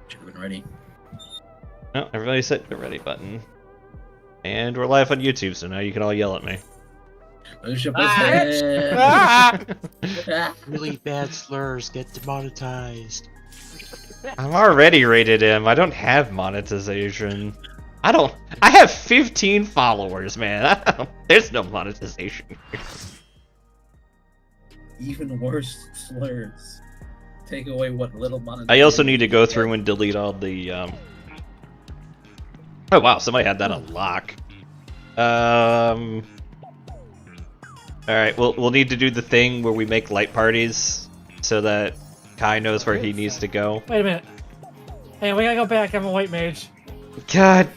Should have been ready. No, everybody hit the ready button. And we're live on YouTube, so now you can all yell at me. Really bad slurs get demonetized. I'm already rated M. I don't have monetization. I have 15 followers, man. There's no monetization. Even worse slurs. Take away what little monetization. I also need to go through and delete all the, Oh wow, somebody had that on lock. Alright, we'll need to do the thing where we make light parties so that Kai knows where he needs to go. Wait a minute. Hey, we gotta go back. I'm a white mage. God.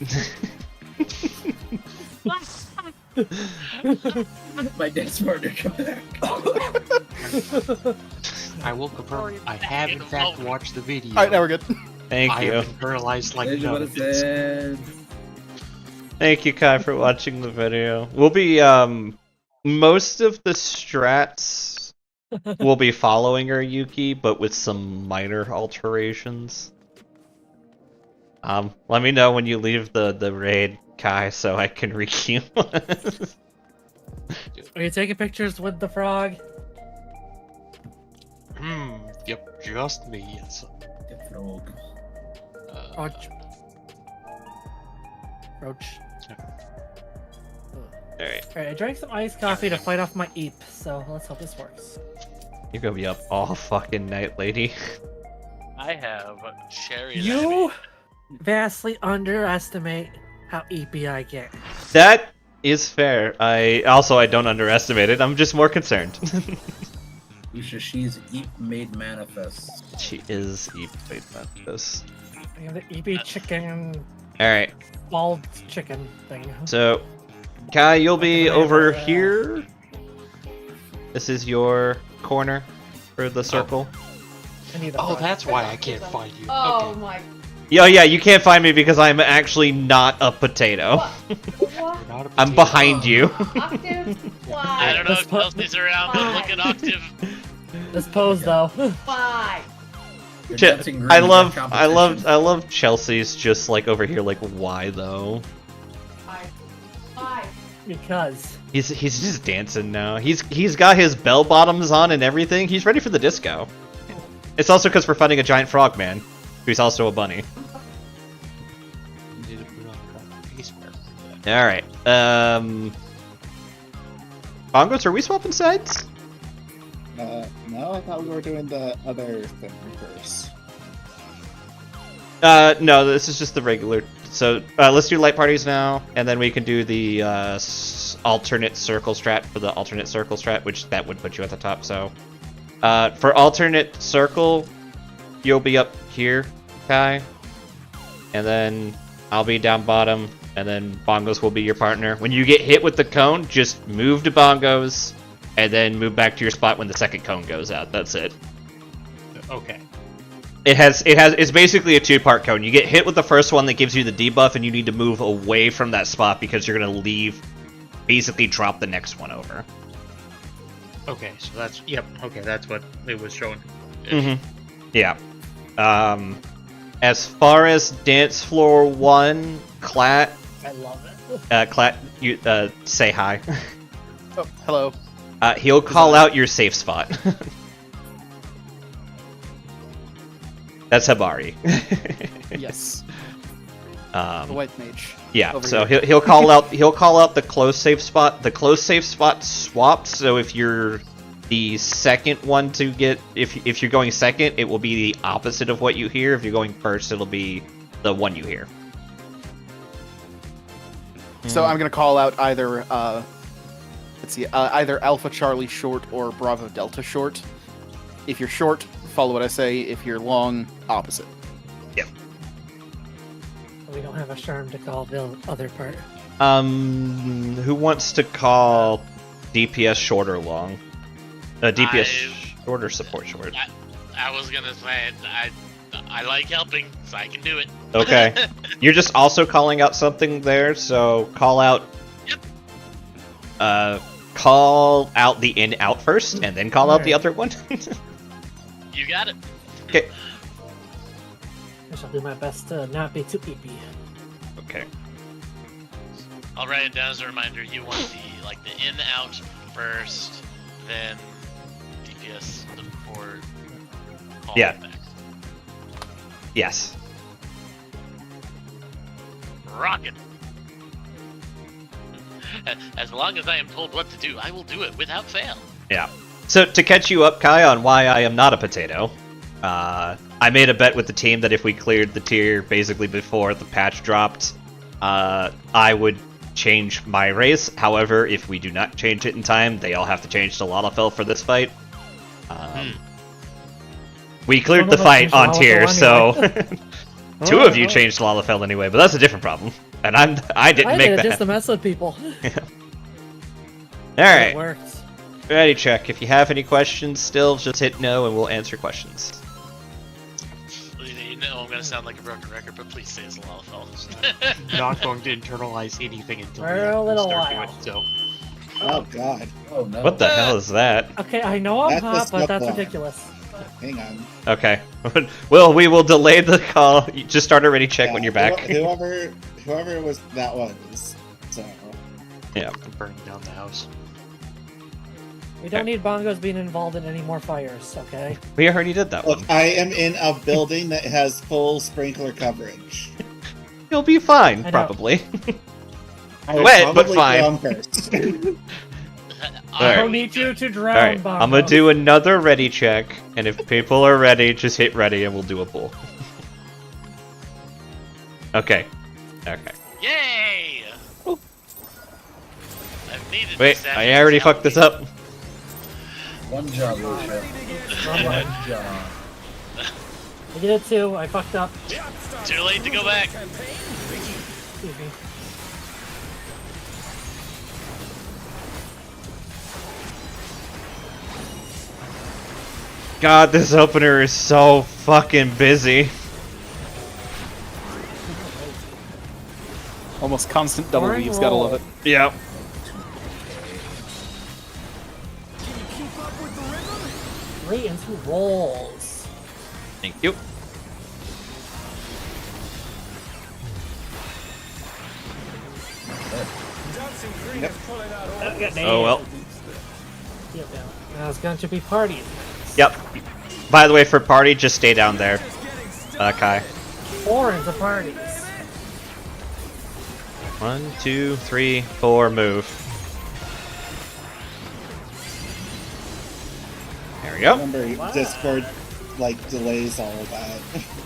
My dance partner come back. I will confirm I have in fact watched the video. Alright, now we're good. Thank I you. have been paralyzed like no. Thank you, Kai, for watching the video. We'll be, most of the strats will be following our Yuki, but with some minor alterations. Let me know when you leave the raid, Kai, so I can requeue. Are you taking pictures with the frog? Yep, just me. Yes. Roach. Roach. Alright. Alright, I drank some iced coffee to fight off my eep, so let's hope this works. You're gonna be up all fucking night, lady. I have Sherry. You vastly underestimate how eepy I get. That is fair. I don't underestimate it. I'm just more concerned. She's Eep made manifest. She is Eep made manifest. I have the eepy chicken, Alright. bald chicken thing. So, Kai, you'll be over here. This is your corner for the circle. Oh, that's why I can't find you. Oh Okay. my. Yeah, you can't find me because I'm actually not a potato. What? Not a I'm potato. behind you. Octave? Why? I don't know if Kelsey's around, but look at Octave. This pose though. Why? I love Chelsea's just like over here, like why though? Why? Because. He's just dancing now. He's got his bell bottoms on and everything. He's ready for the disco. It's also because we're fighting a giant frog man, who's also a bunny. You need to put on a face mask. All right. Bongos, are we swapping sides? No, I thought we were doing the other thing first. No, this is just the regular. So let's do light parties now, and then we can do the alternate circle strat for the alternate circle strat, which that would put you at the top. So for alternate circle, you'll be up here, Kai, and then I'll be down bottom, and then Bongos will be your partner. When you get hit with the cone, just move to Bongos, and then move back to your spot when the second cone goes out. That's it. Okay. It's basically a two-part cone. You get hit with the first one that gives you the debuff, and you need to move away from that spot because you're gonna leave, basically drop the next one over. Okay, so that's okay, that's what it was showing. Mm-hmm. Yeah. As far as dance floor 1, Clat, I love it. Clat, you say hi. Oh, hello. He'll call out your safe spot. That's Habari. Yes. The The white mage. Yeah, Over so here. he'll call out the close safe spot. The close safe spot swapped, so if you're the second one to get, if you're going second, it will be the opposite of what you hear. If you're going first, it'll be the one you hear. So I'm gonna call out either let's see, either Alpha Charlie short or Bravo Delta short. If you're short, follow what I say. If you're long, opposite. Yep. We don't have a charm to call the other part. Who wants to call DPS short or long? DPS short or support short? I was gonna say I like helping, so I can do it. Okay. You're just also calling out something there, so call out. Yep. Call out the in-out first, and then call out the other one. You got it. Okay. I shall do my best to not be too eepy. Okay. I'll write it down as a reminder. You want the in-out first, then DPS before all Yeah. back. Yes. Rocket. As long as I am told what to do, I will do it without fail. Yeah. So to catch you up, Kai, on why I am not a potato, I made a bet with the team that if we cleared the tier basically before the patch dropped, I would change my race. However, if we do not change it in time, they all have to change to Lalafell for this fight. We cleared Some the of us fight changed on to tier, Lalafell so 2 of you changed to Lalafell anyway, but that's a different problem. And I didn't I make did it that. just to mess with people. All right. It worked. Ready check. If you have any questions still, just hit no and we'll answer questions. You know I'm gonna sound like a broken record, but please say it's a Lalafell. Not going to internalize anything until For we a little start while. doing it, so. Oh god. Oh no. What the hell is that? Okay, I know I'm That's a hot, but that's snowball. ridiculous. Hang on. Okay. Well, we will delay the call. You just start a ready check Yeah, when you're back. Whoever was that was. So Yeah. I'm burning down the house. We don't need bongos being involved in any more fires, okay? We already did that look, one. I am in a building that has full sprinkler coverage. You'll be fine, I know. probably. I would Wet, but probably fine. drown first. I Alright. don't need you to drown, Alright, bongos. I'm gonna do another ready check, and if people are ready, just hit ready and we'll do a pull. Okay. Okay. Yay! I've needed Wait, this I after already this fucked this help. up. One job, Lucia. One job. I did it too, I fucked up. Too late to go back. Excuse me. God, this opener is so fucking busy. Almost constant double Boring weaves, gotta love it. Yep. Three and 2 rolls. Thank you. Oh well. Yep, yeah. Now it's going to be parties. Yep. By the way, for party, just stay down there. Kai. 4 into parties. 1, 2, 3, 4, move. There we go. Remember, Discord delays all of that.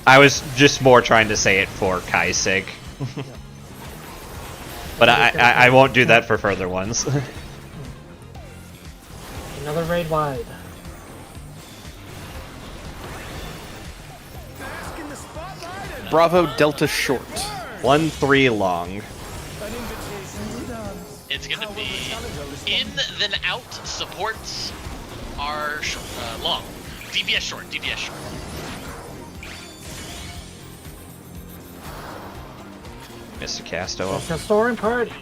I was just more trying to say it for Kai's sake. But I won't do that for further ones. Another raid wide. Bravo Delta short. 1-3 long. It's gonna be in then out supports are long. DPS short, DPS short. Mr. Casto. It's restoring parties.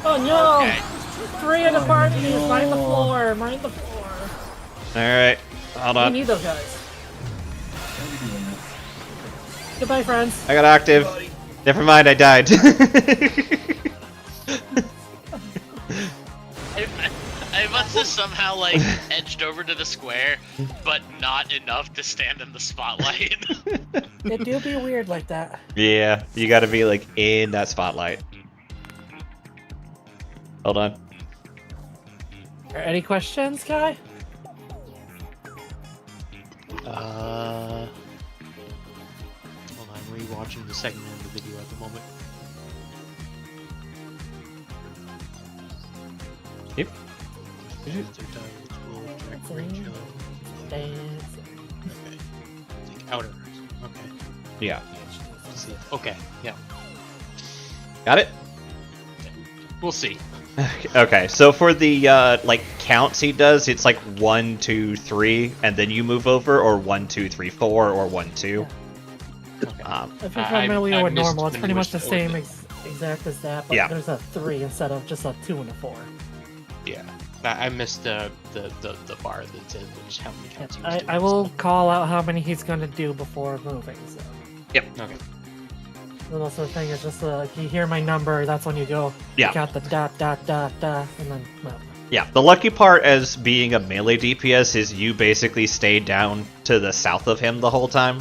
Oh no! Okay. 3 into parties! Mind the floor! Mind the floor! Alright, hold We on. need those guys. Goodbye, friends. I got active. Never mind, I died. I must have somehow edged over to the square, but not enough to stand in the spotlight. It do be weird like that. Yeah, you gotta be in that spotlight. Hold on. Any questions, Kai? Hold on, I'm rewatching the second end of the video at the moment. Yep. Dance. Okay. Take outer. Okay. Yeah. Okay, yeah. Got it? We'll see. Okay, so for the counts he does, it's 1, 2, 3, and then you move over, or 1, 2, 3, 4, or 1, 2. Yeah. Okay. If you're I familiar with missed normal, it's when pretty you much the was same. showing exact as that, but Yeah. there's a 3 instead of just a 2 and a 4. Yeah. I missed the bar that said which how many counts he was doing. I will call out how many he's gonna do before moving. So. Okay. And also the thing is just like you hear my number, that's when you go. Yeah. Got the dot dot dot dot, and then move. Yeah, the lucky part as being a melee DPS is you basically stay down to the south of him the whole time.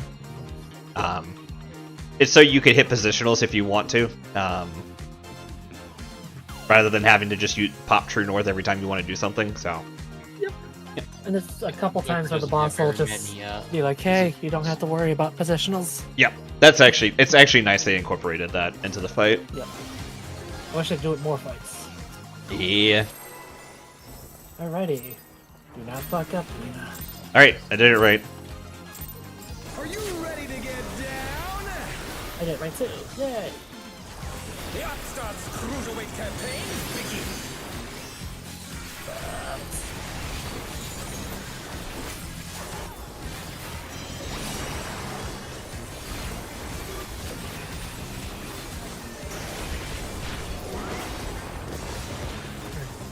It's so you could hit positionals if you want to, rather than having to just pop true north every time you want to do something. So. And there's a couple times where the Doesn't boss have will very just many, be like, "Hey, you don't have to worry about positionals." Yeah, it's actually nice they incorporated that into the fight. Yep. I wish I'd do it more fights. Yeah. Alrighty. Do not fuck up, Lena. All right, I did it right. Are you ready to get down? I did it right too. Yay! The Upstart's Cruiserweight campaign begins.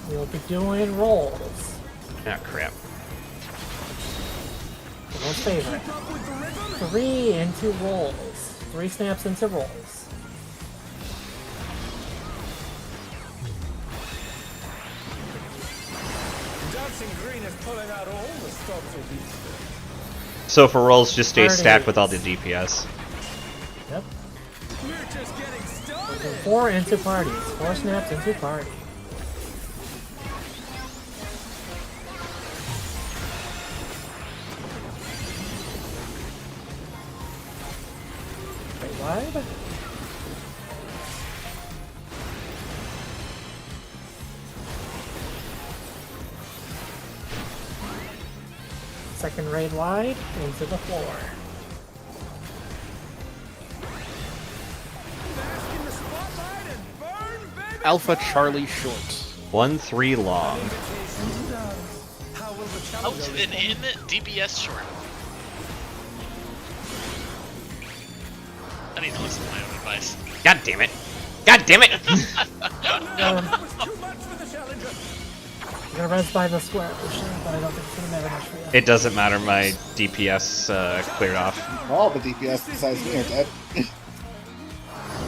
We'll be doing rolls. Ah, crap. Most favorite. 3 into rolls. 3 snaps into rolls. Dancing Green is pulling out all the stops with these. So for rolls, just stay Party. stacked with all the DPS. Yep. We're just getting started. 4 into parties. 4 snaps into party. Wait, what? Second raid wide into the floor. Bask in the spotlight and burn, baby. Alpha Charlie Short. 1-3 long. How will the Out challenger and in DPS short. I need to listen to my own advice. God damn it! God damn it! was too much for the challenger. I'm gonna res by the square ocean, but I don't think it's gonna matter much for you. It doesn't matter. My DPS cleared off. All the DPS besides me are dead.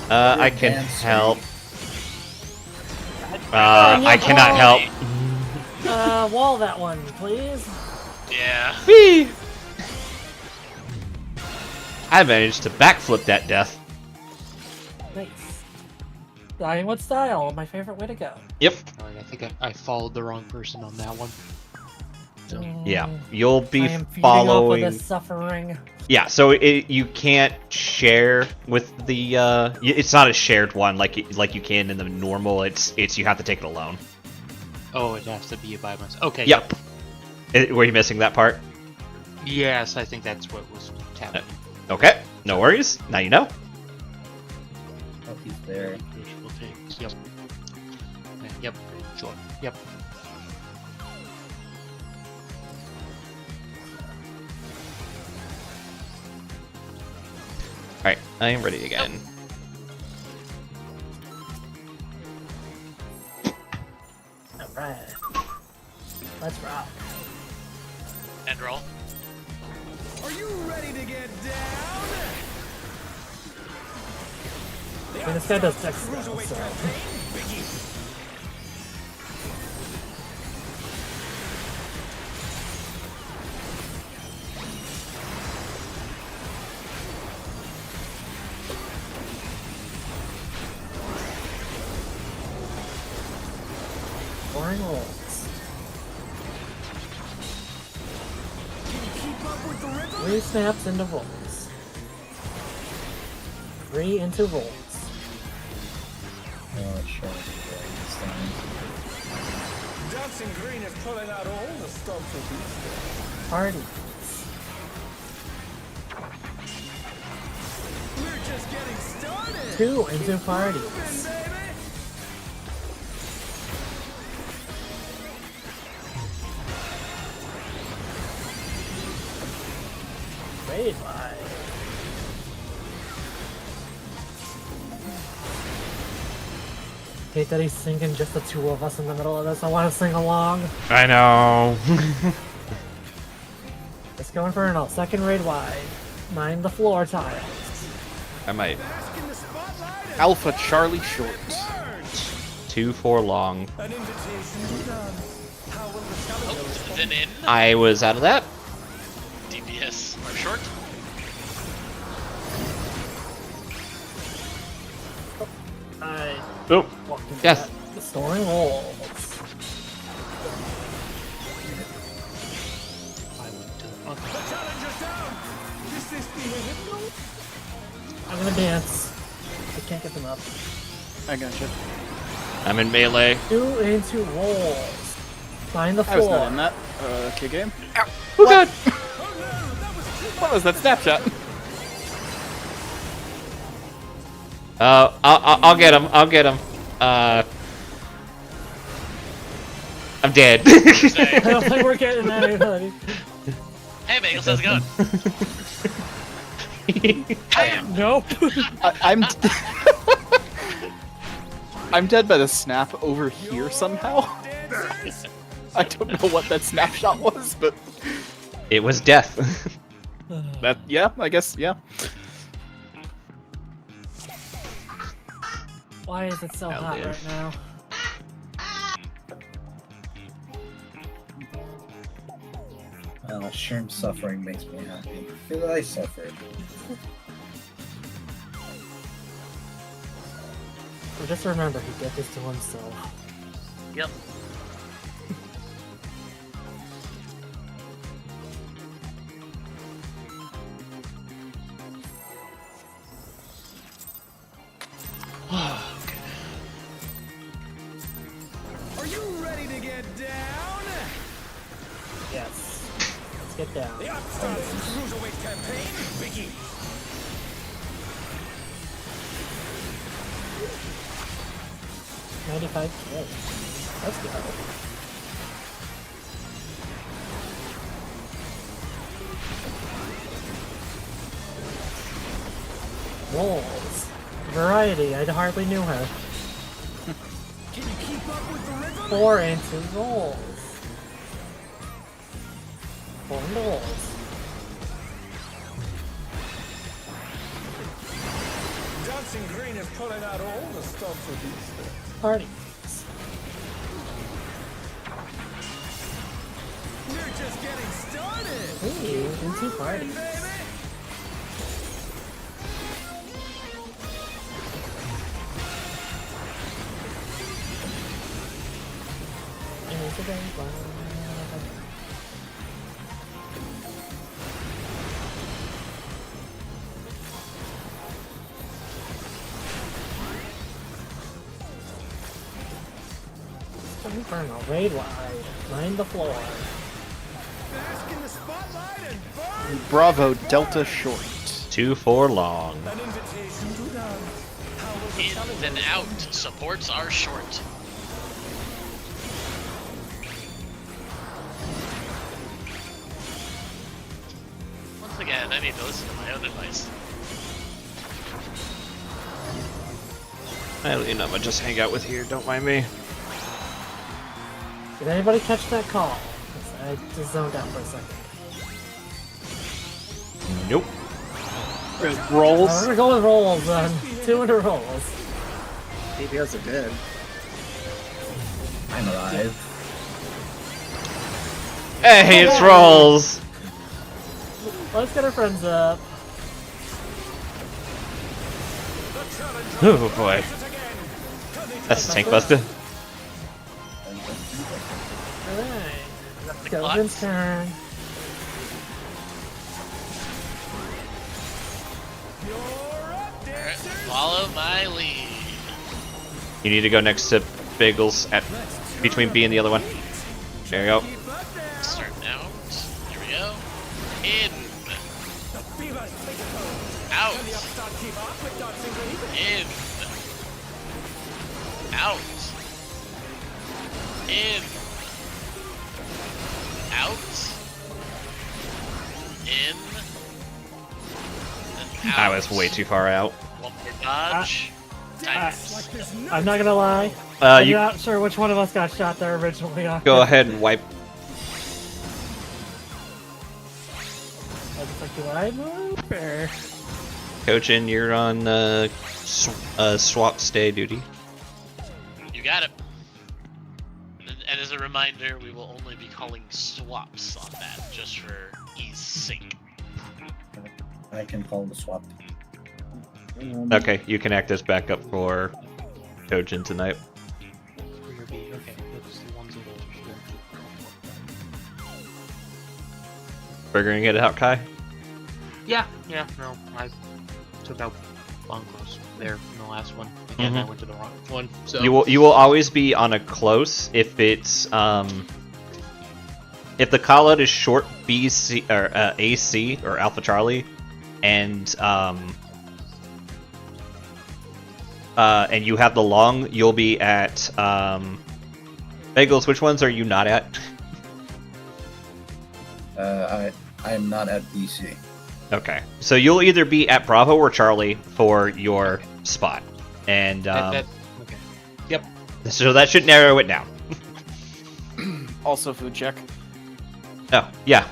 I can Advanced help. I cannot help. Wall that one, please. Yeah. Whee! I managed to backflip that death. Nice. Dying with style, my favorite way to go. Yep. Alright, I think I followed the wrong person on that one. So, Yeah. You'll I be am feeding following. off of this suffering. Yeah. So you can't share with the. It's not a shared one like you can in the normal. It's you have to take it alone. oh, it has to be by myself. Okay. Yep. Were you missing that part? Yes, I think that's what was happening. Okay. No worries. Now you know. Oh, he's there. Which will take. Yep. Yep. Sure. Yep. All right. I am ready again. Alright. Let's rock. End roll. Are you ready to get down? I mean, this guy does text stuff, Cruiserweight so. campaign begins. Boring rolls. Keep up with the rhythm. 3 snaps into rolls. 3 into rolls. Oh, it's showing me this time. Dancing Green is pulling out all the stops with these. Parties. We're just getting started. 2 into Moving, parties. baby. Raid wide. hate that he's singing just the two of us in the middle of this. I want to sing along. I know. Let's go Infernal. Second raid wide. Mind the floor tiles. I might. Alpha Charlie Short. 2-4 long. An invitation done. How will the challenge Then in I was out of that. DPS are short. I Oh, walked into yes. that. Storing rolls. I went to the front. The challenger's down. Is this the hypno? I'm gonna dance. I can't get them up. I gotcha. I'm in melee. 2 into rolls. Mind the I was floor. not in that. Okay, game. Oh god! What was that snapshot? I'll get him. I'll get him. I'm dead. I don't think we're getting anybody. Hey, Bagels, how's it going? Nope. I'm I'm dead by the snap over here somehow. I don't know what that snapshot was, but It was death. that yeah, I guess yeah. Why is it so hot live. right now? Well, Sherm's suffering makes me happy. Feel that I suffered. Well, just remember, he did this to himself. Yep. Are you ready to get down? Yes. Let's get down. The Upstarts Cruiserweight campaign begins. $95K. Let's go. Rolls. Variety, I hardly knew her. Can you keep up with the rhythm? 4 into rolls. 4 into rolls. Dancing Green is pulling out all the stops for these. Parties. We're just getting started. Ooh, into parties. Baby. Into the bar. Infernal, raid wide. Mind the floor. Bask in the spotlight and burn. Bravo Delta Short. 2-4 long. An invitation to dance. How will the In challenge then out. Supports are short. Once again, I need to listen to my own advice. I'm gonna just hang out with here. Don't mind me. Did anybody catch that call? 'Cause I just zoned out for a second. Nope. Rolls. We're gonna go with rolls then. 2 into rolls. Maybe as a dead. I'm alive. Hey, it's rolls. Let's get our friends up. Oh boy. That's a tank buster. Alright. Kelvin's turn. Alright, follow my lead. You need to go next to Bagels at between B and the other one. There you go. Starting out. Here we go. In. Out. In. Out. In. Out. In. And out. I was way too far out. One more dodge. Times. I'm not gonna lie. Uh, I'm you not sure which one of us got shot there originally. go ahead and wipe. I was like, do I move? Or... Coachin, you're on swap stay duty. You got it. And as a reminder, we will only be calling swaps on that, just for ease sake. I can call the swap. Okay, you can act as backup for Coachin tonight. Okay, that's the ones that We're gonna get it out, Kai. Yeah, no, I took out Bongos there in the last one. Again, I went to the wrong one. So You will always be on a close if it's if the call out is short BC or AC or Alpha Charlie, and you have the long, you'll be at Bagels. Which ones are you not at? I am not at BC. Okay, so you'll either be at Bravo or Charlie for your spot, and okay. so that should narrow it down. Also, food check. Oh yeah,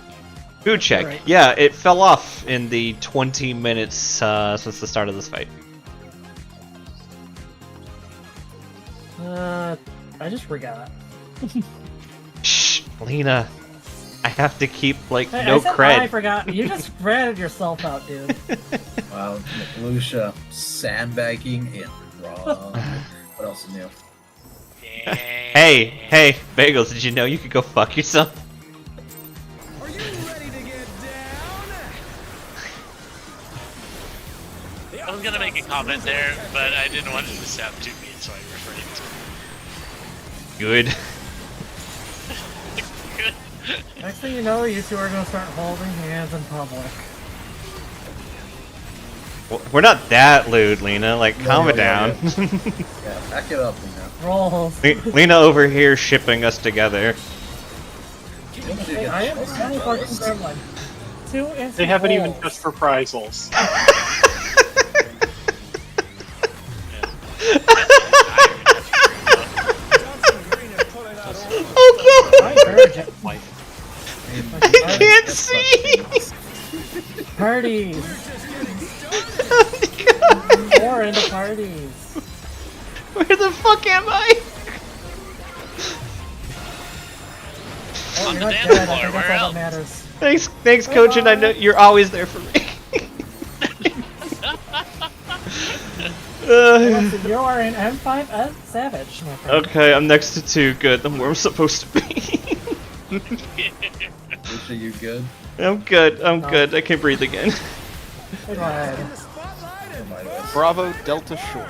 food check. Right. Yeah, it fell off in the 20 minutes since the start of this fight. I just forgot. Shh, Lena, I have to keep like Hey, no I said cred. I forgot. You just ratted yourself out, dude. Wow, Lucia sandbagging in wrong. What else is new? Hey, Bagels, did you know you could go fuck yourself? Are you ready to get down? I was gonna make a comment there, but I didn't want it to sound too mean, so I refrained. Good. Next thing you know, you two are gonna start holding hands in public. We're not that lewd, Lena. Like, calm it yeah, down. Yeah, back it up, Lena. Rolls. Lena over here shipping us together. Hey, I am only fucking gremlin. 2 instant They haven't even rolls. touched reprisals. I encourage it. I can't see! Parties! More into parties. Where the fuck am I? Oh, On you're the not dance dead. I floor, think where that's all else? that matters. Thanks, Coach, and I know you're always there for me. Listen, you are an M5 Savage, my friend. Okay, I'm next to 2. Good, I'm where I'm supposed to be. Lucia, you good? I'm good, I'm good. I can breathe again. Go ahead. Oh, my God. Bravo Delta Short.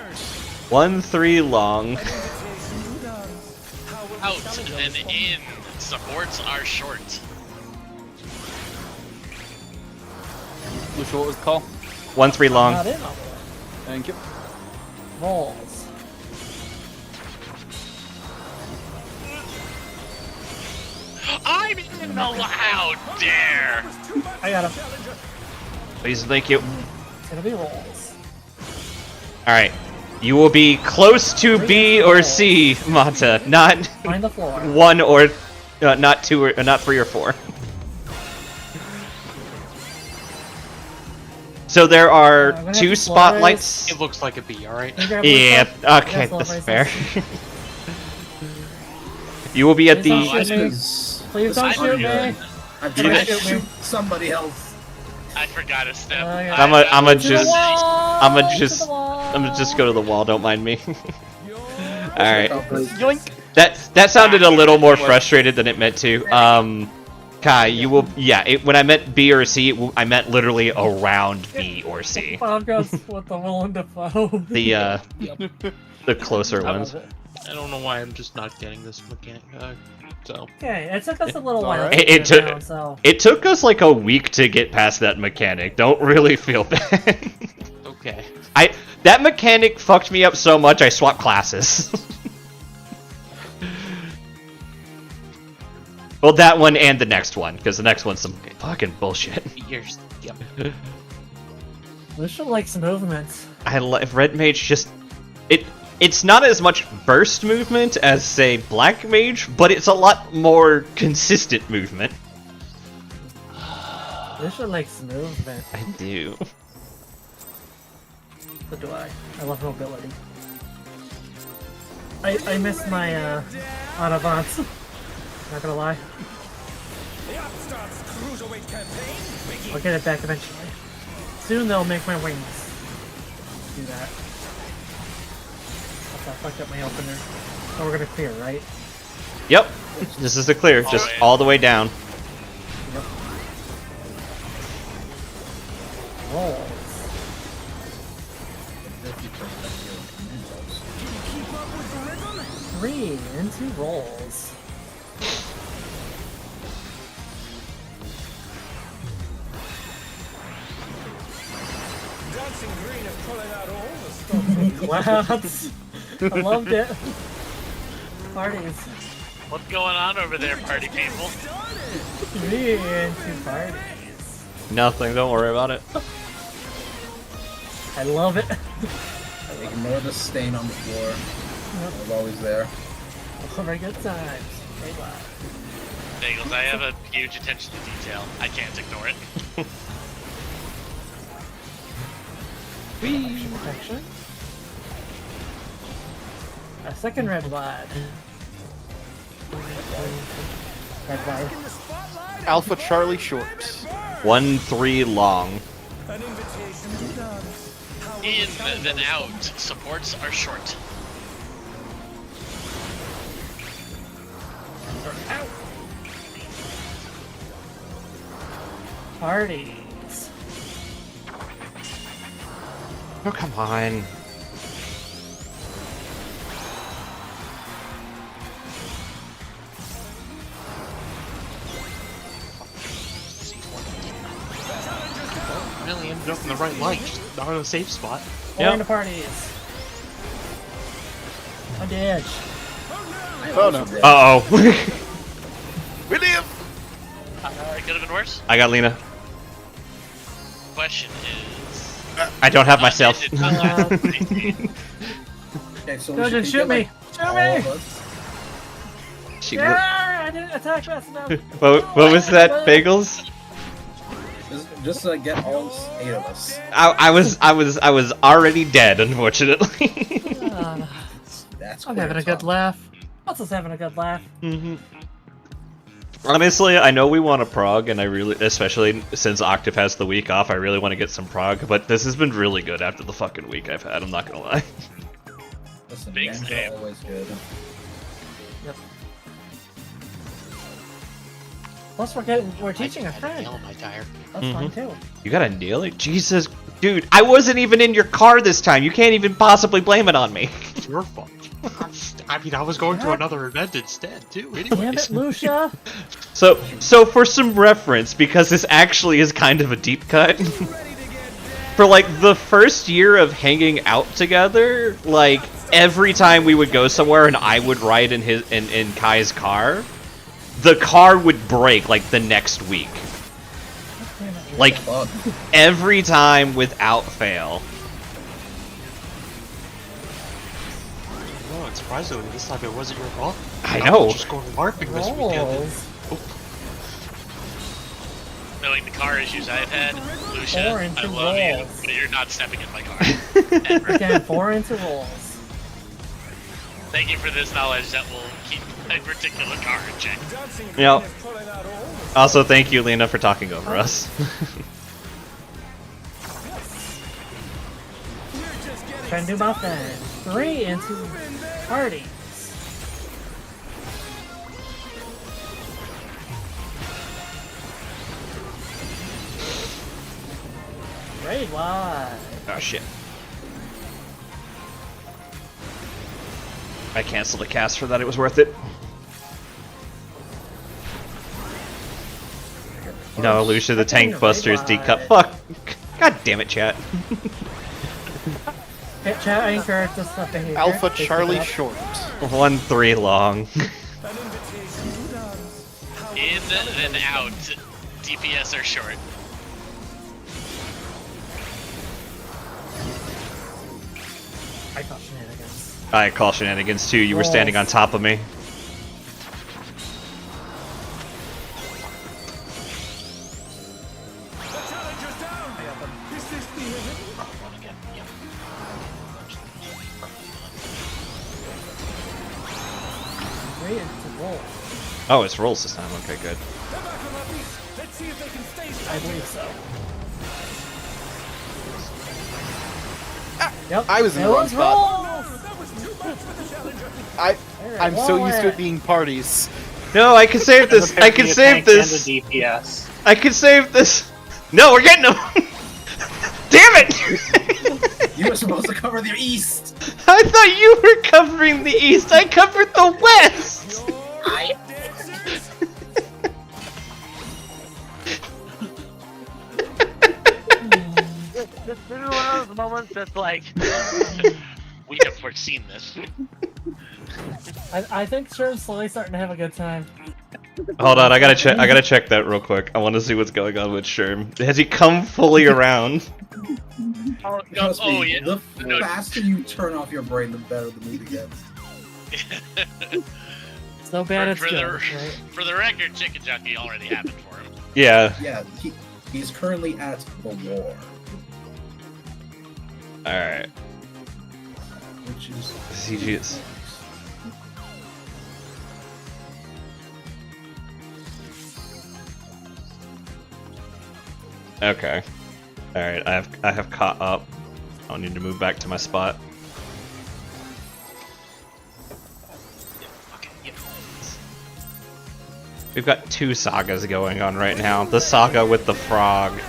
1-3 long. Out and in. Supports are short. Lucia, what was the call? 1-3 long. Not in all the way. Thank you. Rolls. I'm in the how dare! I got him. Please, thank you. It's gonna be rolls. Alright. You will be close to B or C, Mata. Not Find the floor. 1 or... not 2 or... not 3 or 4. So there are I'm gonna 2 have to spotlights. it looks like a B, alright? Can you grab Yeah, one stuff? okay, Yes, that's Lil fair. You will be at Please don't the... shoot me. Please don't shoot me. I'm Try trying to to shoot me. shoot somebody else. I forgot a step. yeah. I'm a To the just... wall! I'm To gonna just... the wall! I'm gonna just go to the wall, don't mind me. Alright. Yoink! That sounded a little more frustrated than it meant to. Kai, you will... Yeah, when I meant B or C, I meant literally around B or C. Bob goes with the Willem Dafoe. The closer ones. I don't know why I'm just not getting this mechanic. So Okay, it took us a little while. alright. to It get took- down, so. It took us like a week to get past that mechanic. Don't really feel bad. okay. That mechanic fucked me up so much I swapped classes. Well, that one and the next one, because the next one's some fucking bullshit. Here's yep. Lucia likes movement. Red Mage just... It it's not as much burst movement as, say, Black Mage, but it's a lot more consistent movement. Lucia likes movement. I do. So do I. I love mobility. I miss my Autobots. Not gonna lie. The Upstart's cruiserweight campaign. I'll get it back eventually. Soon they'll make my wings do that. I fucked up my opener. Oh, we're gonna clear, right? Yep. This is the clear, just all the way down. Yep. Rolls. 3 into rolls. Dancing green is pulling out all the stops. Clouds. I loved it. Parties. What's going on over there, party people? 3 into parties. Nothing, don't worry about it. I love it. Ignore the stain on the floor. Yep. It's always there. Very good times. Hey, bye. Bagels, I have a huge attention to detail. I can't ignore it. Protection. A second red blood. Red blood. Alpha Charlie short. 1-3 long. An invitation to dance. How will In the then candles out, supports are short. Parties. Oh, come on. Really ended up in the right light, just not in a safe spot. 4 Yep. into parties. On the edge. Oh no. Uh-oh. William! It could have been worse. I got Lena. Question is... I don't have myself. is it not- Okay, so Go we should ahead, shoot get, me! like, Shoot all me! of us. Yeah, I didn't attack fast enough. What was that, Bagels? Just to get all 8 of us. I was already dead, unfortunately. That's I'm having a good top. laugh. Also having a good laugh. Honestly, I know we want a prog, and I really, especially since Octave has the week off, I really want to get some prog, but this has been really good after the fucking week I've had, I'm not gonna lie. Listen, Big games save. are always good. Yep. Plus we're teaching a friend. Nail my tire. That's fun too. You gotta nail it? Jesus. Dude, I wasn't even in your car this time, you can't even possibly blame it on me. It's your fault. I mean, I was going to another event instead, too. Damn Anyways. it, Lucia! So for some reference, because this actually is kind of a deep cut, for like the first year of hanging out together, like every time we would go somewhere and I would ride in Kai's car, the car would break like the next week. Like Fuck. every time without fail. Oh, and surprisingly, this time it wasn't your fault. I was know. just going LARPing this weekend. Rolls. Knowing the car issues I've had, Lucia, 4 I into love you, rolls. but you're not stepping in my car. Ever. Again, 4 into rolls. Thank you for this knowledge that will keep a particular car in check. dancing green Yep. is pulling out all the Also, thank you, Lena, for talking over us. Trying to do my thing. 3 into parties. Raid wide. Oh shit. I canceled a cast for that, it was worth it. No, Lucia, the tank buster's decut. Fuck! God damn it, chat. Hit chat anchor this stuff behavior. Alpha Take it Charlie up. short. 1-3 long. an invitation to dance. How will In the candles then out, DPS are short. I got shenanigans. I call shenanigans too. You were standing on top of me. The challenger's down. Is this the limit? Roll again. Yep. Three into roll. Oh, it's rolls this time. Okay, good. They're back on their feet. Let's see if they can stay I standing. believe so. Yep. I was in the wrong spot. Roll. That was too much for the challenger. I'm so used to it being parties. No, I can save this. I can save this. DPS. I can save this. No, we're getting them. Damn it! You were supposed to cover the east. I thought you were covering the east. I covered the west. This is one of those moments that's like, We have foreseen this. I think Sherm's slowly starting to have a good time. Hold on, I gotta check. I gotta check that real quick. I want to see what's going on with Sherm. Has he come fully around? oh, Trust oh, me, yeah. the No. faster you turn off your brain, the better the movie gets. So bad it's for, good. the, Right? for the record, Chicken Junkie already happened for him. Yeah. Yeah, he's currently at the war, All right. which is CG's. Okay. All right. I have caught up. I'll need to move back to my spot. We've got two sagas going on right now. The saga with the frog,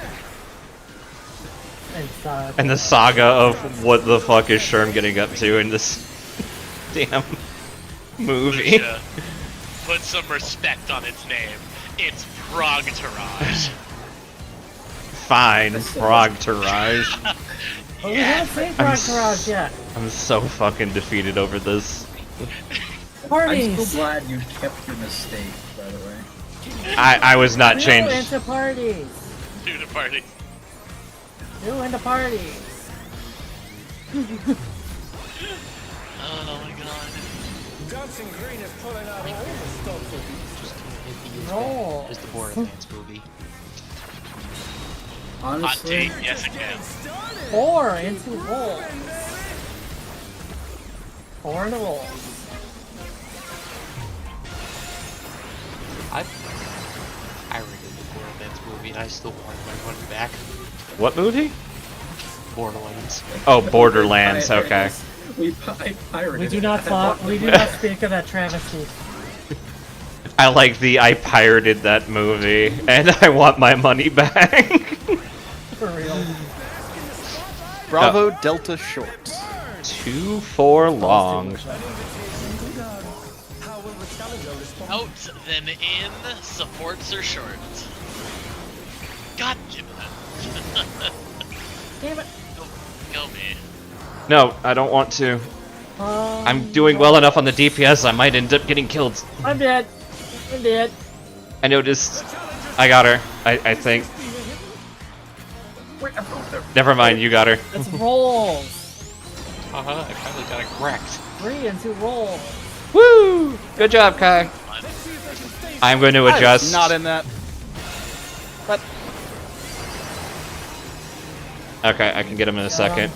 and the saga of what the fuck is Sherm getting up to in this damn movie. Lucia, put some respect on its name. It's Frogtarage. Fine, frog Taraj. Oh, we haven't seen Frog Garage yet. I'm so fucking defeated over this. I'm Parties. so glad you kept your mistake, by the way. I was not New changed. into parties. Do the party. New into parties. Oh my god. Dancing Green is pulling out all the stops with these. just can't hit the Roll. It's the Borderlands movie. Hot Honestly, take, yes it can. 4 into rolls. 4 into rolls. I rated the Borderlands movie and I still want my money back. What movie? Borderlands. Oh, Borderlands. Okay. I pirated We do it. not I talk. bought We do it. not speak of that travesty. I like the I pirated that movie and I want my money back. For real. Bravo Delta Short. 2 for long. How will the challenger respond? Out, then in, supports or short. God damn it. Damn it. Go me. No, I don't want to. I'm doing well enough on the DPS. I might end up getting killed. I'm dead. I'm dead. I noticed. I got her. I think. Never mind. You got her. It's rolls. I finally got it correct. 3 into rolls. Woo! Good job, Kai. I'm going to I was adjust. not in that. But Okay, I can get him in a second.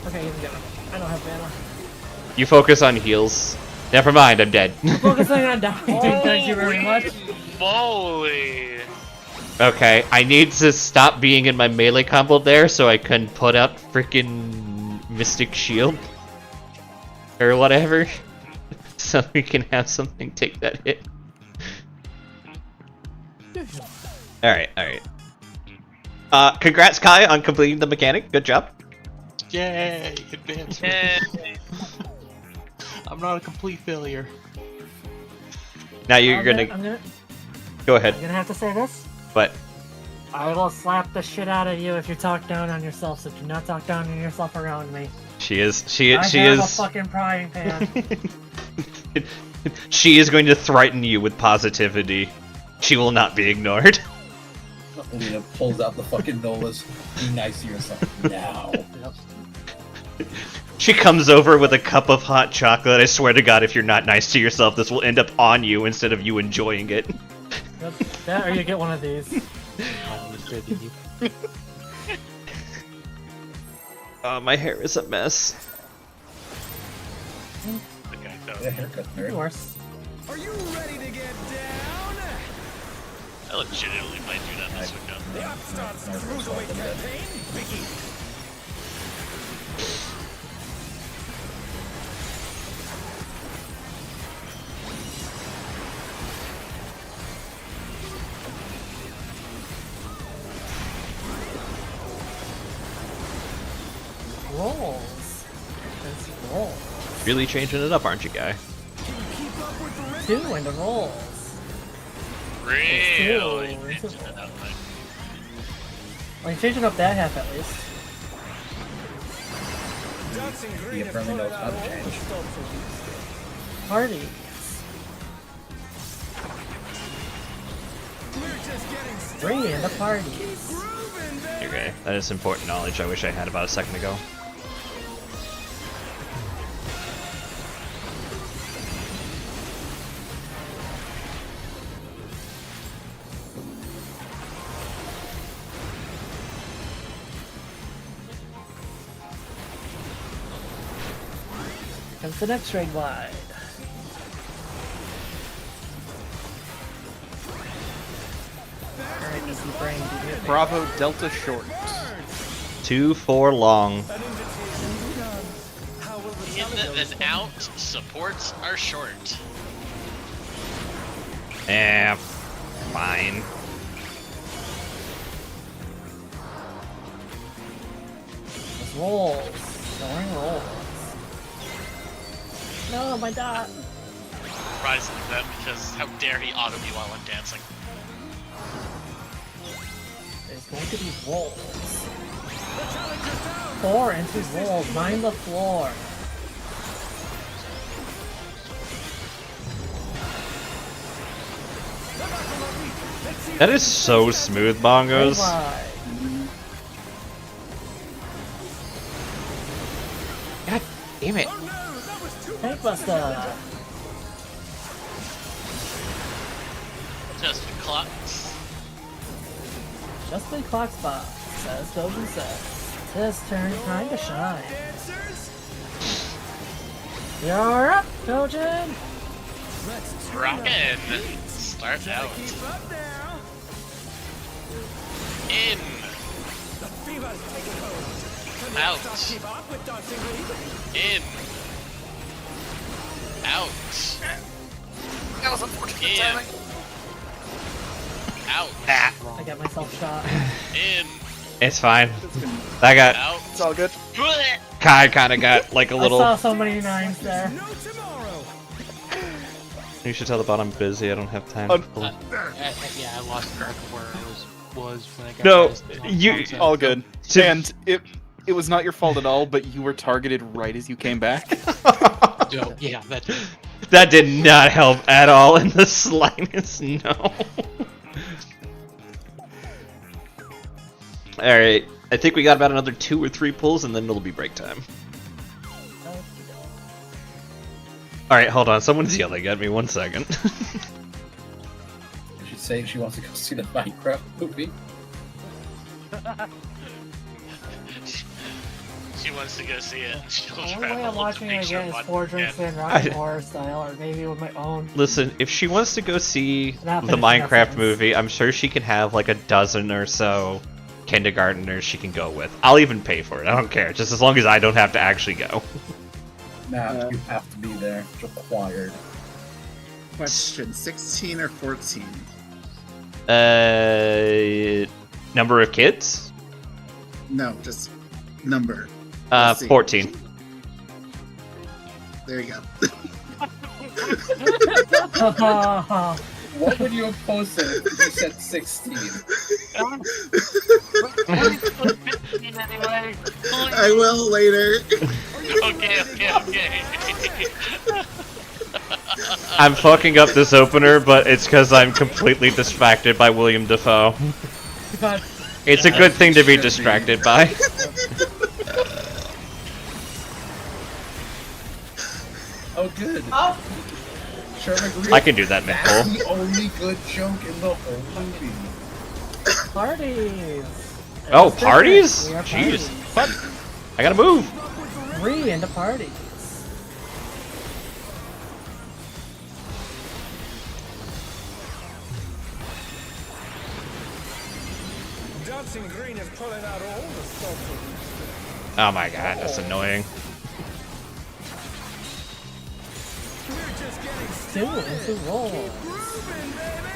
Okay, you can get him. I don't have mana. You focus on heals. Never mind, I'm dead. Focusing on dying. Thank you very much. Moly. Okay, I need to stop being in my melee combo there so I can put up freaking Mystic Shield. Or whatever. So we can have something take that hit. Alright, alright. Congrats Kai on completing the mechanic. Good job. Yay! Advancement. Yay. I'm not a complete failure. Now you're I'm gonna... gonna Go ahead. have to say this. But... I will slap the shit out of you if you talk down on yourself, so do not talk down on yourself around me. She is... She I have is... a fucking frying pan. She is going to threaten you with positivity. She will not be ignored. Alina pulls out the fucking Nolas. Be nice to yourself now. She comes over with a cup of hot chocolate. I swear to God, if you're not nice to yourself, this will end up on you instead of you enjoying it. That or you get one of these. Oh, my hair is a mess. Okay, Yeah, haircut Maybe nerd. worse. Are you ready to get down? I legitimately might do that this weekend. The Upstart's cruiserweight campaign begins. Rolls. Let's roll. Really changing it up, aren't you, guy? Two into rolls. Really? Two. Changing it up, like, Well, you're changing up that half at least. Dancing green He is apparently pulling knows out how to all the change. stops of these. Parties. We're just getting started. Three into parties. Grooving, baby. Okay, that is important knowledge I wish I had about a second ago. Comes the next raid wide. Alright, easy brain, do you hear me? Bravo Delta short. 2-4 long. in and out supports are short. Eh, fine. Just rolls. Showing rolls. No, my dot. Rise like that because how dare he auto me while I'm dancing. There's going to be rolls. 4 into rolls. Mind the floor. That is so smooth, Raid bongos. wide. God damn it. Tank Buster. Just clocks. Just the clock spot, says Dogen says. It's his turn, time to shine. You're up, Dogen! Rockin'. Start out. In. Out. In. Out. That was unfortunate In. timing. Out. I got myself shot. In. It's fine. I got Out. It's all good. Kai kind of got like a I little. saw so many nines there. You should tell the bot I'm busy. I don't have time. Yeah, I lost track of where I was when I got No, past the you- concept. All good. To- And it was not your fault at all, but you were targeted right as you came back. So, yeah, that That did not help at all in the slightest. No. All right. I think we got about another 2 or 3 pulls, and then it'll be break time. All right, hold on. Someone's yelling at me. 1 second. She's saying she wants to go see the Minecraft movie. She wants to go see it. She'll The only way travel I'm to watching make it sure again is one 4 drinks can. in Rocky Horror style, or maybe with my own. Listen, if she wants to go see Not the finishing that Minecraft sentence. movie, I'm sure she can have like a dozen or so kindergartners she can go with. I'll even pay for it. I don't care. Just as long as I don't have to actually go. Nah, you have to be there. It's required. Question: 16 or 14? Number of kids? No, just number. Let's see. 14. There you go. What would you have posted if you said 16? Anyway. I will later. Okay. I'm fucking up this opener, but it's because I'm completely distracted by William Dafoe. God, It's a good thing to be distracted by. Oh, good. Oh, Sherman agreed. I can do that, That's Nicole. the only good joke in the whole movie. Parties. Oh, It's different. parties? We are Jeez. parties. What? I gotta move. 3 into parties. Dancing green is pulling out all the stops of these Oh my god, that's annoying. We're just getting 2 into rolls. grooving, baby.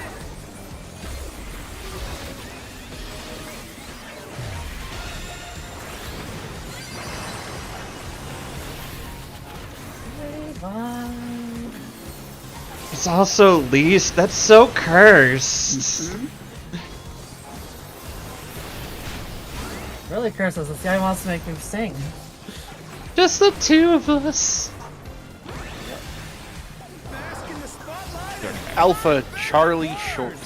It's also least. That's so cursed. Really curses. This guy wants to make me sing. Just the two of us. Alpha Charlie Short.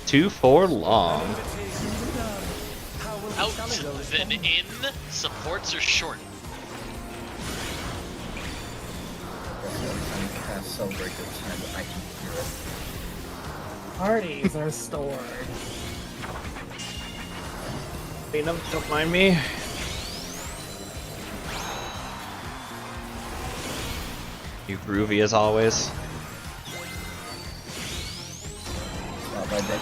2 for long. Out, then in, supports are short. Celebrate this time, but I can hear it. Parties are stored. Don't mind me. You groovy as always. Not by day.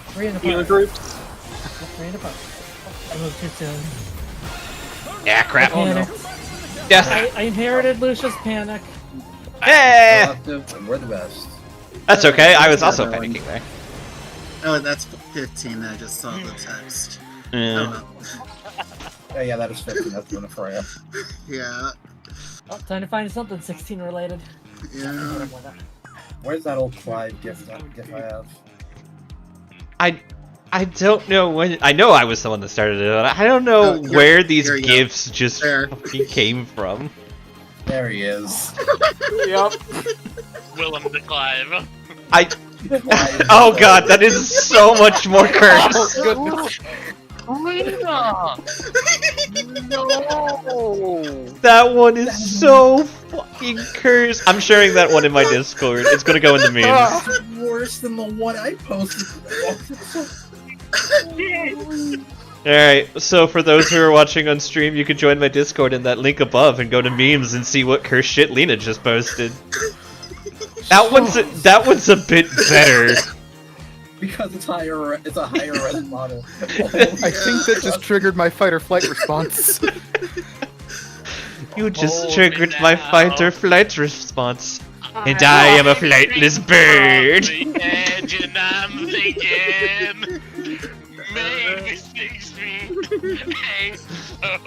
3 into parties. groups. 3 into parties. I moved too soon. Yeah, crap. Panic. Yes. I inherited Lucia's panic. Hey! Collective, we're the best. That's okay. I was also Everyone. panicking there. Oh, that's 15. I just saw the text. Yeah. Oh, yeah, that is 15. That's doing it for you. Yeah. Oh, time to find something 16 related. Yeah. Where's that old Clyde gift I have? I don't know when. I know I was the one that started it. I don't know where these here you go. gifts just There. fucking came from. There he is. Yep. Willem to Clive. I. Clyde Oh god, that is so much more cursed. Goodness. No. That one is so fucking cursed. I'm sharing that one in my Discord. It's gonna go in the memes. It's worse than the one I posted. Alright, so for those who are watching on stream, you can join my Discord in that link above and go to memes and see what cursed shit Lena just posted. That one's a bit better. Because it's higher. It's a higher res model. I think that just triggered my fight or flight response. You just Hold triggered me my now. fight or flight response. And I am a flightless bird. On the edge and I'm thinking, maybe 6 feet ain't so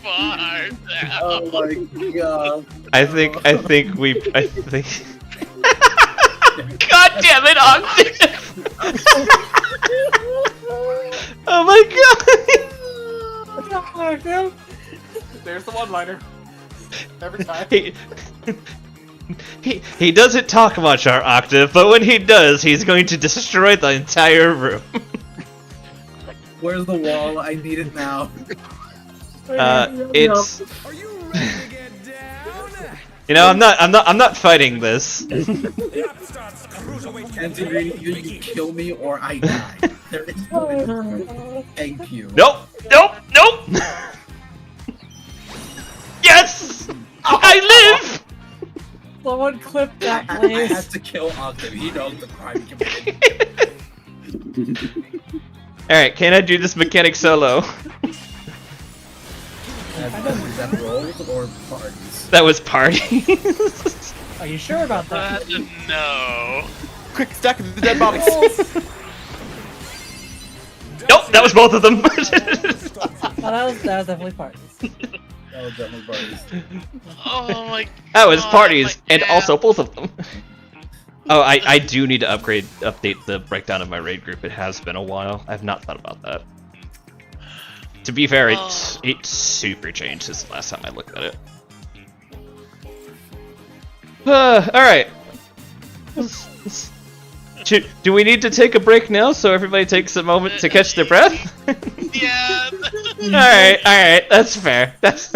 far down. Oh my god. I think God damn it, Octave! Oh my god! There's the one-liner. Every time. He doesn't talk much, our Octave, but when he does, he's going to destroy the entire room. Where's the wall? I need it now. It's Are you ready to get down? you know, I'm not fighting this. The upstarts cruiserweight Nancy Green, either you kill me or I die. There is no in between. Thank you. Nope! Yes! I live! Someone clip that, I please. had to kill Octave. He knows the crime he committed. Alright, can I do this mechanic solo? Is that rolls or parties? That was party. Are you sure about that? No. Quick, stack the dead bodies. Nope, that was both of them. Oh, that was definitely parties. That was definitely parties. Oh my god. That was parties, my and app. also both of them. Oh, I do need to update the breakdown of my raid group. It has been a while. I've not thought about that. To be fair, it super changed since the last time I looked at it. Alright. Do we need to take a break now so everybody takes a moment to catch their breath? Yeah. Alright, that's fair. That's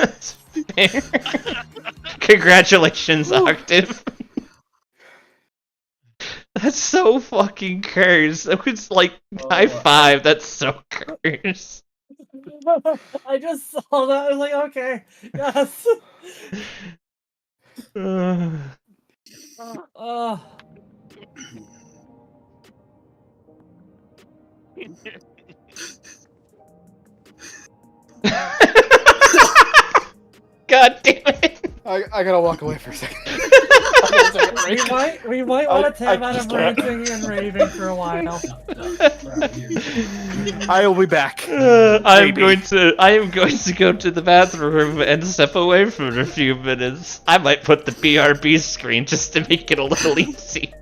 there. Congratulations, Octave. That's so fucking cursed. It was like high five. That's so cursed. I just saw that. I was like, okay, yes. Oh. God damn it. I gotta walk away for a second. We might want to tab I out of just can't. ranting and raving for a while. I will be back. I am Maybe. going to go to the bathroom and step away for a few minutes. I might put the BRB screen just to make it a little easier.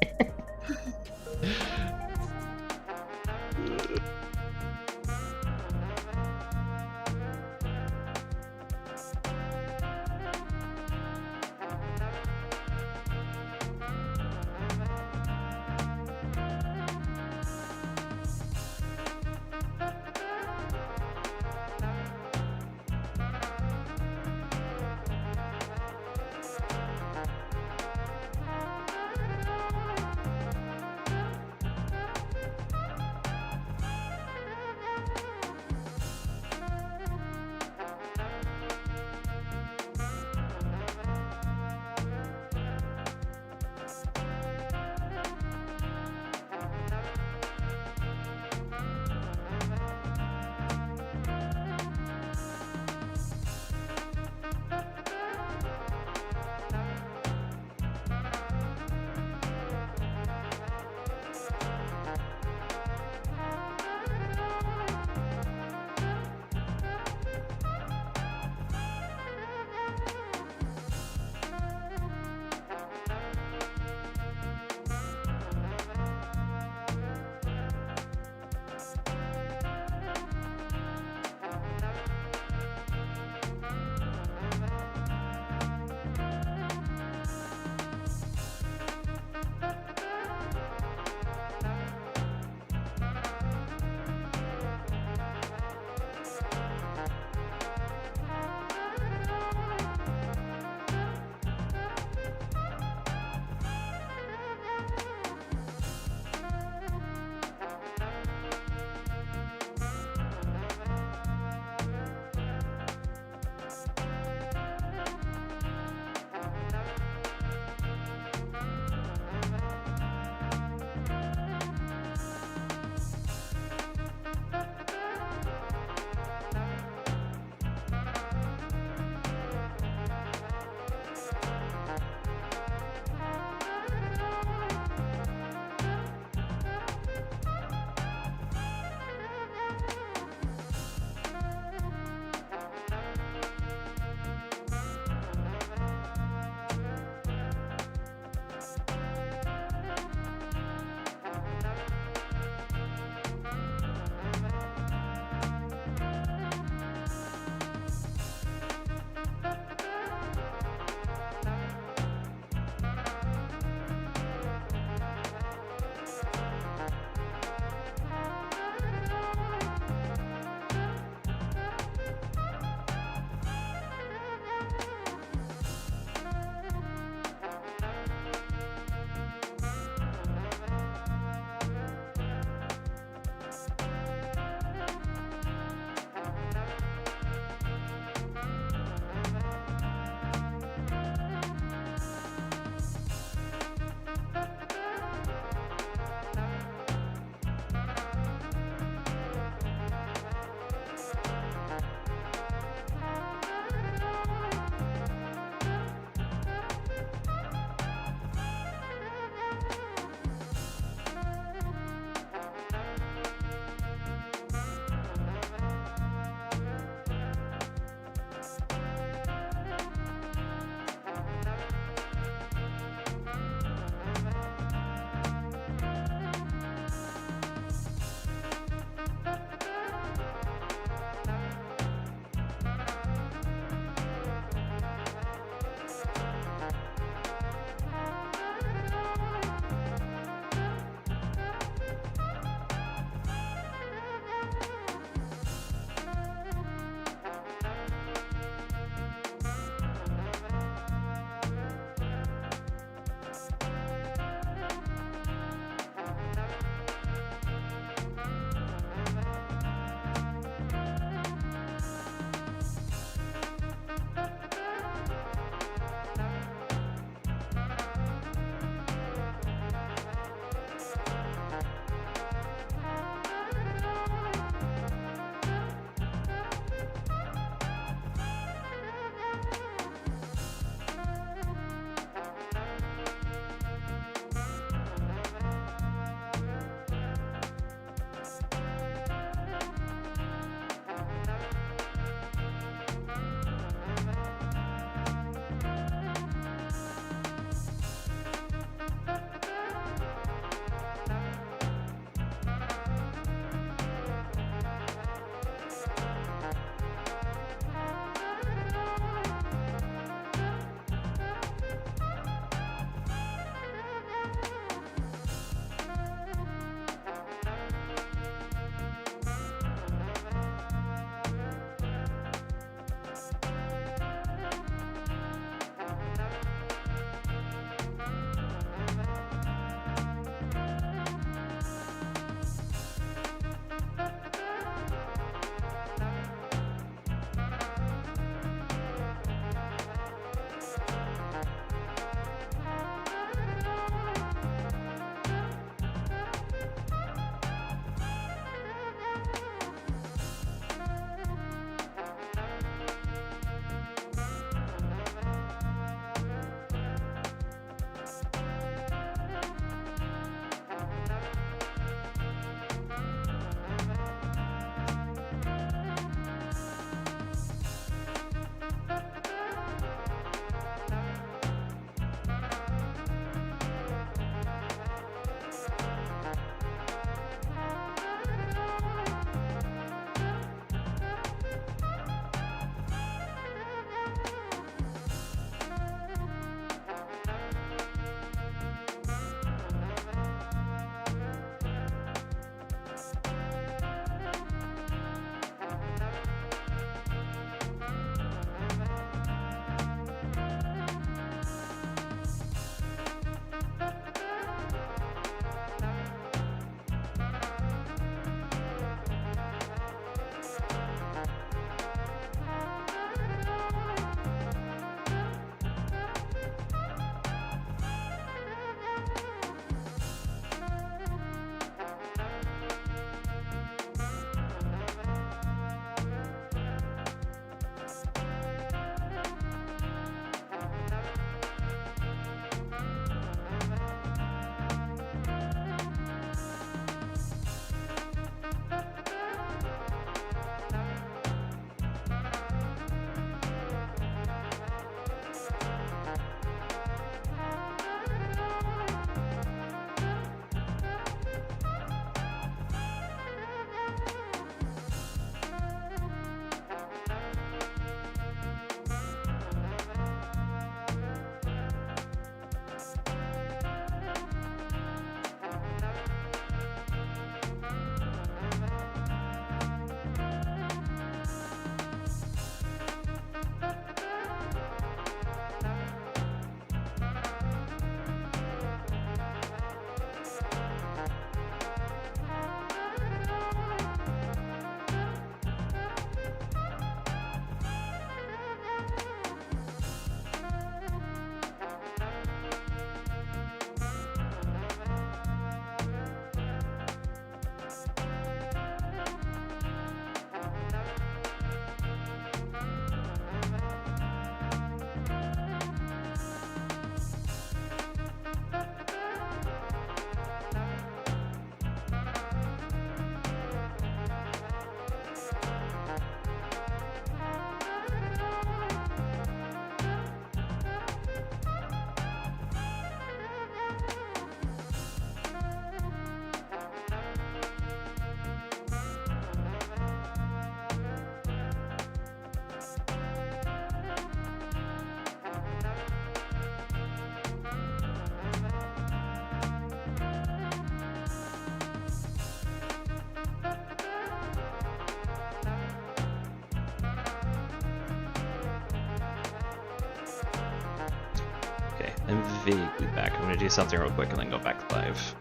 I'm vaguely back. I'm gonna do something real quick and then go back live.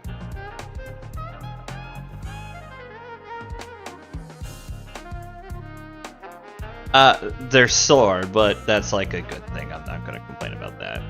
They're sore, but that's like a good thing. I'm not gonna complain about that.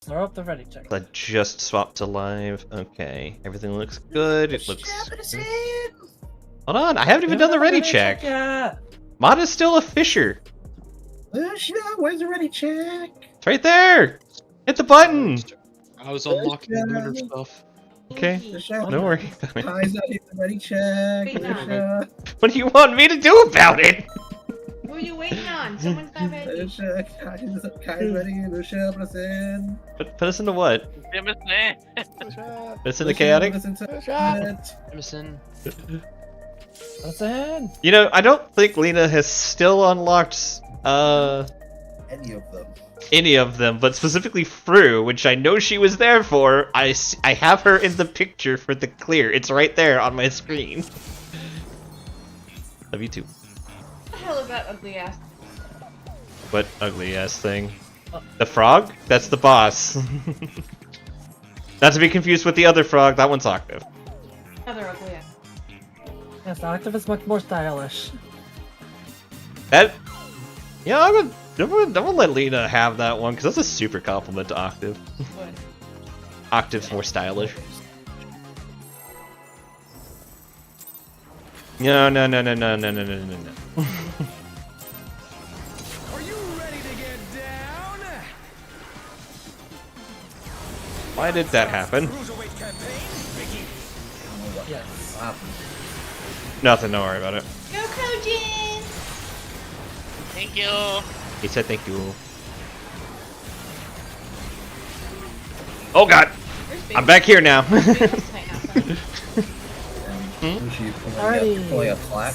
Throw up the ready check. I just swapped to live. Okay, everything looks good. It looks. Hold on, I haven't even done the ready check. yet. Mod is still a fisher. Where's the ready check? It's right there. Hit the button. I was unlocking the motor stuff. Okay, Lucia, don't worry about it. Kai's not hitting the ready check. Wait, no. Lucia, What do you want me to do about it? Who are you waiting on? Someone's not ready. Lucia, Kai's ready. Lucia, put us in. Put us into what? Jameson. Put us into chaotic? Put us into it. Jameson. What's in? You know, I don't think Lena has still unlocked Any of them. any of them, but specifically Fru, which I know she was there for. I have her in the picture for the clear. It's right there on my screen. Love you too. What the hell is that ugly ass? What ugly ass thing? The frog? That's the boss. Not to be confused with the other frog. That one's Octave. Another ugly ass. Yes, Octave is much more stylish. That. Yeah, I'm gonna let Lena have that one because that's a super compliment to Octave. What? Octave's more stylish. No, no, no, no, no, no, no, no, no, no. Are you ready to get down? Why did that happen? Cruiserweight campaign begin. Yes. Wow. Nothing, don't worry about it. Go, Kojin! Thank you. He said thank you. Oh god! Where's I'm back here now. And Lucy Party. pulling a clap.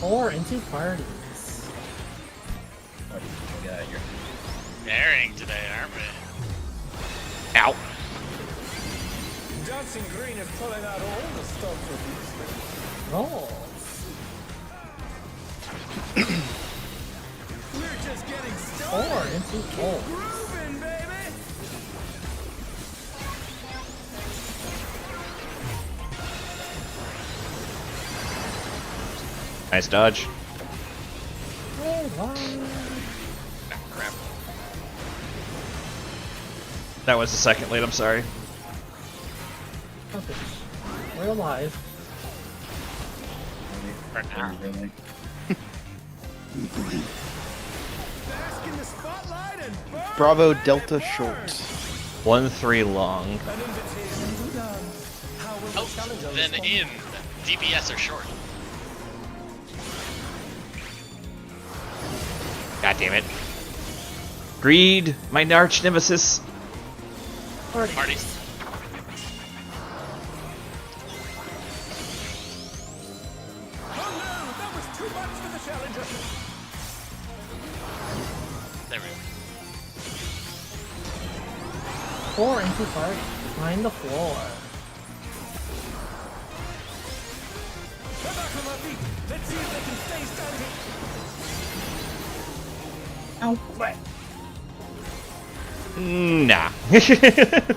Or into parties. Get out of here. Daring today, aren't we? Ow. Dancing Green is pulling out all the stops for these things. Rolls. We're just getting started. Or into rolls. Grooving, baby. Nice dodge. Red line. Crap. That was a second late, I'm sorry. Okay. We're alive. For now. Really? Bask in the spotlight and burn. Bravo Delta short. 1-3 long. An invitation done. How will the Out, challenger then respond? in. DPS are short. God damn it. Greed, my arch nemesis. Party. Parties. Oh no, that was too much for the challenger. There we go. Or into party. Find the floor. Come back on my feet. Let's see if they can stay standing. Nah.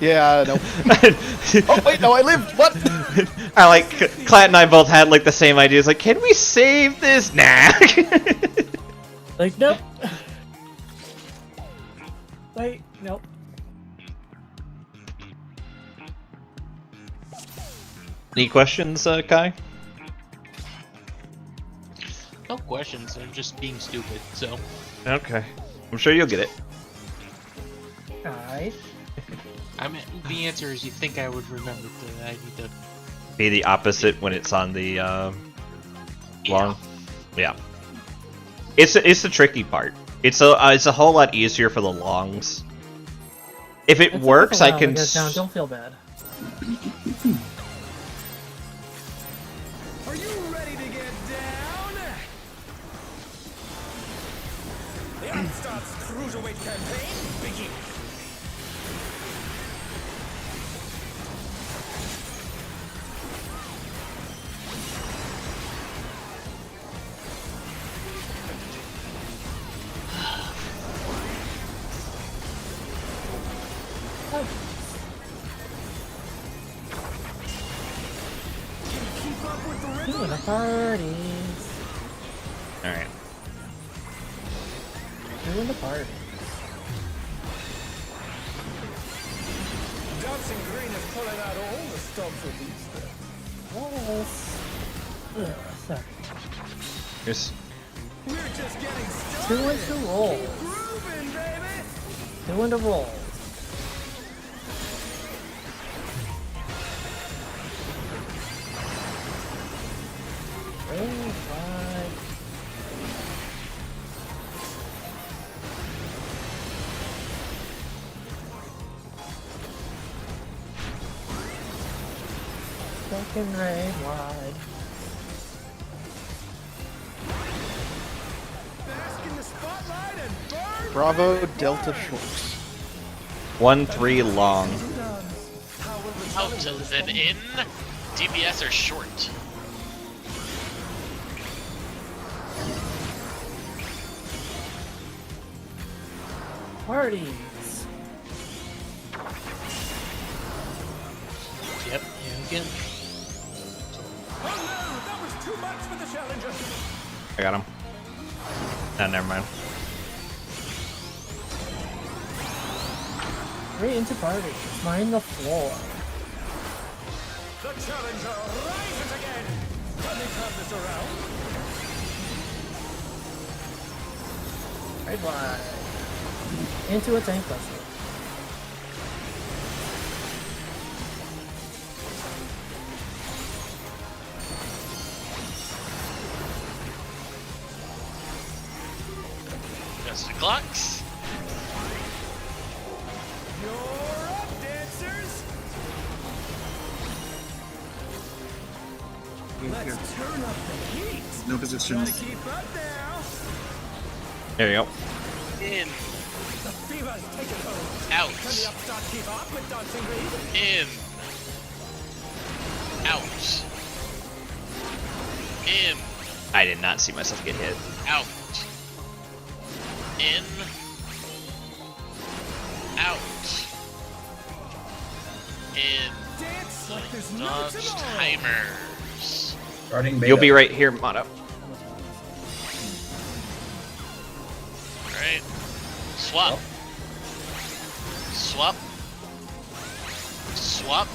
Yeah, no. Oh wait, no, I lived. What? I like Clat and I both had like the same ideas. Like, can we save this? Nah. Like, nope. Wait, nope. Any questions, Kai? No questions. I'm just being stupid. So Okay. I'm sure you'll get it. Alright. I mean, the answer is you think I would remember. I need to. Be the opposite when it's on the long. Yeah. It's the tricky part. It's a whole lot easier for the longs. If it It's works, a I while can. to get down. Don't feel bad. Are you ready to get down? The Upstarts Cruiserweight campaign begins. Keep up with the rhythm. Doing the parties. Alright. Doing the parties. Dancing Green is pulling out all the stops for these things. Rolls. Ugh, sorry. Here's We're just getting started. Two into rolls. Grooving, baby. Two into rolls. Ring five. Second raid wide. Bask in the spotlight and burn. Bravo Delta short. 1-3 long. How will the Out, challenger then respond? in. DPS are short. Parties. Yep. Yeah, again. Oh no, that was too much for the challenger. I got him. Oh, never mind. Three into parties. Mine the floor. The challenger rises again. Let me turn this around. Right line. Into a tank buster. Just the clocks. You're up, dancers. Let's turn up the heat. No Gotta positions. keep up now. There you go. In. The fever's taken hold. Out. Can the upstart keep up with Dancing Green? In. Out. In. I did not see myself get hit. Out. In. Out. In. Dance like there's no Dodge tomorrow. timers. Starting beta. You'll be right here, Mono. Alright. Swap. Swap. Swap.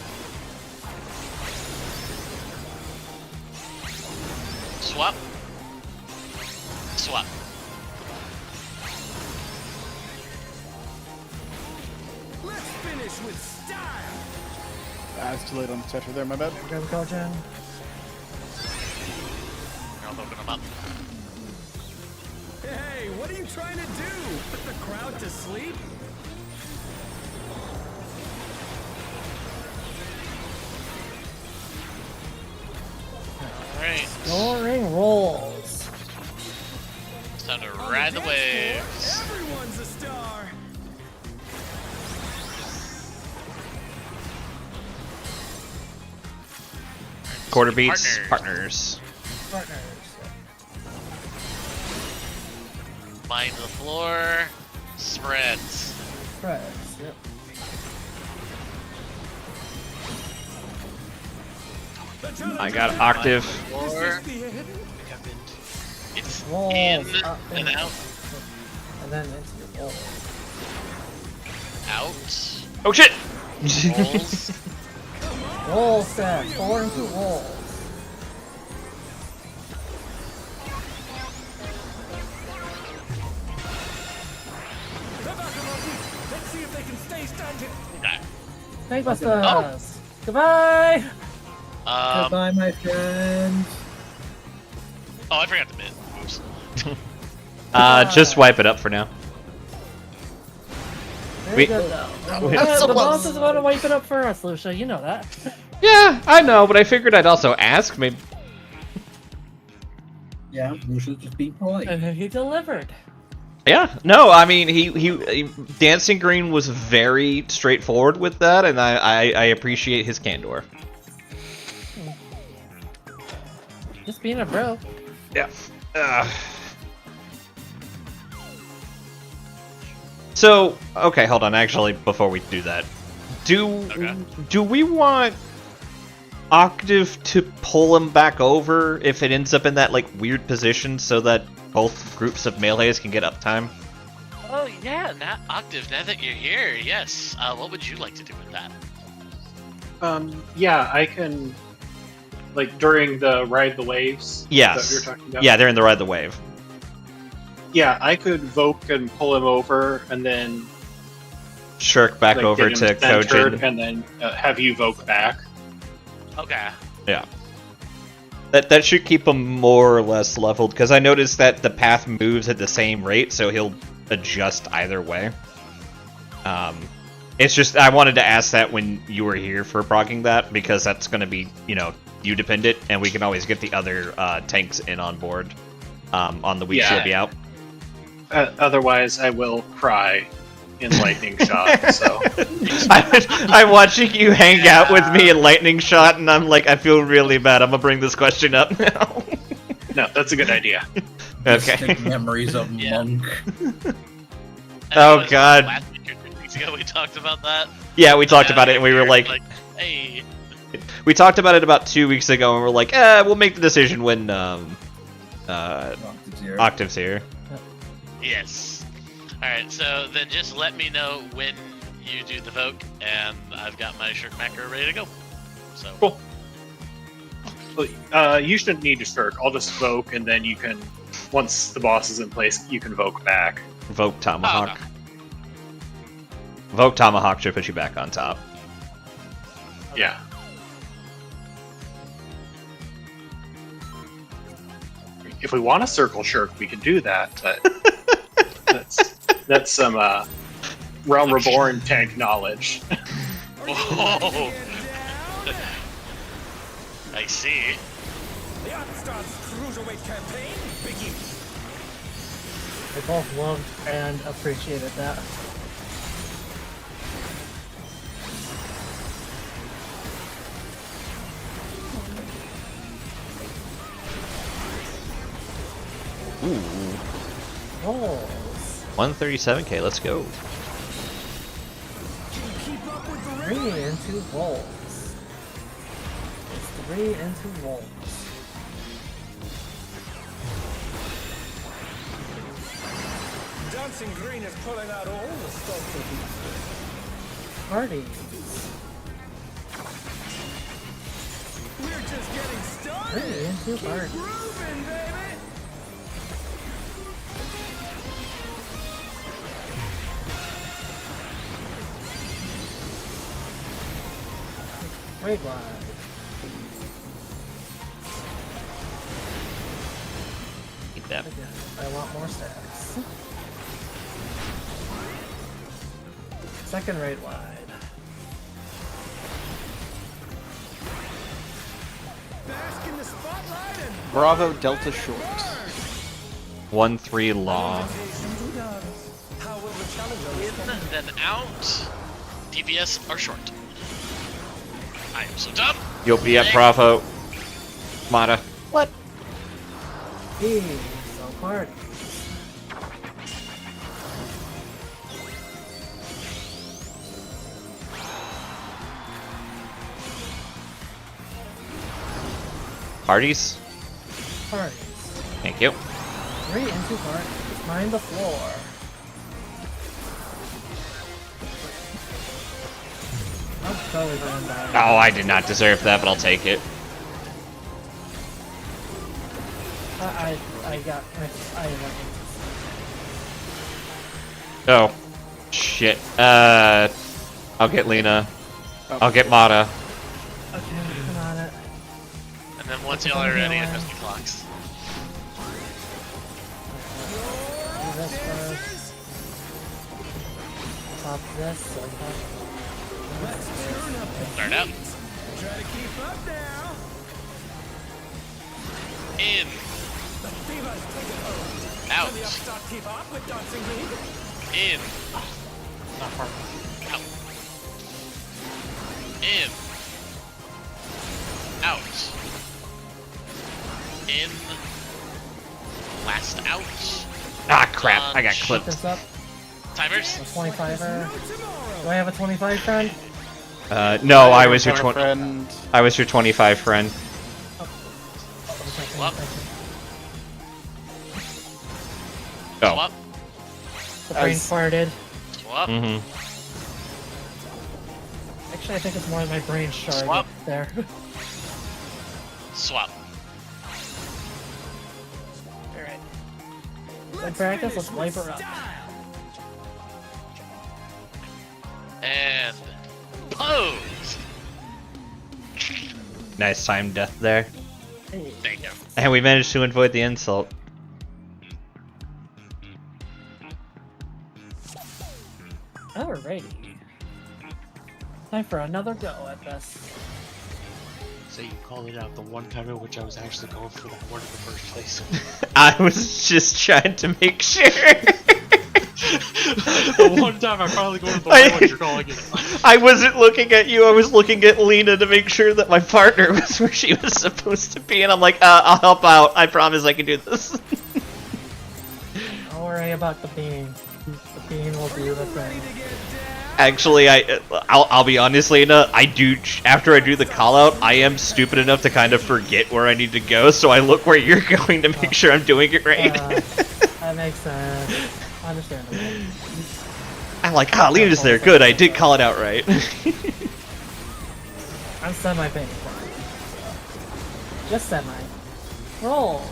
Swap. Swap. Let's finish with style. It's too late on the tether there, my bad. Grab a call, Jen. I'll open them up. Hey, what are you trying to do? Put the crowd to sleep? Alright. Scoring rolls. It's time to ride the waves. Everyone's a star. Quarter beats, partners. Partners. Mind the floor. Spreads. Spreads. Yep. I got Octave. Floor. It's Rolls in up and out. And then into your roll. Out. Oh shit! Rolls. Roll set. 4 into rolls. Let's see if they can stay standing. Okay. Tank busters. Goodbye. Goodbye, my friend. Oh, I forgot to bid. Oops. Just wipe it up for now. Very We- good though. we- The boss is about to wipe it up for us, Lucia. You know that. Yeah, I know, but I figured I'd also ask. Maybe. Yeah, Lucia's just being polite. And he delivered. Yeah, no, I mean, he Dancing Green was very straightforward with that, and I appreciate his candor. Just being a bro. Yeah. So, okay, hold on. Actually, before we do that, do we want Octave to pull him back over if it ends up in that like weird position, so that both groups of melees can get uptime? Oh yeah, now Octave. Now that you're here, yes. What would you like to do with that? Yeah, I can. Like during the ride the waves. Yes. Is that what you're talking about? Yeah, they're in the Ride the Wave. Yeah, I could Voke and pull him over, and then Shirk back like, over get to him centered, Kojin. and then have you Voke back. Okay. Yeah. That should keep him more or less leveled, because I noticed that the path moves at the same rate, so he'll adjust either way. It's just, I wanted to ask that when you were here for progging that, because that's going to be, you dependent, and we can always get the other tanks in on board on the week she'll be out. Otherwise, I will cry in Lightning Shot. So I'm watching you hang out with me in Lightning Shot, and I'm like, I feel really bad. I'm gonna bring this question up now. no, that's a good idea. Okay. Distinct memories of Monk. Oh, God. Last week or 2 weeks ago we talked about that. Yeah, we talked about it, and we were like, hey. we talked about it about 2 weeks ago, and we're like, we'll make the decision when Octave's here. Yes. Alright, so then just let me know when you do the Voke, and I've got my shirt macro ready to go. So Cool. You shouldn't need to Shirk. I'll just Voke, and then you can, once the boss is in place, you can Voke back. Vogue Tomahawk. Oh, okay. Vogue Tomahawk should put you back on top. Yeah. If we want to circle Shirk, we can do that, but that's some Realm Reborn tank knowledge. Whoa! I see. The Artstar's cruiserweight campaign begins. They both loved and appreciated that. Ooh. Rolls. 137k, let's go. 3 into rolls. It's 3 into rolls. Dancing Green is pulling out all the stops of these. Parties. We're just getting started. 3 into parties. Grooving, baby. Raid line. Keep that. Again, I want more stacks. Second raid wide. Bask in the spotlight and Bravo Delta short. 1-3 long. how will the challenger In, then out. DPS are short. I am so dumb. You'll be at Bravo. Mata. What? These are parties. Parties? Parties. Thank you. 3 into parties. Mind the floor. I'm totally going down. Oh, I did not deserve that, but I'll take it. I got. Oh. Shit. I'll get Lena. I'll get Mata. Okay, come on it. And then once y'all are ready, I press the clocks. Do this first. Pop this. So Start out. try to keep up now. In. The Divas take it home. Out. Can the Upstart keep up with Dancing Green? In. Not far. Out. In. Out. In. Last out. Ah, crap. I got clipped. this up. Timers. A 25er. Do I have a 25 friend? No, I was your friend. I was your 25 friend. Swap. Oh. Swap. The brain As- farted. Swap. Mm-hmm. Actually, I think it's more my brain shard Swap. there. Swap. Alright. In practice, let's wipe her up. And pose. Nice time death there. Hey. Thank you. And we managed to avoid the insult. Alrighty. Time for another go at this. So you called it out the one time in which I was actually going for that one in the first place. I was just trying to make sure. The one time I finally go with the one you're calling it. I wasn't looking at you, I was looking at Lena to make sure that my partner was where she was supposed to be, and I'm like, I'll help out. I promise I can do this. Don't worry about the bean. The bean will do the thing. Actually, I'll be honest, Lena. After I do the call out, I am stupid enough to kind of forget where I need to go, so I look where you're going to make sure I'm doing it right. That makes sense. Understandable. I'm like, Lena's there. Good, I did call it out right. I'm semi-paying for Just semi. Rolls.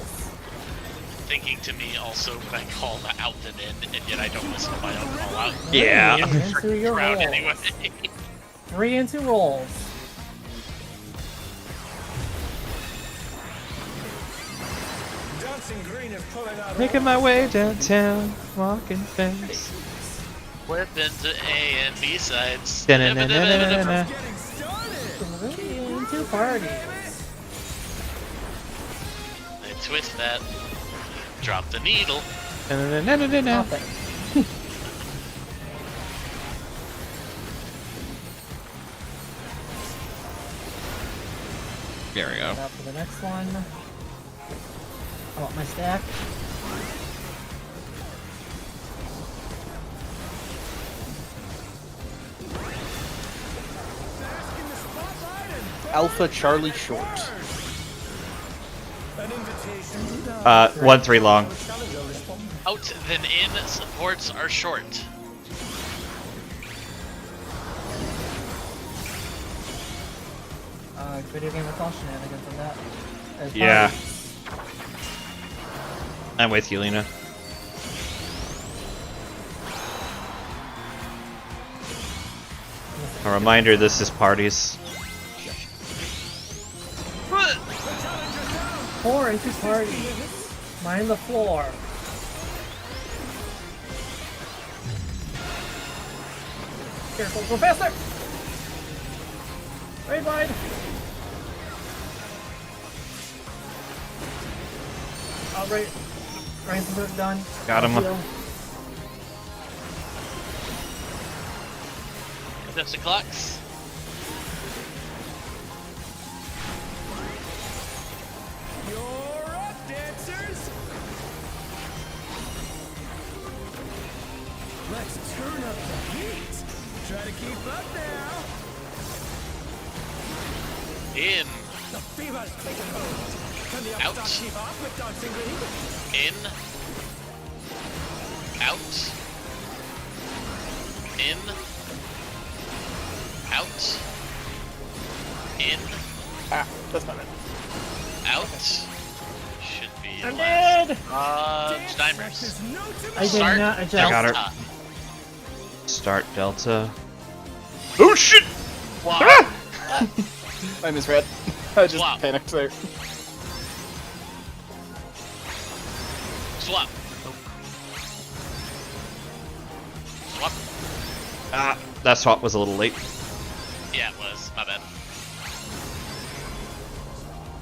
Thinking to me also when I call out the in, and yet I don't listen to my own call out. Yeah. 3 into your Crowd rolls. anyway. 3 into rolls. Dancing green is pulling out Making my way downtown, walking fast. Flip into A and B sides. Da-na-na-na-na-na. getting started. 3 into parties. They twist that. Drop the needle. Da-na-na-na-na-na. Nothing. There we go. Up for the next one. I want my stack. Alpha Charlie Short. An invitation to 1-3 long. Out then in. Supports are short. Video game with all shenanigans on that. There's Yeah. parties. I'm with you, Lena. A reminder, this is parties. 4 into parties. Mine the floor. Careful, go faster! Raid wide! Alright. Ransom's done. Got him. Deal. That's the clocks. You're up, dancers. Let's turn up the heat. Try to keep up now. In. The fever's taking hold. Can the Out. upstart keep up with dancing green? In. Out. In. Out. In. Ah, that's not it. Out. Should be I'm last. dead! Steimers. There's no tomorrow. I did Start. not I adjust. got her. Delta. Start Delta. Oh shit! Wow. I misread. I just Wow. panicked there. Swap. Swap. Ah, that swap was a little late. Yeah, it was. My bad.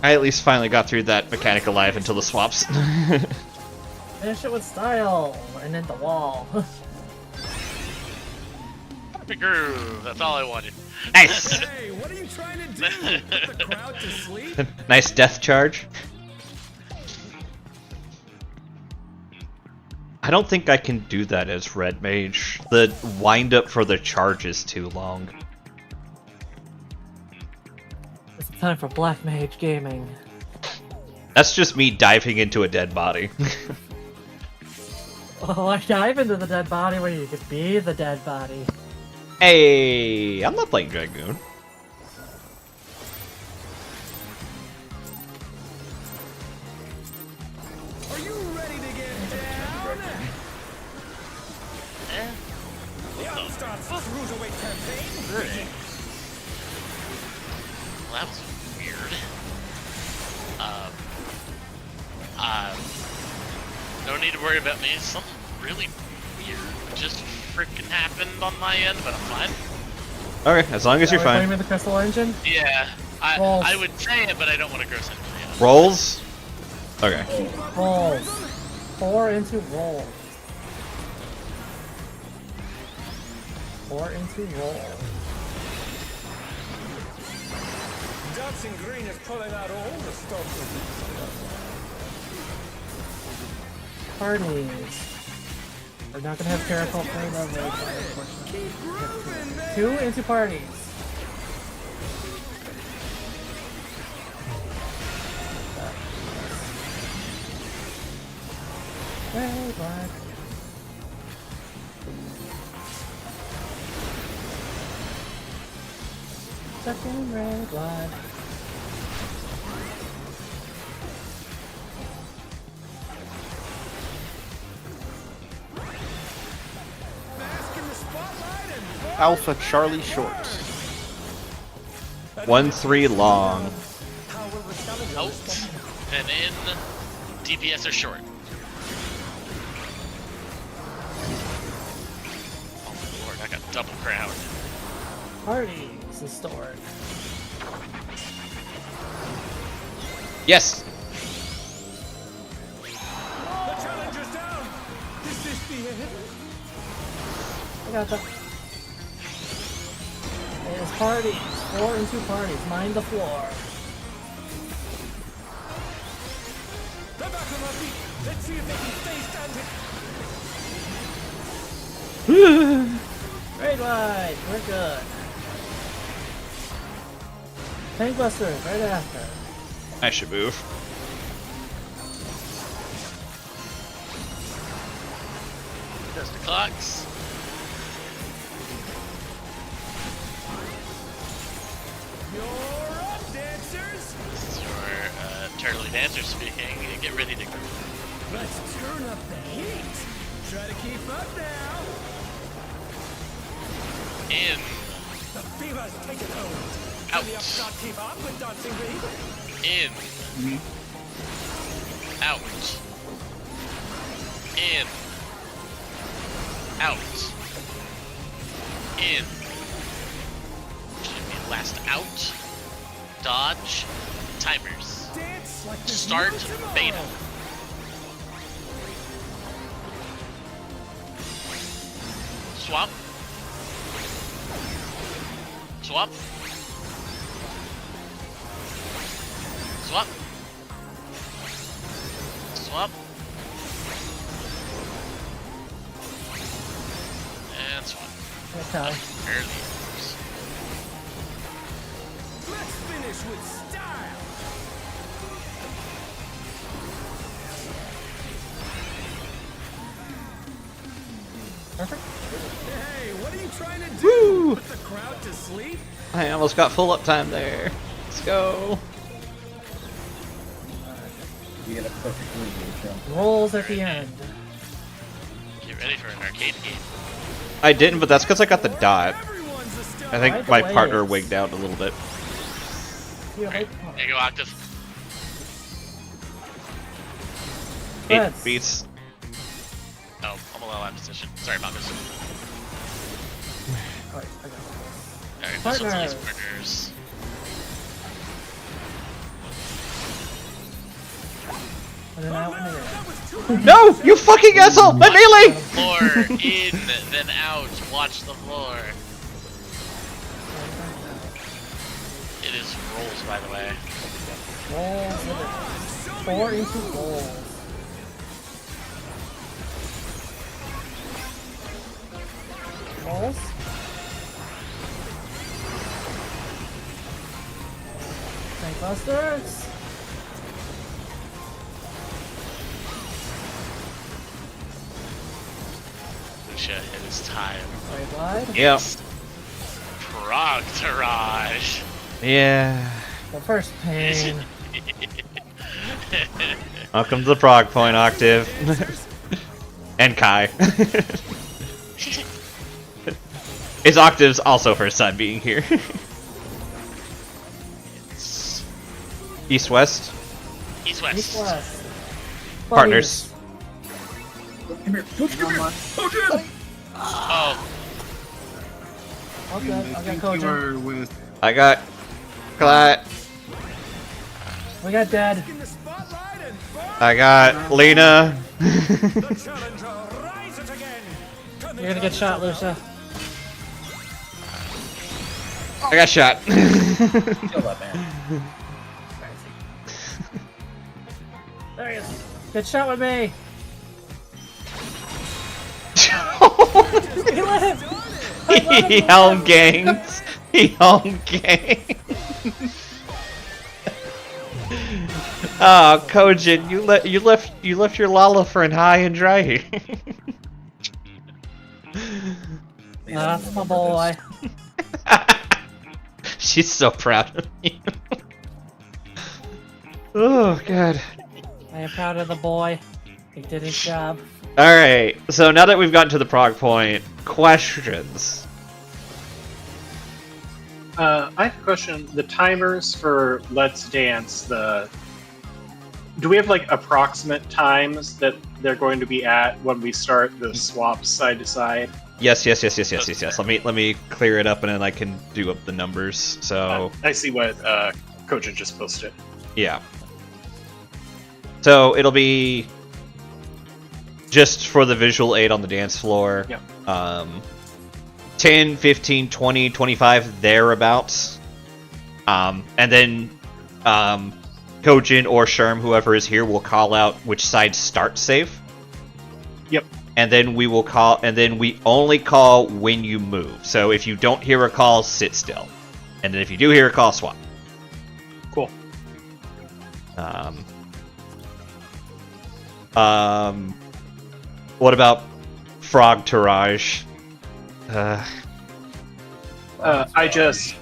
I at least finally got through that mechanic alive until the swaps. Finish it with style, and then the wall. Perfect groove. That's all I wanted. Nice! Hey, what are you trying to do? Put the crowd to sleep? Nice death charge. I don't think I can do that as Red Mage. The wind up for the charge is too long. It's time for Black Mage Gaming. That's just me diving into a dead body. Oh, I dive into the dead body where you could be the dead body. Hey, I'm not playing Dragoon. Are you ready to get down? The upstart's cruiserweight campaign. Well, that was weird. No need to worry about me. Something really weird just freaking happened on my end, but I'm fine. Okay, as long as you're Are we playing fine. with the Crystal Engine? Yeah, Rolls. I would say it, but I don't want to gross anybody out. Rolls? Okay. Rolls. 4 into rolls. 4 into rolls. Dancing green is pulling out all the stops of these. Parties. We're not gonna have Caracol play that way, unfortunately. 2 into parties. Very black. Second red blood. Alpha Charlie Short. 1-3 long. Out, then in, DPS or short. Oh lord, I got double crowd. Parties historic. Yes. The challenger's down. Is this the end? I got the. It's parties. 4 and 2 parties. Mind the floor. They're back on our feet. Let's see if they can stay standing. Great light. We're good. Tank Busters right after. I should move. Just the clocks. You're up, dancers. This is your Turtley Dancer speaking. Get ready to groove. Let's turn up the heat. Try to keep up now. In, The fever's taken hold. out, Can the upstart keep up with Dancing Reed? in, out, in, out, in. Should be last out, dodge, timers. Dance like there's Start no tomorrow. beta. Swap. Swap. Swap. Swap. And swap. Okay. Barely. Let's finish with style. Perfect. Hey, what are you trying to do? Woo! Put the crowd to sleep? I almost got full uptime there. Let's go. You get a perfect lead, Lucia. Rolls at the end. Get ready for an arcade game. I didn't, but that's because I got the dot. Everyone's a star. I think Right my away. partner wigged out a little bit. Here, Alright, wait. there you go, Octave. 8 Let's- beats. Oh, I'm a low line position. Sorry about this. Alright, I got it. Alright, this one's Partners. these partners. And then out and in. No! You fucking asshole! My melee! Floor, in, then out. Watch the floor. It is rolls, by the way. Rolls with it. 4 into rolls. Rolls. Tank Busters. Lucia, it is time. Right glide. Yep. Progtarage. Yeah. The first pain. Welcome to the Prog Point, Octave. And Kai. It's Octave's also first time being here. It's East-West. East-West. East West. Partners. Come here. Coach, come here. Coach, Oh, All good. I got Kojin. I got Clat. We got Dead. In the spotlight and burn. I got Lena. The challenger rises again. Coming You're gonna get shot, Lucia. I got shot. Kill that man. There he is. Get shot with me. He let him. He home gangs. He home gangs. Oh, Kojin, you left your Lala friend high and dry here. That's my boy. She's so proud of you. Oh god. I am proud of the boy. He did his job. Alright, so now that we've gotten to the Prog Point, questions. I have a question. The timers for Let's Dance, do we have like approximate times that they're going to be at when we start the swaps side to side? Yes. Let me clear it up and then I can do up the numbers. So I see what Kojin just posted. yeah. So it'll be just for the visual aid on the dance floor. Yep. 10, 15, 20, 25, thereabouts. And then Kojin or Sherm, whoever is here, will call out which side starts safe. Yep. And then we only call when you move. So if you don't hear a call, sit still. And then if you do hear a call, swap. Cool. What about Frog Tirage? I just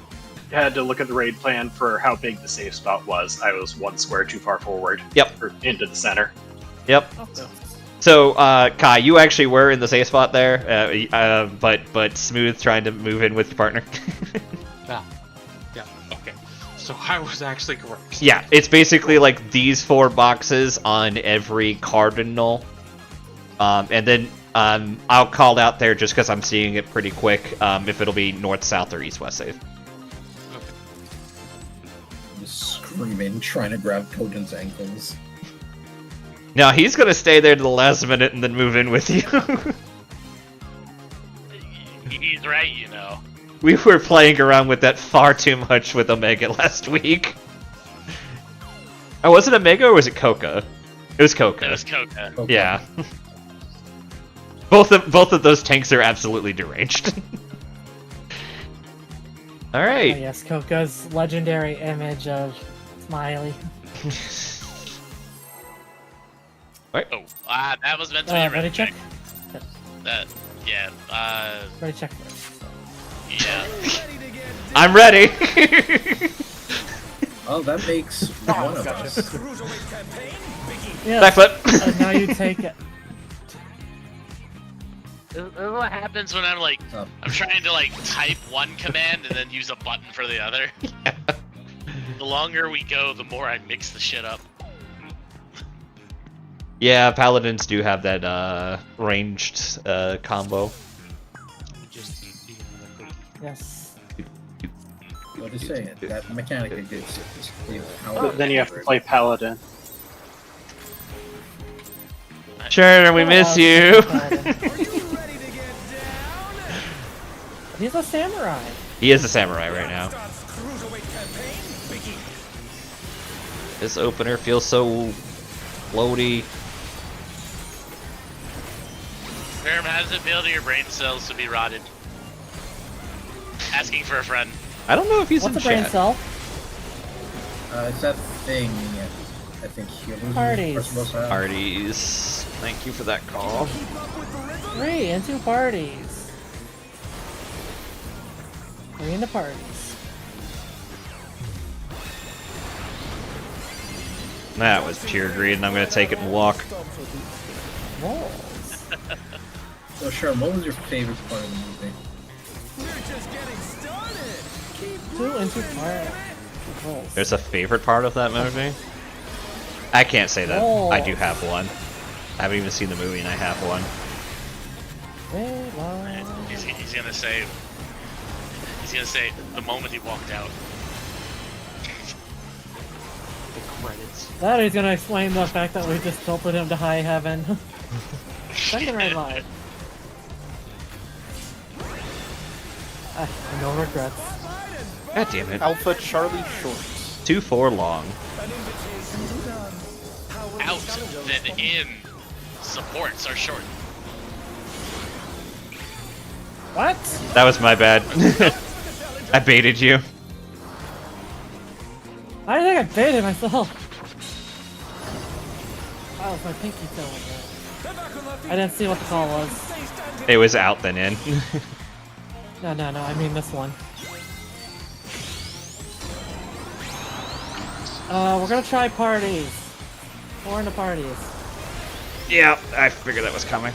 had to look at the raid plan for how big the safe spot was. I was one square too far forward. Yep. Or into the center. Yep. So, Kai, you actually were in the safe spot there, but Smooth trying to move in with your partner. Yeah, okay. So I was actually correct. Yeah, it's basically like these 4 boxes on every cardinal. And then I'll call out there just because I'm seeing it pretty quick if it'll be north, south, or east, west safe. Just screaming, trying to grab Kojin's ankles. No, he's gonna stay there to the last minute and then move in with you. He's right, you know. We were playing around with that far too much with Omega last week. Oh, was it Omega or was it Coca? It was Coca. It was Coca. Okay. Yeah. Both of those tanks are absolutely deranged. All Oh, right. yes, Coco's legendary image of Smiley. Oh, that was meant to be a Ready red check? Yeah, Ready check first. yeah. I'm ready. Oh, that makes one of us. Yes, Backflip. and now you take it. This is what happens when I'm like, I'm trying to like type one command and then use a button for the other. Yeah. The longer we go, the more I mix the shit up. Yeah, paladins do have that ranged combo. Yes. What is saying? That mechanic exists. But then you have to play Paladin. Sure, we miss you. He's a samurai. He is a samurai right now. This opener feels so floaty. Herm, how does it feel to your brain cells to be rotted? Asking for a friend. I don't know if he's What's in a brain chat. cell? It's that thing. I think healers. Parties. are supposed to have. Parties. Thank you for that call. 3 into parties. 3 into parties. That was pure greed, and I'm gonna take it and walk. Whoa. So, Sharon, what was your favorite part of the movie? 2 into parties. There's a favorite part of that movie? I can't say that. Oh. I do have one. I haven't even seen the movie, and I have one. He's gonna say. He's gonna say the moment he walked out. The credits. That is gonna explain the fact that we just tilted him to high heaven. Second right line. No regrets. God damn it. Alpha Charlie Short. 2-4 long. Out, then in. Supports are short. What? That was my bad. I baited you. I think I baited myself. Wow, it's my pinky toe in there. I didn't see what the call was. It was out then in. No, I mean this one. We're gonna try parties. 4 into parties. Yeah, I figured that was coming.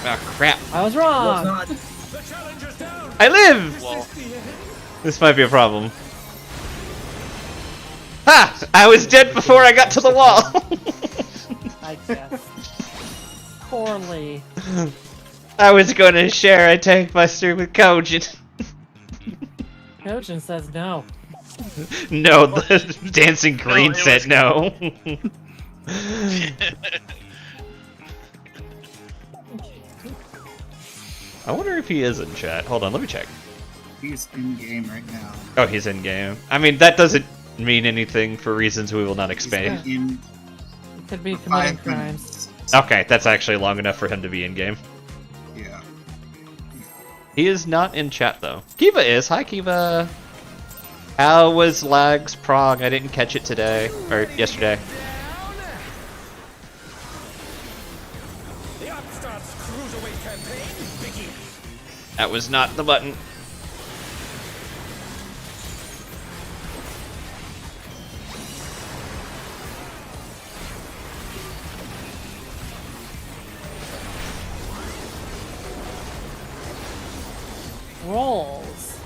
Oh crap. I was wrong! Well, it's not. I live! Wall. This might be a problem. Ha! I was dead before I got to the wall! I guess. Poorly. I was going to share a tank buster with Kojin. Kojin says no. No, the dancing green it said was- no. I wonder if he is in chat. Hold on, let me check. He's in game right now. Oh, he's in game. I mean, that doesn't mean anything for reasons we will not He's explain. been in It could be for committing 5 crimes. minutes. Okay, that's actually long enough for him to be in game. Yeah. He is not in chat though. Kiva is. Hi, Kiva. How was Lags Prog? I didn't catch it today or yesterday. The Upstarts Cruiserweight campaign begins. That was not the button. Rolls.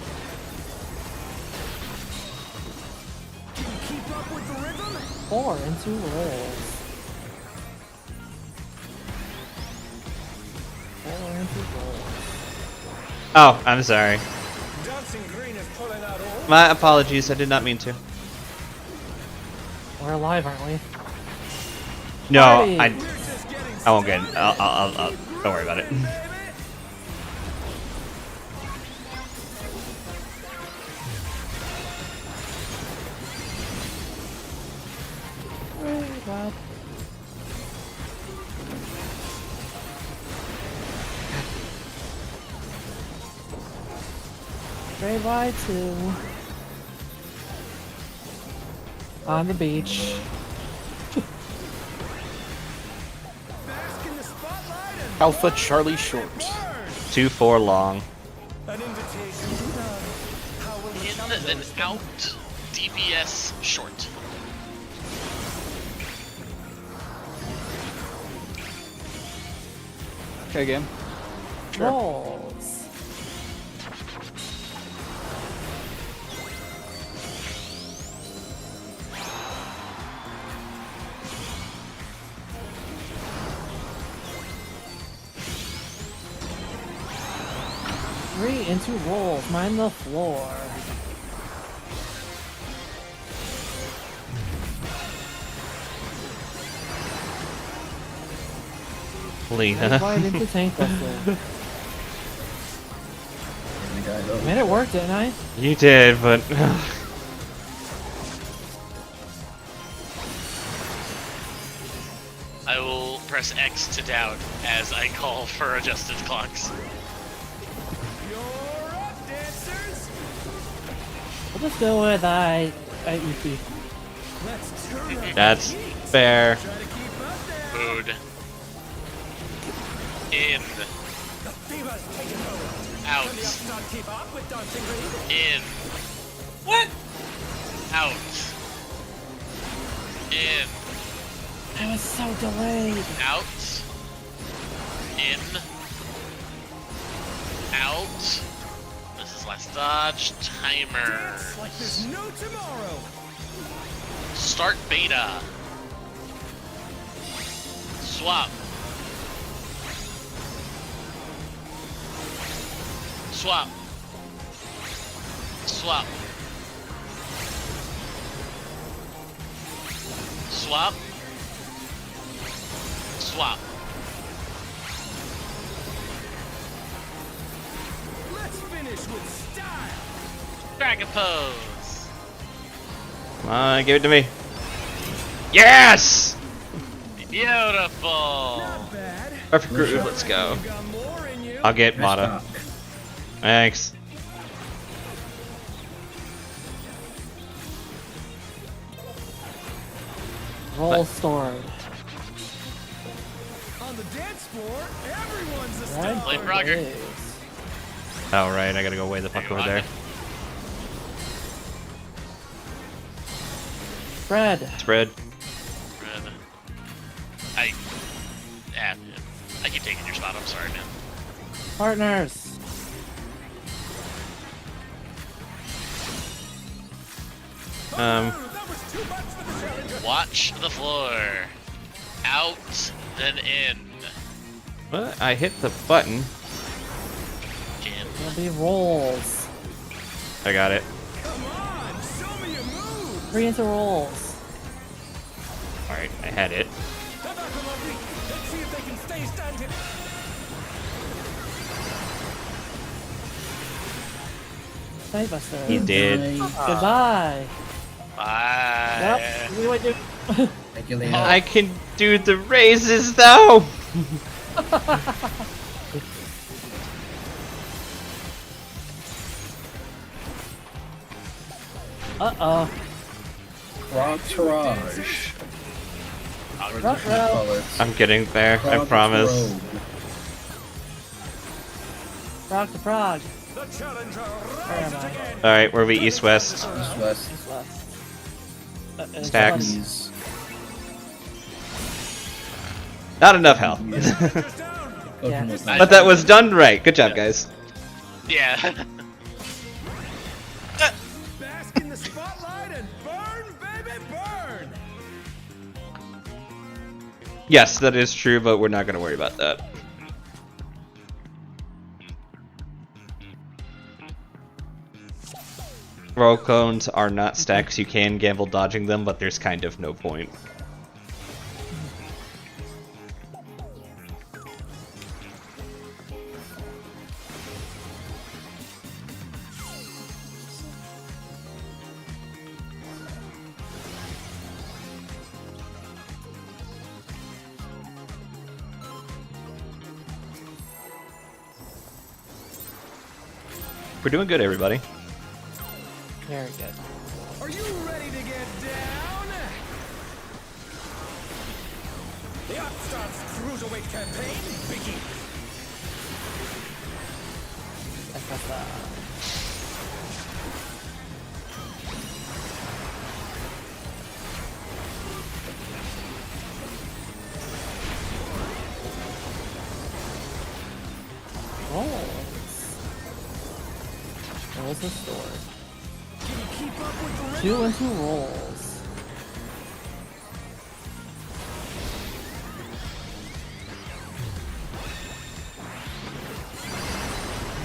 Can you keep up with the rhythm? 4 into rolls. 4 into rolls. Oh, I'm sorry. Dancing Green is pulling out all. My apologies. I did not mean to. We're alive, aren't we? No, Party. I We're just getting I won't get. started, I'll. Don't worry about it. baby. Well. Stray by 2. On the beach. Bask in the spotlight and Alpha Charlie Short. 2-4 long. an invitation to love. How will the In challengers and out. DPS short. Okay, game. Rolls. Three into rolls. Mind the floor. Lena. Right into tank buster. And the guy's over. Man, it worked, didn't I? You did, but I will press X to doubt as I call for adjusted clocks. You're up, dancers. We'll just go with IEP. Let's turn up. that's fair. Try to keep up there. Mood. In. The fever's taking over. Out. Can the Upstart keep up with Dancing Green? In. What? Out. In. I was so delayed. Out. In. Out. This is last dodge. Timer. Dance like there's no tomorrow. Start beta. Swap. Swap. Swap. Swap. Swap. Let's finish with style. Dragon pose. Come on, give it to me. Yes! Beautiful. Not bad. Perfect groove. Let's go. You got more in you. I'll get Nice Mata. talk. Thanks. Roll stored. On the dance floor, everyone's a Right? star. Play Frogger. Days. Oh right, I gotta go way the fuck over there. Fred. Spread. Red. I keep taking your spot. I'm sorry, man. Partners. Watch the floor. Out, then in. What? I hit the button. Jim. It'll be rolls. I got it. 3 into rolls. Alright, I had it. Save us there. He did. Goodbye. Bye. Yep. What do you do? Thank you, Lena. I can do the raises though! Uh-oh. Rock Tarage. Ruh-roh. I'm getting there, I promise. Frog to Prague. Where am I? Alright, where are we? East-west. East-west. East west. Stacks. Please. Not enough health. Yeah. But that was done right. Good job, guys. Yeah. Bask in the spotlight and burn, baby, burn! Yes, that is true, but we're not going to worry about that. Roll cones are not stacks. You can gamble dodging them, but there's kind of no point. We're doing good, everybody. Very good. Are you ready to get down? The Upstart's Cruiserweight campaign begins. That's that. Rolls restored. 2 into rolls.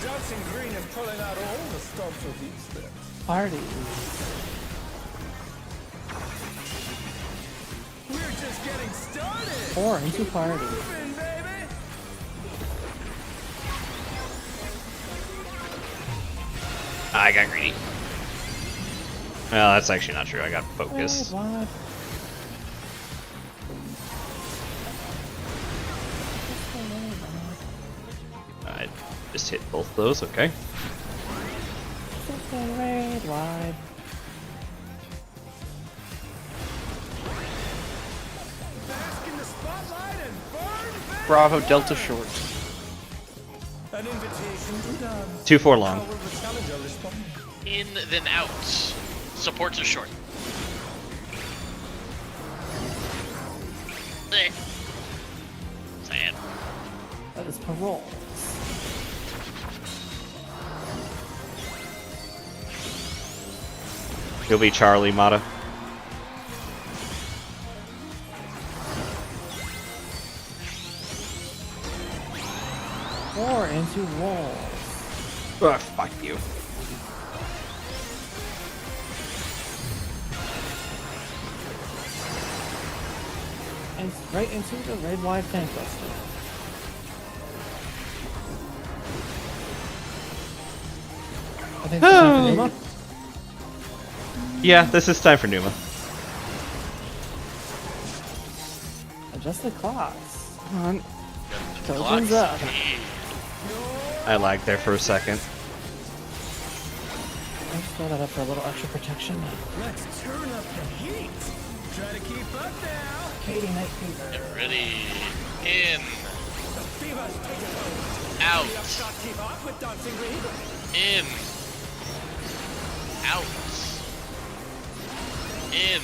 Dancing Green is pulling out all the stops with these steps. Party. We're just getting started. 4 into party. Moving, baby. I got greedy. Well, that's actually not true. I got focus. What? I just hit both those, okay. Raid wide. Bask in the spotlight and burn, baby. Bravo Delta short. An invitation to dance. 2-4 long. How will the challenger respond? In, then out. Supports are short. Sad. That is parole. He'll be Charlie, Mata. Four into rolls. Ugh, fuck you. And right into the red wide tank buster. I think it's time for Numa. Yeah, this is time for Numa. Adjust the clocks. Come on. Tokens up. I lagged there for a second. Let's throw that up for a little extra protection. Let's turn up the heat. Try to keep up now. Katie Night Fever. Get ready. In. The fever's taking hold. Out. The Upstart keep up with Dancing Green. In. Out. In.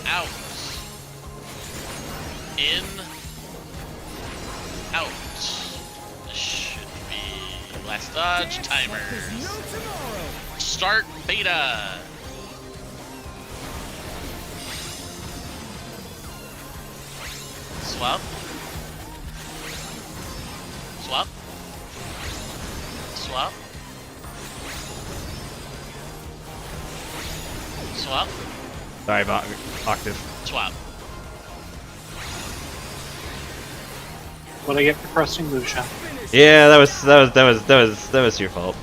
Out. In. Out. This should be last dodge timers. No tomorrow. Start beta. Swap. Swap. Swap. Swap. Sorry about Octave. Swap. What I get for trusting Lucia? Yeah, that was your fault.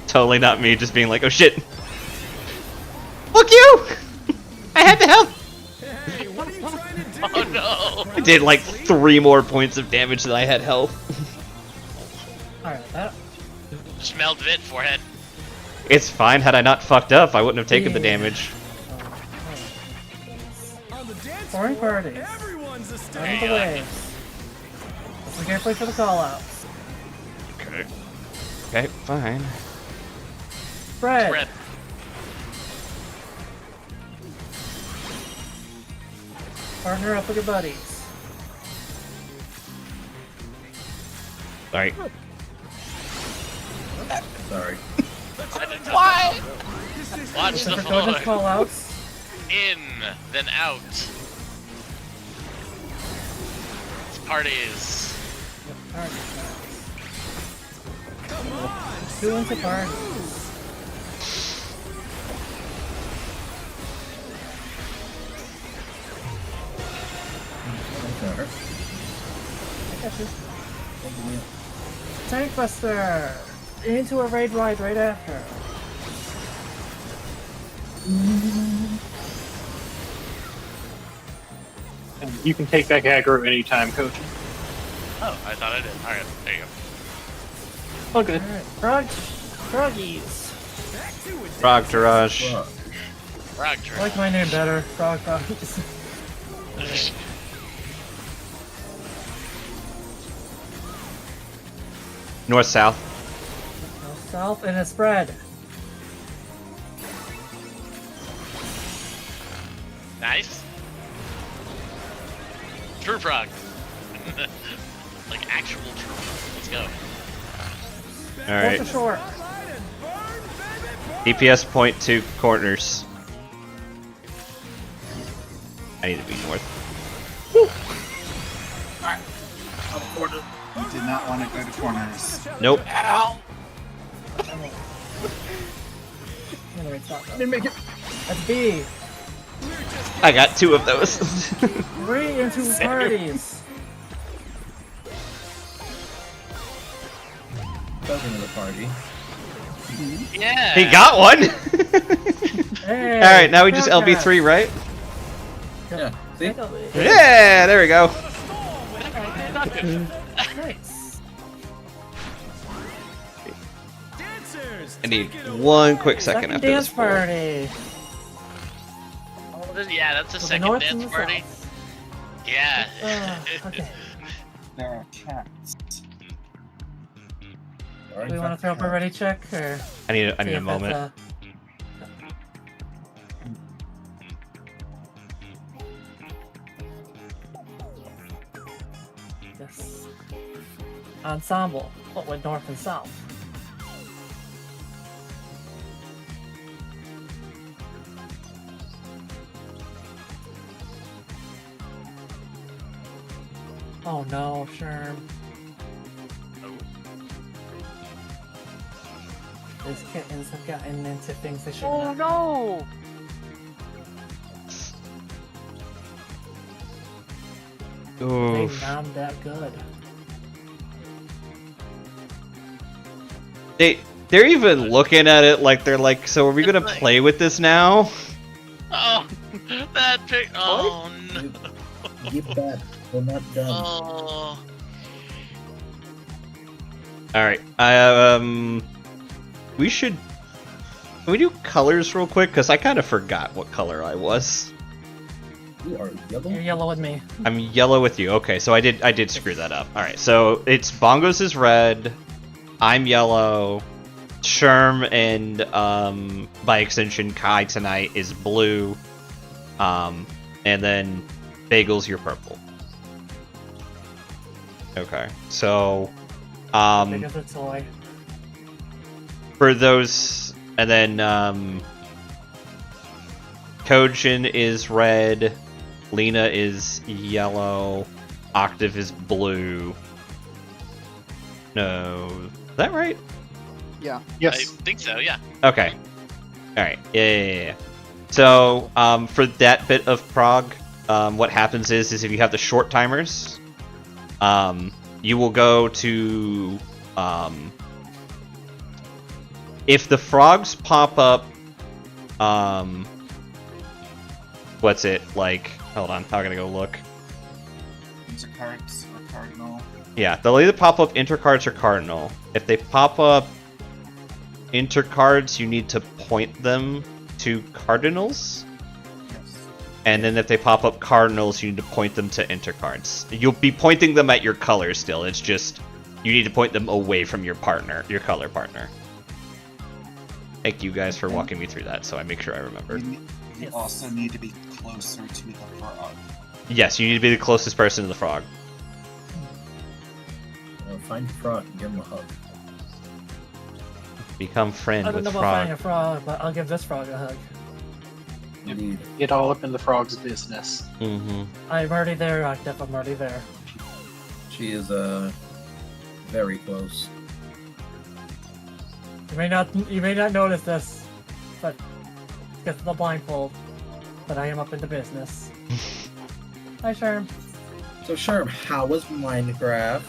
Totally not me just being like, oh shit. Fuck you! I had to help! Hey, what are you trying to do? Oh no! I did like 3 more points of damage than I had health. Alright, that. Smelled it, forehead. It's fine, had I not fucked up, I wouldn't have taken the damage. On the dance Foreign floor, parties. everyone's a Out star. of the waves. Listen carefully for the callouts. Okay. Okay, fine. Spread. Spread. Partner up with your buddies. Alright. Sorry. What? Watch Listen the for Koja's floor. callouts. In, then out. Parties. Alright, two into parties. Sorry. I got you. Tank Buster! Into a raid ride right after. And you can take back aggro anytime, Coach. Oh, I thought I did. Alright, there you go. Oh, good. Alright, Froggies. Frog Garage. Rock I turn. like my name better. Froggies. North south. South and a spread. Nice. True frog. Like actual true frog. Let's go. Alright. North to shore. DPS point to corners. I need to be north. You did not want to go to corners. Nope. I'm gonna wait stop. Didn't make it. That's B. I got 2 of those. 3 into parties. Welcome to the party. Yeah. He got one! Hey, Alright, now we just Frog LB3, right? Yeah. See? guy. Yeah, there we go. Nice. Dancers, I need take it away. 1 quick second Second after dance this. Pull. party. Yeah, that's a With the second north and dance the party. south. Yeah. Okay. There are cats. Sorry, Do we want to throw up a ready check or? I need see a if moment. it's, Yes. Ensemble. What went north and south? Oh no, Sherm. These kittens have gotten into things they should not. no! They Oof. numb that good. They're even looking at it like they're like, so are we gonna play with this now? Oh, that pic. Oh no. Give back. We're not done. Oh. Alright, we should... Can we do colors real quick? Because I kind of forgot what color I was. You are yellow? You're yellow with me. I'm yellow with you. Okay, so I did screw that up. Alright, so it's Bongos is red, I'm yellow, Sherm and by extension Kai tonight is blue, and then Bagel's your purple. Okay, so Big as a toy. for those, and then Kojin is red, Lena is yellow. Octave is blue. No, is that right? Yeah. I Yes. think so. Yeah. Okay. All right. Yeah. So, for that bit of prog, what happens is if you have the short timers, you will go to if the frogs pop up. What's it like? Hold on, I'm gonna go look. Intercards or cardinal. Yeah, they'll either pop up intercards or cardinal. If they pop up intercards, you need to point them to cardinals. Yes. And then if they pop up cardinals, you need to point them to intercards. You'll be pointing them at your color still. It's just you need to point them away from your partner, your color partner. Thank you guys for walking me through that, so I make sure I remember. You also need to be closer to the frog. Yes, you need to be the closest person to the frog. Find your frog and give him a hug. Become friend I don't with know about finding frog. a frog, but I'll give this frog a hug. Indeed. Get all up in the frog's business. Mm-hmm. I'm already there, Octave. I'm already there. She is very close. You may not notice this, but because of the blindfold, but I am up in the business. Hi, Sherm. So Sherm, how was Minecraft?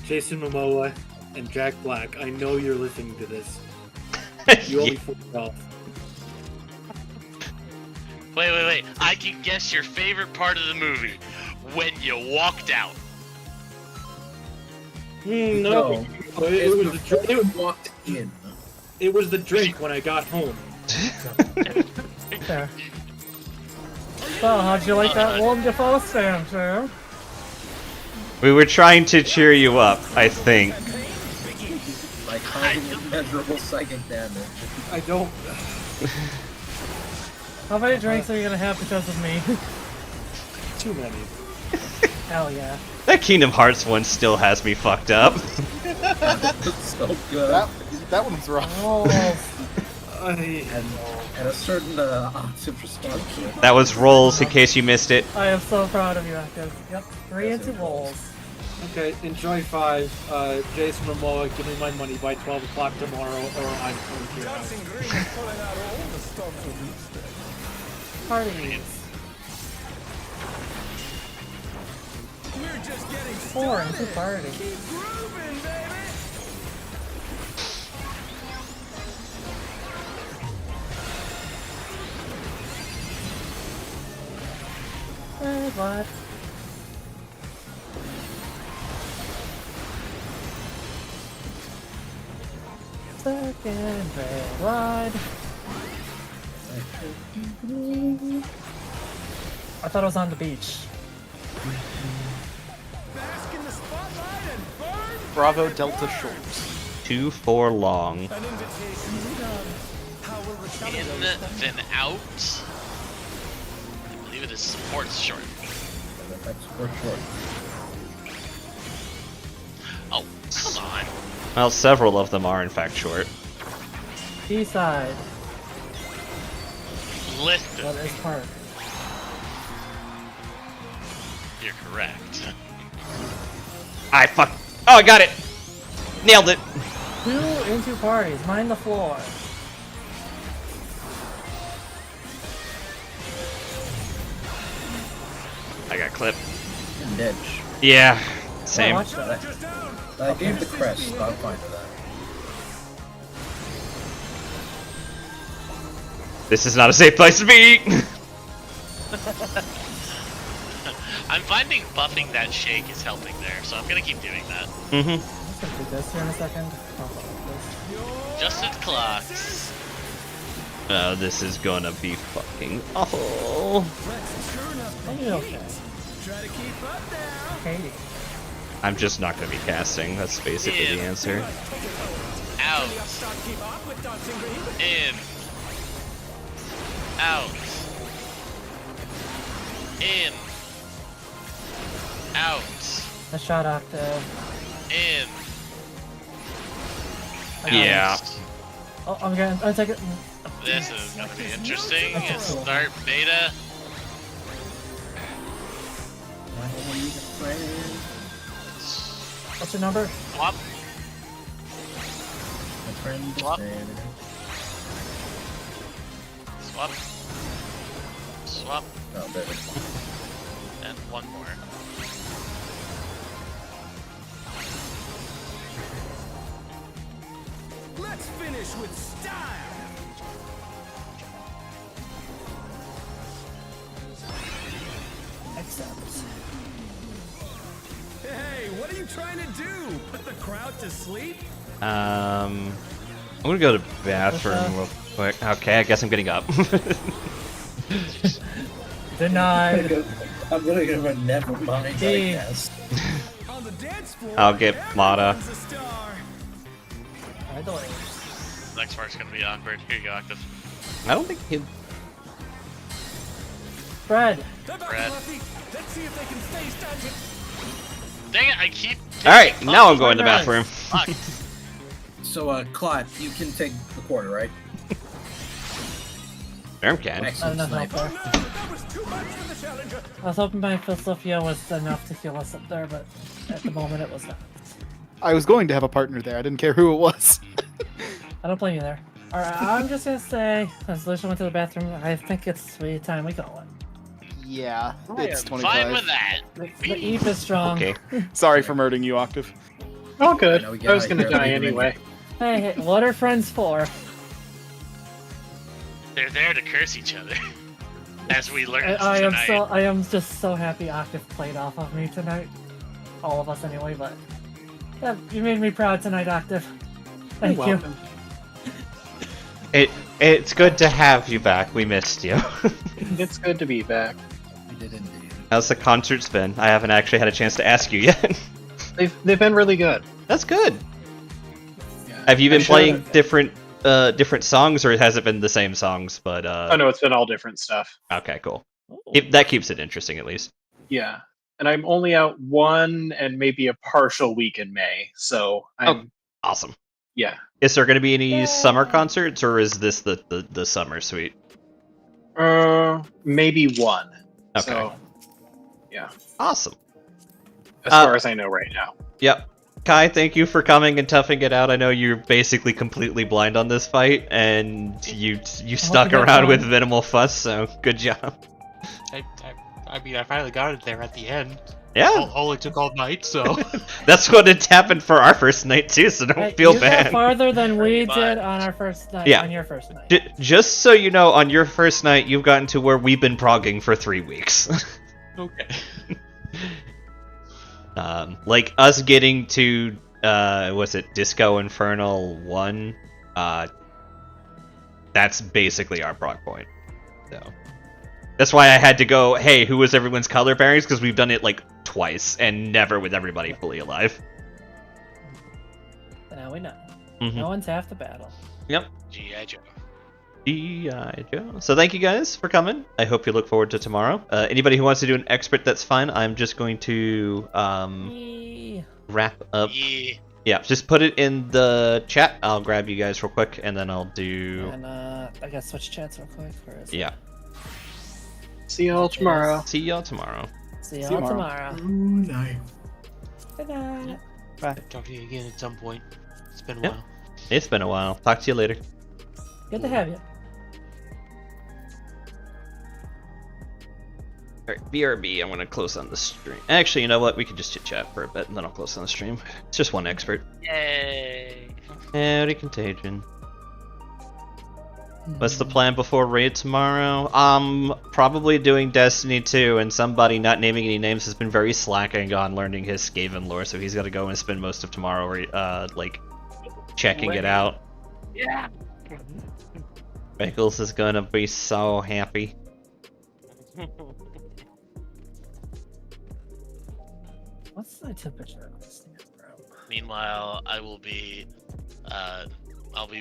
Jason Momoa and Jack Black, I know you're listening to this. You only fucked off. Wait. I can guess your favorite part of the movie. When you walked out. No, it was Walked in. it was the drink when I got home. There. So, how'd you like that Willem Dafoe stand, Sherm? We were trying to cheer you up, I think. Like causing immeasurable psychic damage. I don't. How many drinks are you gonna have because of me? Too many. Hell yeah. That Kingdom Hearts one still has me fucked up. So good. That one's rough. Oh, And a certain octave response to it. That was rolls, in case you missed it. I am so proud of you, Octave. Yep, 3 into rolls. Okay, enjoy 5. Jason Momoa, give me my money by 12 o'clock tomorrow, or I'm coming to your house. Dancing green is pulling out all the stops with these days. Parties. We're just getting 4 into party. Keep grooving, baby. What? Second red ride. I thought it was on the beach. Bask in the spotlight and burn. Bravo Delta Short. 2-4 long. An invitation. How will the In, then out. I believe it is supports short. That's for short. Oh, come on. Well, several of them are in fact short. B-side. Listen, What is park? you're correct. I fuck. Oh, I got it! Nailed it! 2 into parties. Mind the floor. I got clipped. Niche. Yeah, Oh, same. watch that. I gave the crest, so I'm fine with that. This is not a safe place to be! I'm finding buffing that shake is helping there, so I'm gonna keep doing that. Mm-hmm. I'm just gonna do this here in a second. Oh, Just at clocks. Oh, this is gonna be fucking awful. I'll be okay. Try to keep up now. Katie. I'm just not gonna be casting. That's basically the answer. Out. Keep up with dancing green. In. Out. In. Out. A shot Octave. In. I got Yeah. Out. Oh, I'm taking. This is gonna be interesting. That's cool. Start beta. What's your number? Swap. My friend is Swap. there. Swap. Swap. Oh, there. And one more. Let's finish with style. Accept. Hey, what are you trying to do? Put the crowd to sleep? I'm gonna go to bathroom real quick. Okay, I guess I'm getting up. Denied. I'm gonna give a never mind, I Gee. guess. On the dance floor, I'll get Mata. everyone's a star. I don't. Next part's gonna be awkward. Here you go, Octave. I don't think he. Fred. They're back, Brad. Lefty. Let's see if they can stay standing. Dang it, I keep. Alright, now I'm going to the Nice. bathroom. Fuck. So, Claude, you can take the quarter, right? Erm can. Excellent Not enough sniper. help Oh there. no, that was too much for the challenger. I was hoping my Philosophia was enough to heal us up there, but at the moment it was not. I was going to have a partner there. I didn't care who it was. I don't blame you there. Alright, I'm just gonna say, as Lucia went to the bathroom, I think it's the time we call it. Yeah, I it's am 25. fine with that. The Eve is strong. Okay. Sorry for murdering you, Octave. Oh, good. I know we I was gotta- gonna gotta die make it anyway. Hey, what are friends for? They're there to curse each other. As we learned I am tonight. I am just so happy Octave played off of me tonight. All of us anyway, but yeah, you made me proud tonight, Octave. Thank you. welcome. It's good to have you back. We missed you. It's good to be back. We did indeed. How's the concert's been? I haven't actually had a chance to ask you yet. They've been really good. That's good. Yeah. Have you been I'm sure playing that- different songs, or has it been the same songs? But Oh no, it's been all different stuff. okay, cool. Ooh. That keeps it interesting, at least. Yeah, and I'm only out one and maybe a partial week in May, so I'm Awesome. yeah. Is there going to be any Yay. summer concerts, or is this the summer suite? Maybe one. Okay. So, yeah, Awesome. as far as I know right now. Yep. Kai, thank you for coming and toughing it out. I know you're basically completely blind on this fight, and you stuck you got around fun. with minimal fuss, so good job. I mean, I finally got it there at the end. Yeah, Only took all night, so. that's what had happened for our first night too, so don't Hey, feel you bad. got farther than we But- did on our first night. Yeah. On your first night. Just so you know, on your first night, you've gotten to where we've been progging for 3 weeks. Okay. Like us getting to was it Disco Infernal 1? That's basically our prog point. So that's why I had to go, hey, who was everyone's color pairings? Because we've done it like twice and never with everybody fully alive. But now we know. Mhm. No one's half the battle. Yep. G.I. Joe. G.I. Joe. So thank you guys for coming. I hope you look forward to tomorrow. Anybody who wants to do an expert, that's fine. I'm just going to Yee. wrap up. Yeah. Yeah, just put it in the chat. I'll grab you guys real quick, and then I'll do. And I gotta switch chats real quick. Where is it? Yeah. See y'all tomorrow. See y'all tomorrow. See you y'all tomorrow. tomorrow. Ooh, nice. Good night. Talk to you again at some point. It's been a Yep. while. It's been a while. Talk to you later. Good to have you. Alright, BRB, I'm gonna close on the stream. Actually, you know what? We can just chit chat for a bit, and then I'll close on the stream. It's just one expert. Yay. Howdy, Contagion. What's the plan before raid tomorrow? Probably doing Destiny 2, and somebody not naming any names has been very slacking on learning his Skaven lore, so he's gotta go and spend most of tomorrow, like, checking it out. Yeah. Beckles is gonna be so happy. What's the temperature of this thing, bro? Meanwhile, I'll be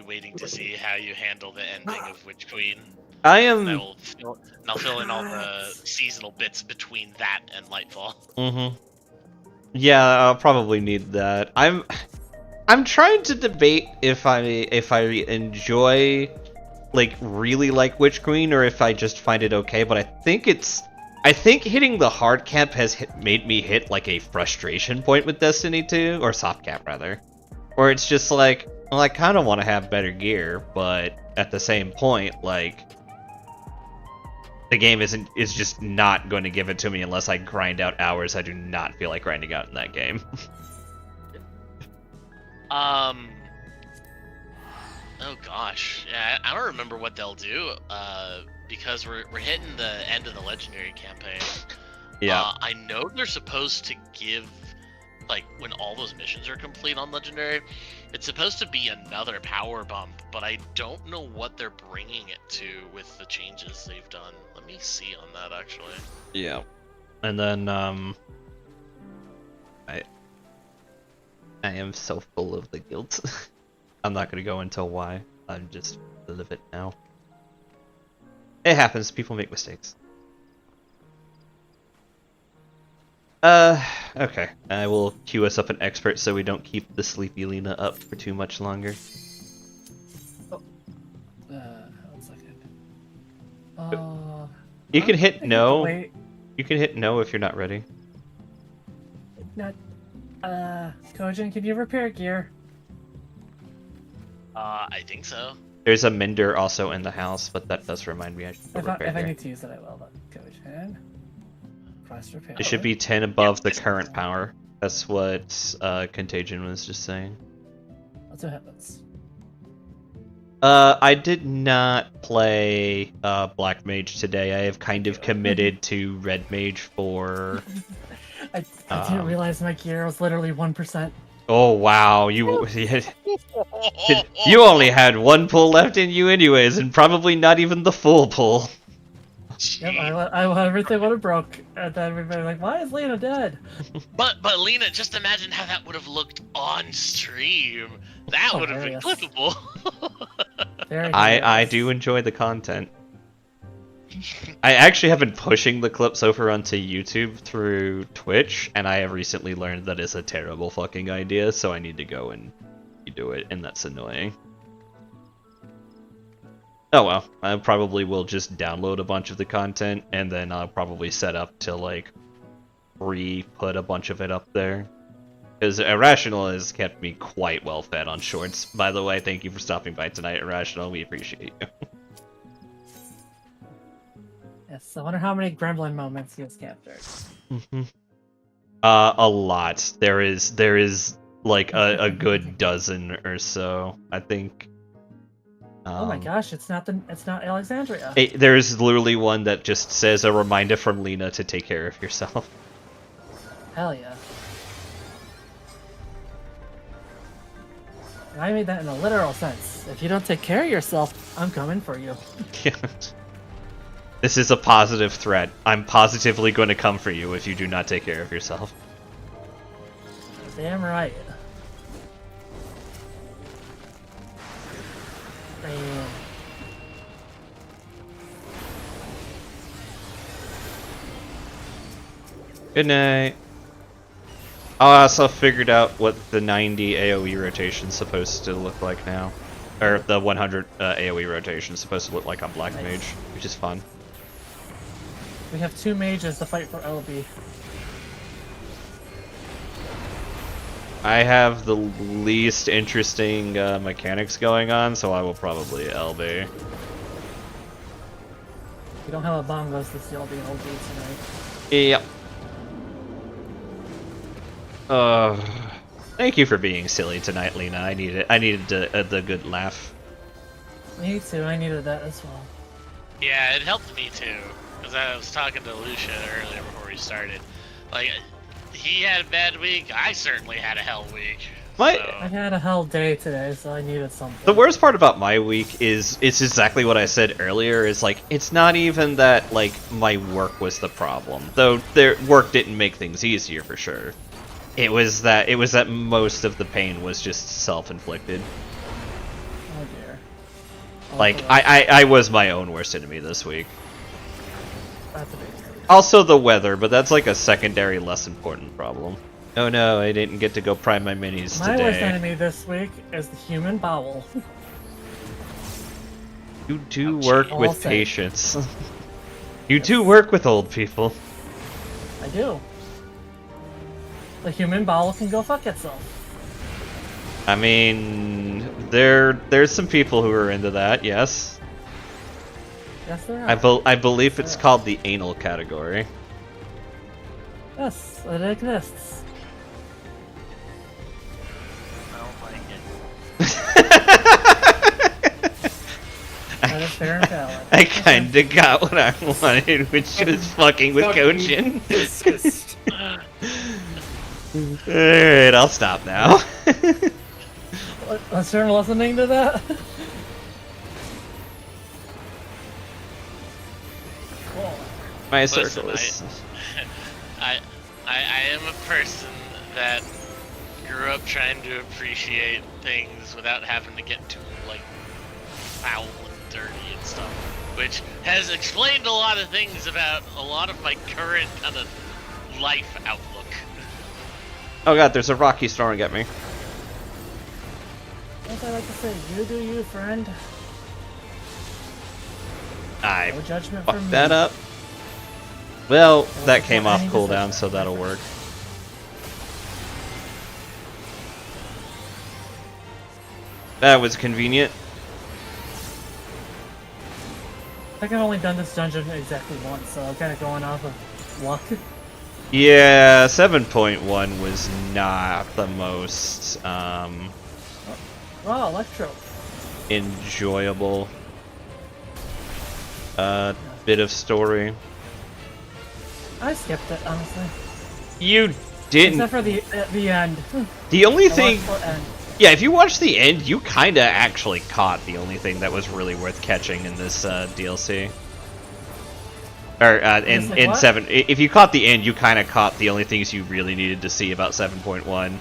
waiting to see how you handle the ending of Witch Queen. I And am. I'll fill in all the seasonal bits between that and Lightfall. Mm-hmm. Yeah, I'll probably need that. I'm trying to debate if I enjoy like really like Witch Queen or if I just find it okay, but I think hitting the hard cap has made me hit like a frustration point with Destiny 2, or soft cap rather, where it's just like, well, I kind of want to have better gear, but at the same point, like, the game is just not going to give it to me unless I grind out hours I do not feel like grinding out in that game. Oh gosh, yeah, I don't remember what they'll do. Because we're hitting the end of the legendary campaign. Yeah. I know they're supposed to give, like, when all those missions are complete on legendary, it's supposed to be another power bump, but I don't know what they're bringing it to with the changes they've done. Let me see on that actually. Yeah. And then I am so full of the guilt. I'm not gonna go into why. I'm just full of it now. It happens, people make mistakes. Okay. I will queue us up an expert so we don't keep the sleepy Lena up for too much longer. Oh. 1 second. You can hit no. Wait. You can hit no if you're not ready. Not. Kojin, can you repair gear? I think so. There's a mender also in the house, but that does remind me I should go repair If I gear. need to use it, I will. But Kojin. Cross repair. It should be 10 above the current power. That's what Contagion was just saying. Let's see what happens. I did not play Black Mage today. I have kind of committed to Red Mage for... I didn't realize my gear was literally 1%. Oh wow, you only had 1 pull left in you anyways, and probably not even the full pull. Yep, everything would have broke, and then everybody like, why is Lena dead? But Lena, just imagine how that would have looked on stream. That would have been clippable. I do enjoy the content. I actually have been pushing the clips over onto YouTube through Twitch, and I have recently learned that it's a terrible fucking idea, so I need to go and do it, and that's annoying. Oh well, I probably will just download a bunch of the content, and then I'll probably set up to, like, re-put a bunch of it up there. Because Irrational has kept me quite well fed on shorts. By the way, thank you for stopping by tonight, Irrational. We appreciate you. Yes, I wonder how many Gremlin moments he has captured. A lot. There is like a good dozen or so. I think. Oh my gosh, it's not Alexandria. There's literally one that just says a reminder from Lena to take care of yourself. Hell yeah. And I made that in a literal sense. If you don't take care of yourself, I'm coming for you. This is a positive threat. I'm positively going to come for you if you do not take care of yourself. Damn right. Man. Good night. I also figured out what the 90 AoE rotation is supposed to look like now. Or the 100 AoE rotation is supposed to look like on Black Mage, which is fun. We have 2 mages to fight for LB. I have the least interesting mechanics going on, so I will probably LB. We don't have a bongos to steal the LB tonight. Yep. Thank you for being silly tonight, Lena. I needed the good laugh. Me too, I needed that as well. Yeah, it helped me too. Because I was talking to Lucia earlier before we started. Like, he had a bad week, I certainly had a hell week. I had a hell day today, so I needed something. The worst part about my week is it's exactly what I said earlier. Is like it's not even that like my work was the problem, though. Their work didn't make things easier for sure. It was that most of the pain was just self-inflicted. Oh dear. Like I was my own worst enemy this week. That's a big deal. Also the weather, but that's like a secondary, less important problem. Oh no, I didn't get to go prime my minis My today. worst enemy this week is the human bowel. You do work All with said. patience. You do work with old people. I do. The human bowel can go fuck itself. I mean, there's some people who are into that, yes. Yes, there are. I believe it's called the anal category. Yes, it exists. I don't like it. That is fair and valid. I kinda got what I wanted, which was fucking with Kojin. Alright, I'll stop now. Let's start listening to that. Cool. My Listen, circle is... I am a person that grew up trying to appreciate things without having to get too like foul and dirty and stuff, which has explained a lot of things about a lot of my current kind of life outlook. Oh god, there's a Rocky storming at me. As I like to say, you do you, friend. I No judgment from fucked me. that up. Well, that Well, came I off need to cooldown, say- so that'll work. That was convenient. I think I've only done this dungeon exactly once, so I'm kind of going off of luck. Yeah, 7.1 was not the most Oh, Electro. enjoyable bit of story. I skipped it, honestly. You didn't. Except for the end. The only I thing, watched the end. yeah, if you watch the end, you kinda actually caught the only thing that was really worth catching in this DLC. Or It's like in what? 7, if you caught the end, you kind of caught the only things you really needed to see about 7.1.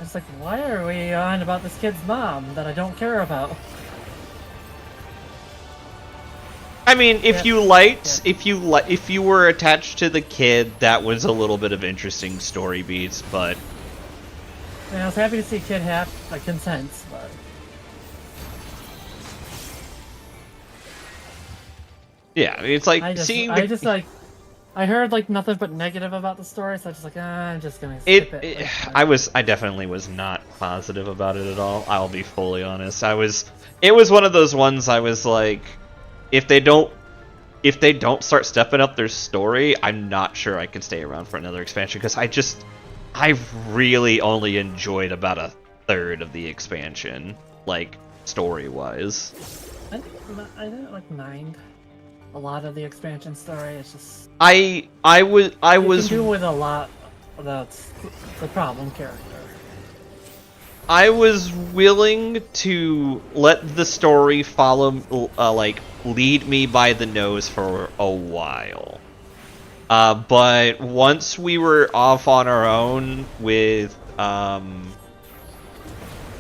It's like, why are we on about this kid's mom that I don't care about? I mean, if Yeah. you liked, if you were attached to the kid, that was a little bit of interesting story beats, but I was happy to see kid have like consent, but yeah, it's like I just, seeing I the, just like, I heard like nothing but negative about the story, so I was just like, I'm just gonna skip it. I definitely was not positive about it at all. I'll be fully honest. It was one of those ones I was like, if they don't start stepping up their story, I'm not sure I can stay around for another expansion, because I really only enjoyed about a third of the expansion, like story-wise. I didn't like mind a lot of the expansion story. It's just I you was can do with a lot. That's the problem character. I was willing to let the story follow, like, lead me by the nose for a while. But once we were off on our own with,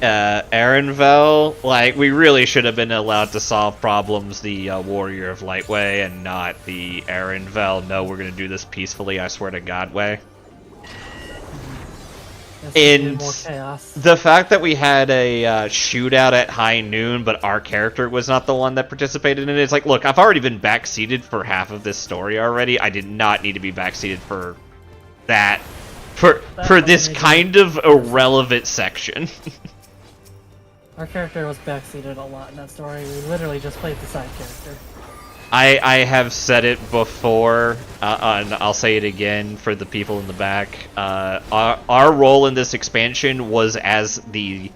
Erenvel, like, we really should have been allowed to solve problems the, Warrior of Light way, and not the Erenvel, no, we're gonna do this peacefully, I swear to God way. And more chaos. the fact that we had a shootout at high noon, but our character was not the one that participated in it, it's like, look, I've already been backseated for half of this story already. I did not need to be backseated for that, for this kind of irrelevant section. Our character was backseated a lot in that story. We literally just played the side character. I have said it before, and I'll say it again for the people in the back. Our role in this expansion was as the...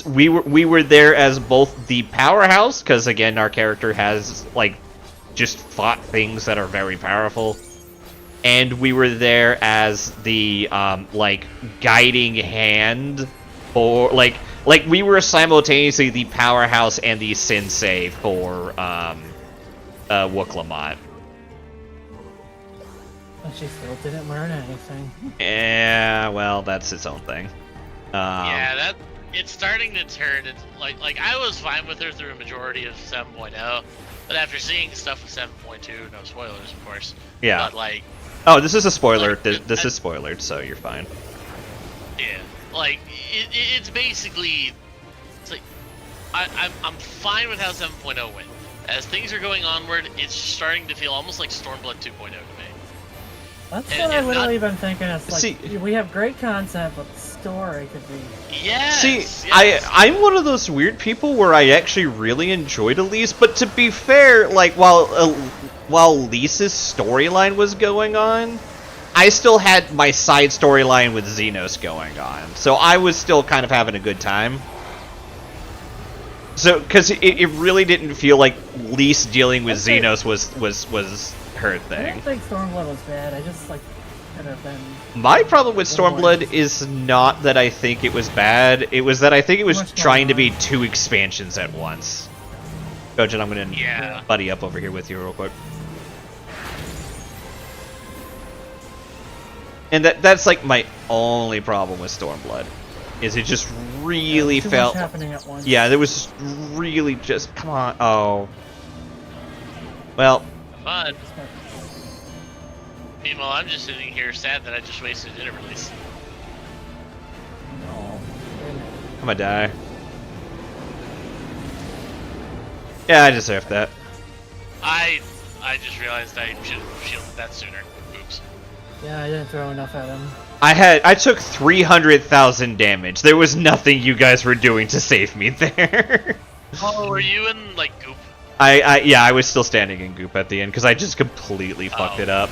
We were there as both the powerhouse, because again, our character has, like, just fought things that are very powerful. And we were there as the, like, guiding hand for, like, we were simultaneously the powerhouse and the sensei for, Wooklamont. But she still didn't learn anything. Yeah, well, that's its own thing. Yeah, it's starting to turn. It's like I was fine with her through a majority of 7.0, but after seeing stuff with 7.2, no spoilers, of course. Yeah. But like, oh, this is a spoiler. Like, this is spoilered, so you're fine. yeah, like it's basically, it's like I'm fine with how 7.0 went. As things are going onward, it's starting to feel almost like Stormblood 2.0 to me. That's what I literally been thinking. It's like, See, we have great content, but the story could be... Yes! See, yes. I'm one of those weird people where I actually really enjoyed Elise, but to be fair, like, while Lisa's storyline was going on, I still had my side storyline with Xenos going on, so I was still kind of having a good time. So, because it really didn't feel like Lise dealing with Xenos was her I thing. don't think Stormblood was bad. I just, like, could have been... My problem with Stormblood is not that I think it was bad, it was that I think it was trying to be 2 expansions at once. Gojin, I'm gonna buddy up over here with you real quick. And that's like my only problem with Stormblood, is it just really too felt... much happening at once. Yeah, there was really just... Come on, oh. Well... Fun. Meanwhile, I'm just sitting here sad that I just wasted dinner release. No. I'm gonna die. Yeah, I deserve that. I just realized I should have shielded that sooner. Oops. Yeah, I didn't throw enough at him. I took 300,000 damage. There was nothing you guys were doing to save me there. Oh, were you in, like, goop? Yeah, I was still standing in goop at the end because I just completely fucked it up.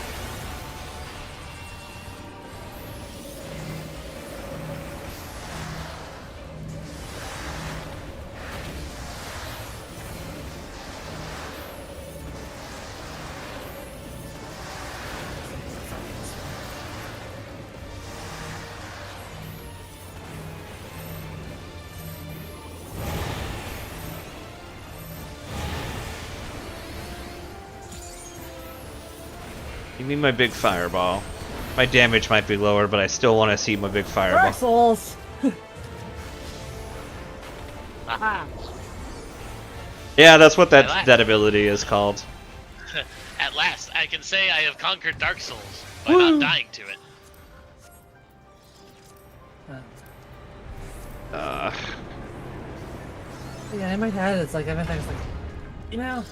Give me my big fireball. My damage might be lower, but I still want to see my big fireball. Dark Souls! Aha! Yeah, that's what that ability is called. At last, I can say I have conquered Dark Souls by not dying to it. Yeah, in my head, it's like everything's like, you know,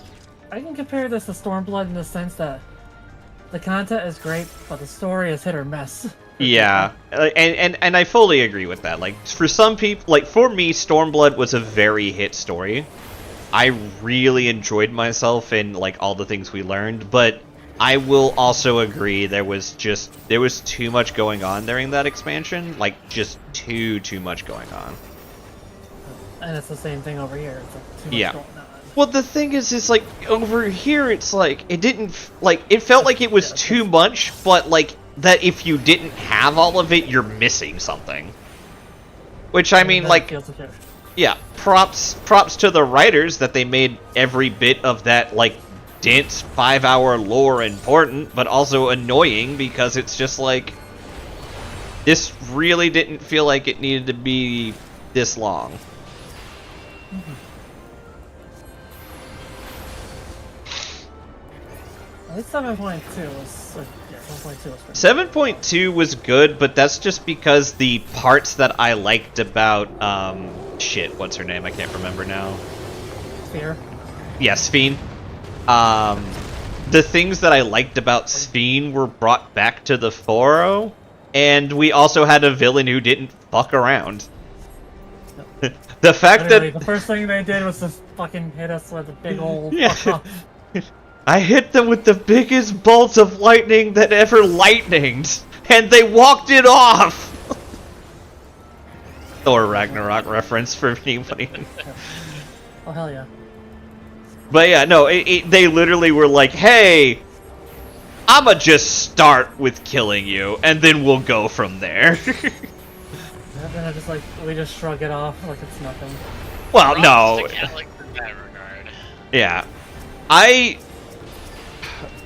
I can compare this to Stormblood in the sense that the content is great, but the story is hit or miss. Yeah, and I fully agree with that. Like, for some people, like, for me, Stormblood was a very hit story. I really enjoyed myself in, like, all the things we learned, but I will also agree there was too much going on during that expansion. Like, just too much going on. And it's the same thing over here. It's like too much going on. Well, the thing is like, over here, it's like, it didn't, like, it felt like it was too much, but, like, that if you didn't have all of it, you're missing something. Which, I mean, like, yeah, props to the writers that they made every bit of that, like, dense 5-hour lore important, but also annoying, because it's just like, this really didn't feel like it needed to be this long. At least 7.2 was, yeah, 7.2 was pretty 7.2 was good, but that's just because the parts that I liked about, shit, what's her name? I can't remember now. Sphere? Yeah, Sphene. The things that I liked about Sphene were brought back to the foro, and we also had a villain who didn't fuck around. The fact Literally, that... the first thing they did was just fucking hit us with a big old Yeah. I hit them with the biggest bolt of lightning that ever lightninged, and they walked it off! Thor Ragnarok reference for anybody. Oh, hell yeah. But yeah, no, they literally were like, hey, I'ma just start with killing you, and then we'll go from there. And then I just like, we just shrug it off like it's nothing. Well, no. Yeah.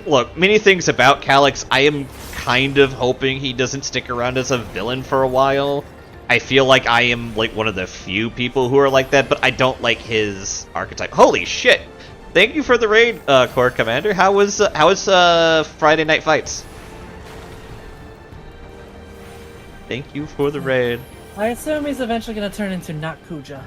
Look, many things about Calyx, I am kind of hoping he doesn't stick around as a villain for a while. I feel like I am, like, one of the few people who are like that, but I don't like his archetype. Holy shit! Thank you for the raid, Corps Commander. How was Friday Night Fights? Thank you for the raid. I assume he's eventually gonna turn into not Kuja.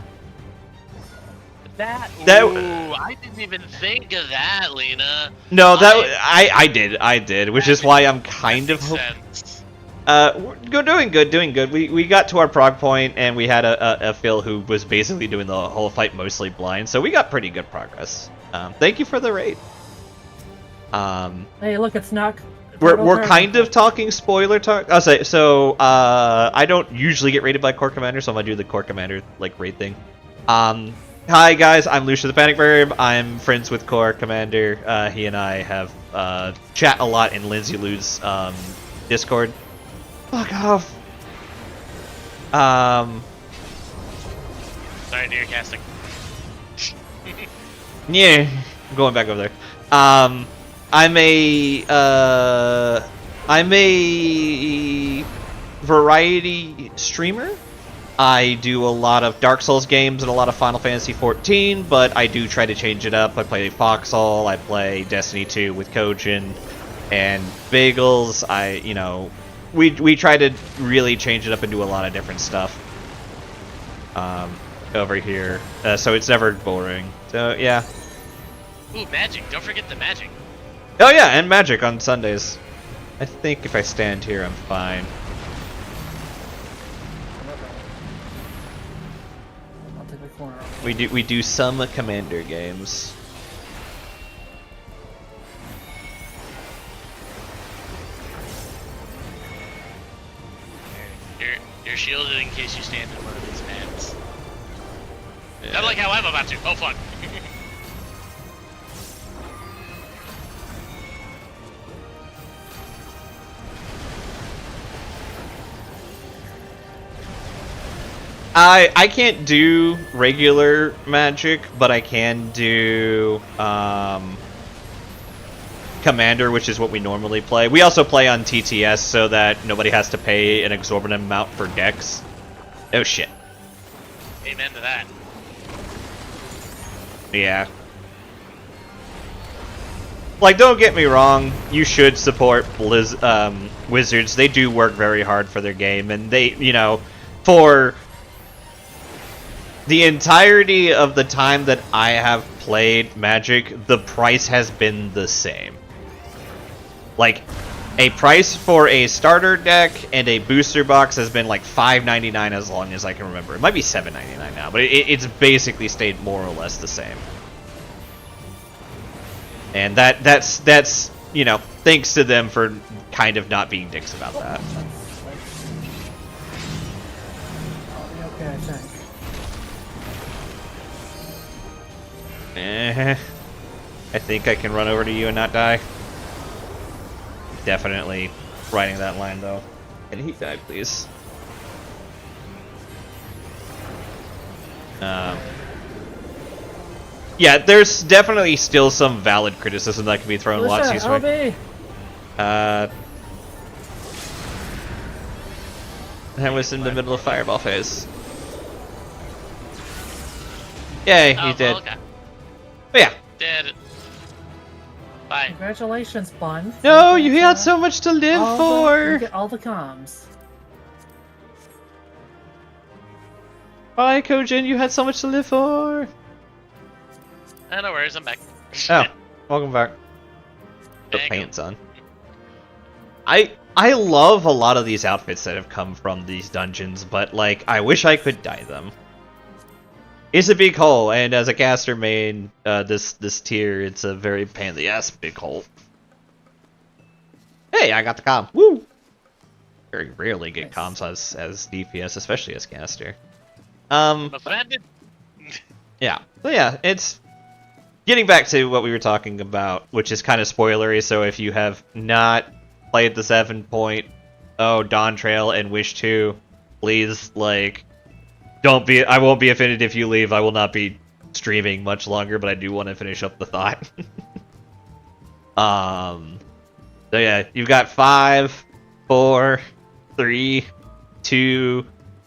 That- Ooh, I didn't even think of that, Lena. No, I did, which is why I'm kind of sense. we're doing good. We got to our prog point, and we had a Phil who was basically doing the whole fight mostly blind, so we got pretty good progress. Thank you for the raid. Hey, look, it's not. We're kind of talking spoiler talk. I'll say so. I don't usually get raided by Corps Commander, so I'm gonna do the Corps Commander like raid thing. Hi guys, I'm Lucia the Panic Verb. I'm friends with Corps Commander. He and I have chat a lot in Lindsay Lou's Discord. Fuck off. Sorry, dear casting. Yeah, I'm going back over there. I'm a variety streamer. I do a lot of Dark Souls games and a lot of Final Fantasy XIV, but I do try to change it up. I play Foxhole, I play Destiny 2 with Kojin and Bagels. We try to really change it up and do a lot of different stuff over here, so it's never boring. So yeah. Ooh, magic! Don't forget the magic. Oh yeah, and magic on Sundays. I think if I stand here, I'm fine. I'll take the corner. We do some commander games. You're shielded in case you stand in one of these vents. Yeah. Not like how I'm about to. Oh fuck. I can't do regular magic, but I can do commander, which is what we normally play. We also play on TTS so that nobody has to pay an exorbitant amount for decks. Oh shit. Amen to that. Yeah. Like, don't get me wrong, you should support Wizards. They do work very hard for their game, and they, for the entirety of the time that I have played Magic, the price has been the same. Like, a price for a starter deck and a booster box has been like $5.99 as long as I can remember. It might be $7.99 now, but it's basically stayed more or less the same. And that's thanks to them for kind of not being dicks about that. I'll be okay, I think. I think I can run over to you and not die. Definitely riding that line though. Can he die, please? Yeah, there's definitely still some valid criticism that can be thrown. Watsy's way. That was in the middle of fireball phase. Yay, he did. Okay. But yeah. Dead. Bye. Congratulations, Bun. No, you had so much to live for. You get all the comms. Bye, Kojin. You had so much to live for. No worries, I'm back. Oh, welcome back. The paint's on. I love a lot of these outfits that have come from these dungeons, but like I wish I could dye them. It's a big hole, and as a caster main, this tier, it's a very pain in the ass big hole. Hey, I got the comm. Woo! Very rarely get comms as DPS, especially as caster. Yeah. So yeah, it's getting back to what we were talking about, which is kind of spoilery. So if you have not played the 7.0 Dawn Trail and wish to, please I won't be offended if you leave. I will not be streaming much longer, but I do want to finish up the thought. So yeah, you've got 5, 4, 3, 2,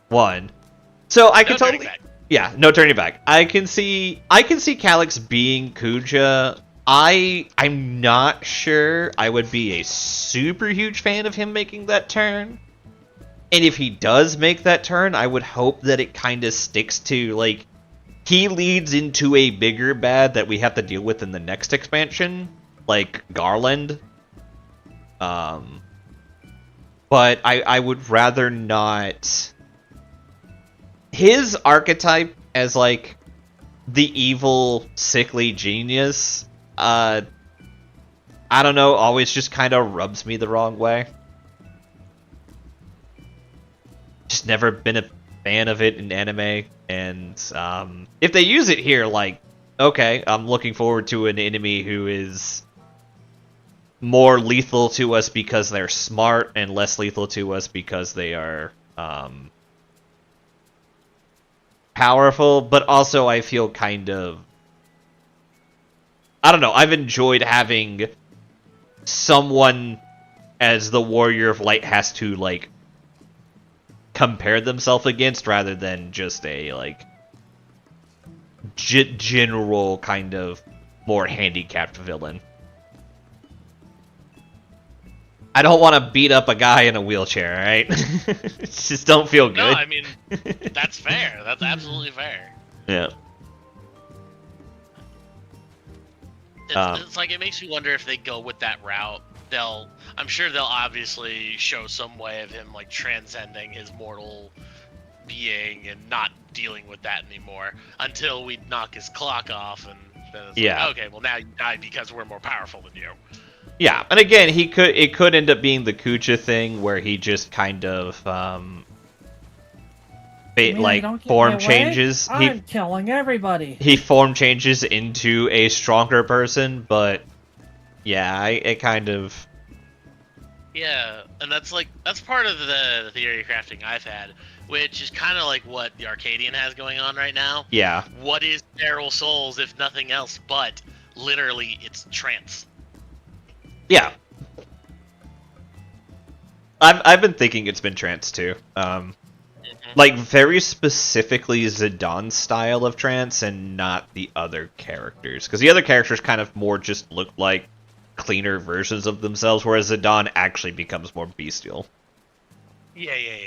1. So I can totally, yeah, no turning back. I can see Calyx being Kuja. I'm not sure I would be a super huge fan of him making that turn. And if he does make that turn, I would hope that it kind of sticks to, like, he leads into a bigger bad that we have to deal with in the next expansion, like Garland. But I would rather not. His archetype as like the evil, sickly genius, I don't know, always just kind of rubs me the wrong way. Just never been a fan of it in anime, and if they use it here, like, okay, I'm looking forward to an enemy who is more lethal to us because they're smart and less lethal to us because they are powerful, but also I feel kind of, I don't know, I've enjoyed having someone as the Warrior of Light has to, like, compare themselves against rather than just a, like, general kind of more handicapped villain. I don't want to beat up a guy in a wheelchair, right? Just don't feel good. No, I mean, that's fair. That's absolutely fair. Yeah. It's like, it makes me wonder if they go with that route. I'm sure they'll obviously show some way of him, like, transcending his mortal being and not dealing with that anymore until we knock his clock off, and then it's like, okay, well, now you die because we're more powerful than you. Yeah, and again, it could end up being the Kucha thing where he just kind of form changes. I'm killing everybody. He form changes into a stronger person, but yeah, it kind of. Yeah, and that's part of the theory crafting I've had, which is kind of like what the Arcadian has going on right now. Yeah. What is Feral Souls if nothing else but literally it's trance? Yeah. I've been thinking it's been trance too. Like very specifically Zidane style of trance and not the other characters. Because the other characters kind of more just look like cleaner versions of themselves, whereas Zidane actually becomes more bestial. Yeah.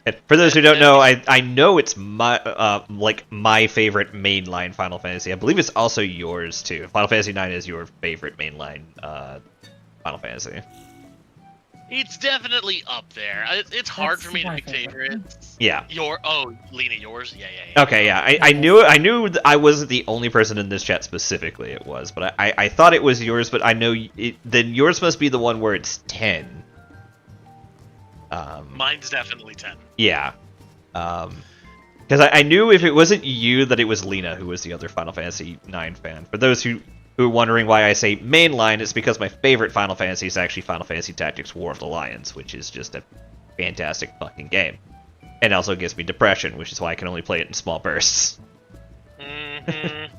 And for those who don't know, I know it's my my favorite mainline Final Fantasy. I believe it's also yours too. Final Fantasy IX is your favorite mainline Final Fantasy. It's definitely up there. It's hard for me to pick favorites. Yeah. Lena, yours? Yeah. Okay, yeah. I knew I wasn't the only person in this chat specifically it was, but I thought it was yours, but I know then yours must be the one where it's 10. Mine's definitely 10. Yeah. Because I knew if it wasn't you that it was Lena who was the other Final Fantasy IX fan. For those who are wondering why I say mainline, it's because my favorite Final Fantasy is actually Final Fantasy Tactics War of the Lions, which is just a fantastic fucking game. And also gives me depression, which is why I can only play it in small bursts. Mm-hmm.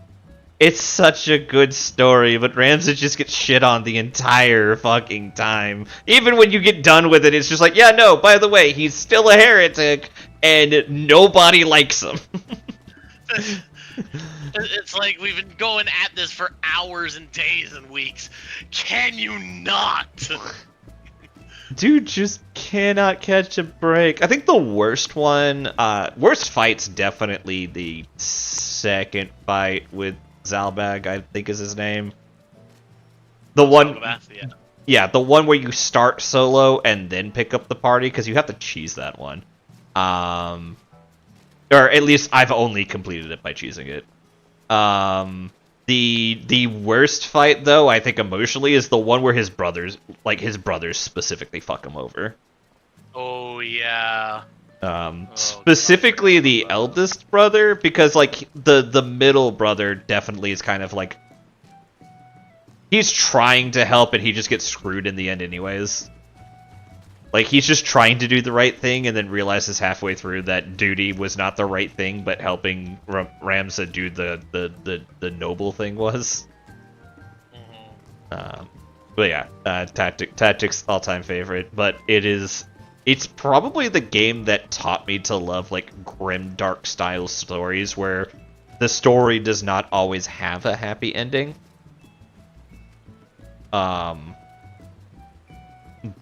It's such a good story, but Ramza just gets shit on the entire fucking time. Even when you get done with it, it's just like, yeah, no, by the way, he's still a heretic, and nobody likes him. It's like we've been going at this for hours and days and weeks. Can you not? Dude just cannot catch a break. I think the worst fight's definitely the second fight with Zalbag, I think is his name. The one, yeah, the one where you start solo and then pick up the party, because you have to cheese that one. Or at least I've only completed it by cheesing it. The worst fight, though, I think emotionally, is the one where his brothers specifically fuck him over. Oh, yeah. Specifically the eldest brother, because, like, the middle brother definitely is kind of, like, he's trying to help and he just gets screwed in the end anyways. Like, he's just trying to do the right thing and then realizes halfway through that duty was not the right thing, but helping Ramza do the noble thing was. But yeah, Tactics all-time favorite, but it's probably the game that taught me to love, like, grim, dark style stories where the story does not always have a happy ending.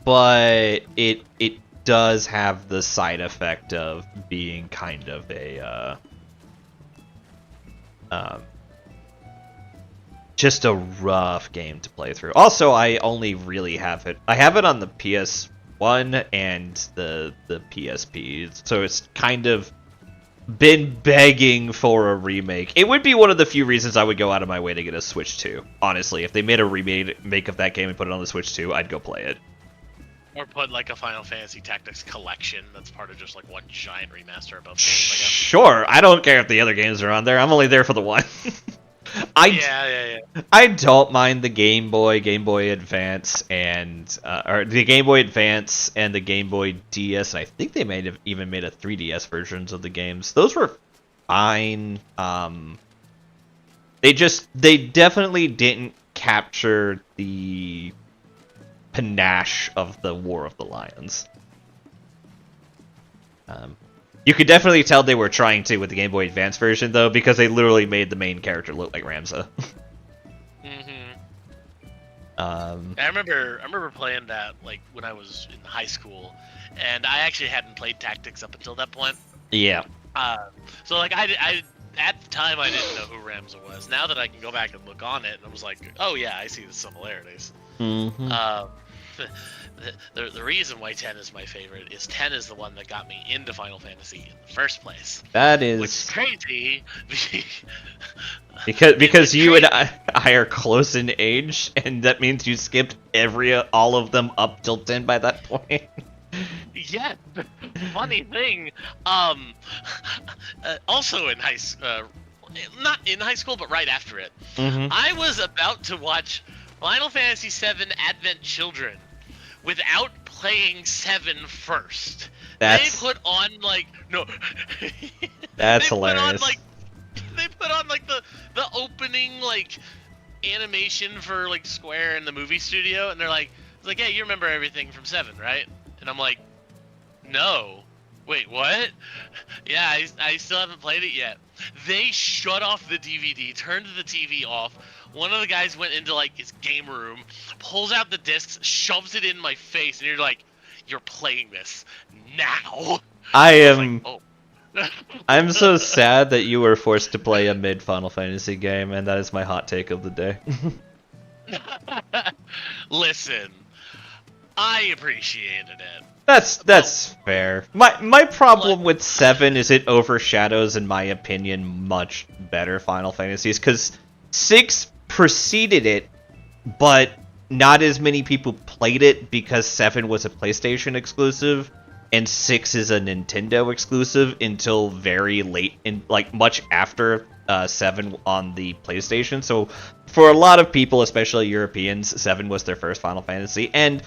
But it does have the side effect of being kind of a Just a rough game to play through. Also, I only really have it. I have it on the PS1 and the PSP, so it's kind of been begging for a remake. It would be one of the few reasons I would go out of my way to get a Switch 2. Honestly, if they made a remake of that game and put it on the Switch 2, I'd go play it. Or put like a Final Fantasy Tactics collection that's part of just like one giant remaster of both games, I guess. Sure, I don't care if the other games are on there. I'm only there for the one. I don't mind the Game Boy Advance, and or the Game Boy Advance and the Game Boy DS. And I think they may have even made a 3DS versions of the games. Those were fine. They definitely didn't capture the panache of the War of the Lions. You could definitely tell they were trying to with the Game Boy Advance version, though, because they literally made the main character look like Ramza. I remember playing that like when I was in high school, and I actually hadn't played Tactics up until that point. Yeah. So like I at the time I didn't know who Ramza was. Now that I can go back and look on it, I was like, oh yeah, I see the similarities. The reason why 10 is my favorite is 10 is the one that got me into Final Fantasy in the first place. That is... Which is crazy. because you and I are close in age, and that means you skipped all of them up till 10 by that point. Yeah, funny thing. Also in high school, not in high school, but right after it, I was about to watch Final Fantasy VII Advent Children without playing 7 first. They put on like That's hilarious. They put on like the opening like animation for like Square in the movie studio, and they're like, hey, you remember everything from 7, right? And I'm like, no. Wait, what? Yeah, I still haven't played it yet. They shut off the DVD, turned the TV off. One of the guys went into like his game room, pulls out the discs, shoves it in my face, and you're like, you're playing this now. I'm so sad that you were forced to play a mid Final Fantasy game, and that is my hot take of the day. Listen, I appreciated it. That's fair. My problem with 7 is it overshadows, in my opinion, much better Final Fantasies, because 6 preceded it, but not as many people played it because 7 was a PlayStation exclusive, and 6 is a Nintendo exclusive until very late, in like much after 7 on the PlayStation. So for a lot of people, especially Europeans, 7 was their first Final Fantasy, and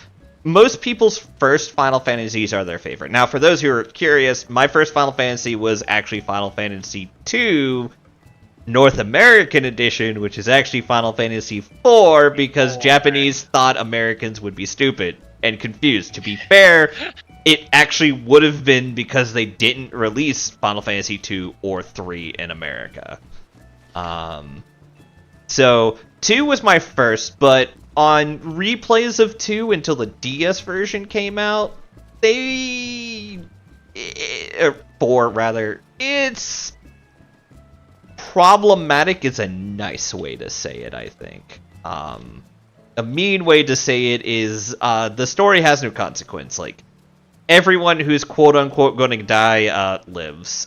most people's first Final Fantasies are their favorite. Now, for those who are curious, my first Final Fantasy was actually Final Fantasy II North American Edition, which is actually Final Fantasy IV, because Japanese thought Americans would be stupid and confused. To be fair, it actually would have been because they didn't release Final Fantasy II or III in America. So 2 was my first, but on replays of 2 until the DS version came out, 4 rather, it's problematic is a nice way to say it, I think. A mean way to say it is the story has no consequence. Like, everyone who's quote-unquote going to die lives.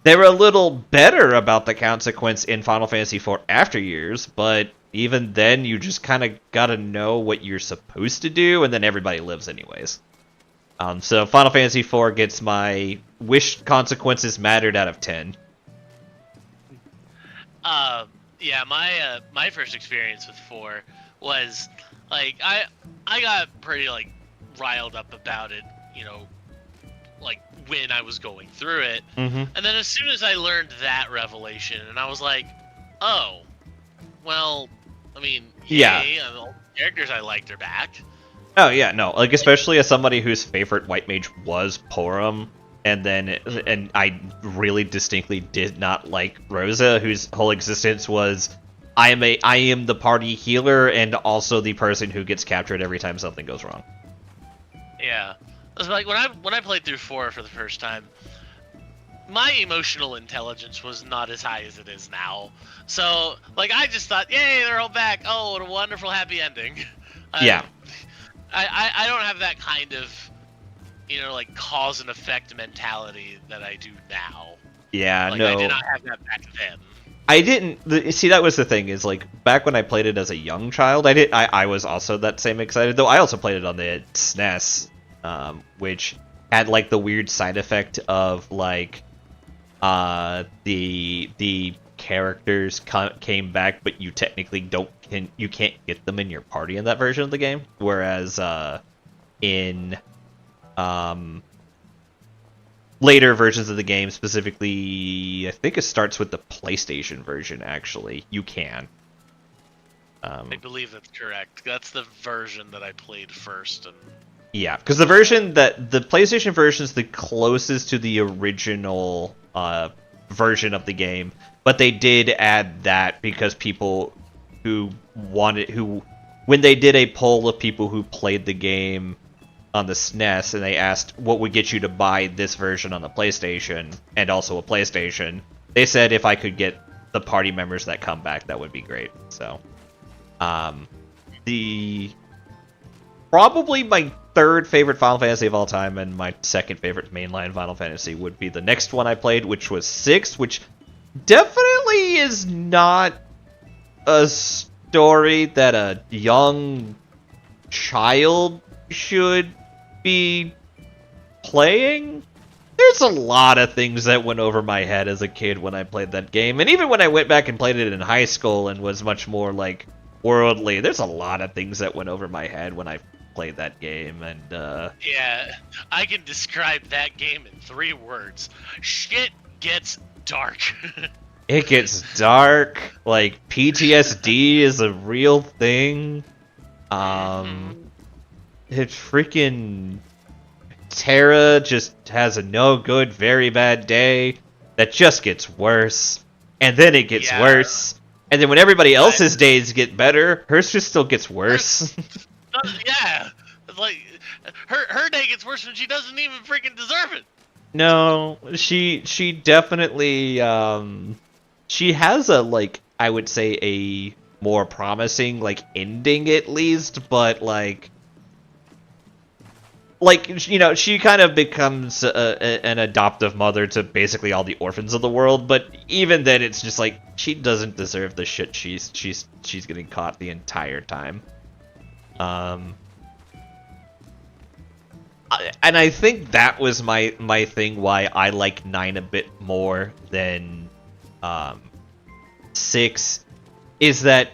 They were a little better about the consequence in Final Fantasy IV After Years, but even then, you just kind of gotta know what you're supposed to do, and then everybody lives anyways. So Final Fantasy IV gets my wish consequences mattered out of 10. Yeah, my first experience with 4 was like I got pretty like riled up about it, you know, like when I was going through it, and then as soon as I learned that revelation, and I was like, oh, well, I mean, yay, all the characters I liked are back. Oh yeah, no, like especially as somebody whose favorite white mage was Porum, and I really distinctly did not like Rosa, whose whole existence was I am the party healer and also the person who gets captured every time something goes wrong. Yeah, it was like when I played through 4 for the first time, my emotional intelligence was not as high as it is now. So, like, I just thought, yay, they're all back. Oh, what a wonderful happy ending. Yeah. I don't have that kind of, like, cause and effect mentality that I do now. Yeah, like, no. I did not have that back then. I didn't see. That was the thing, is like back when I played it as a young child, I was also that same excited, though. I also played it on the SNES, which had like the weird side effect of like the characters came back, but you technically you can't get them in your party in that version of the game, whereas in later versions of the game, specifically, I think it starts with the PlayStation version, actually. You can. I believe that's correct. That's the version that I played first. And Yeah, because the PlayStation version is the closest to the original version of the game, but they did add that because people when they did a poll of people who played the game on the SNES, and they asked what would get you to buy this version on the PlayStation and also a PlayStation, they said if I could get the party members that come back, that would be great. So, probably my third favorite Final Fantasy of all time, and my second favorite mainline Final Fantasy would be the next one I played, which was 6, which definitely is not a story that a young child should be playing. There's a lot of things that went over my head as a kid when I played that game, and even when I went back and played it in high school and was much more like worldly, there's a lot of things that went over my head when I played that game. And yeah, I can describe that game in 3 words: shit gets dark. It gets dark. Like, PTSD is a real thing. It freaking Terra just has a no good, very bad day that just gets worse, and then it gets worse, and then when everybody else's days get better, hers just still gets worse. Yeah, it's like her day gets worse when she doesn't even freaking deserve it. No, she definitely she has a, like, I would say a more promising, like, ending at least, but like she kind of becomes an adoptive mother to basically all the orphans of the world, but even then it's just like she doesn't deserve the shit she's getting caught the entire time. And I think that was my thing why I like 9 a bit more than 6, is that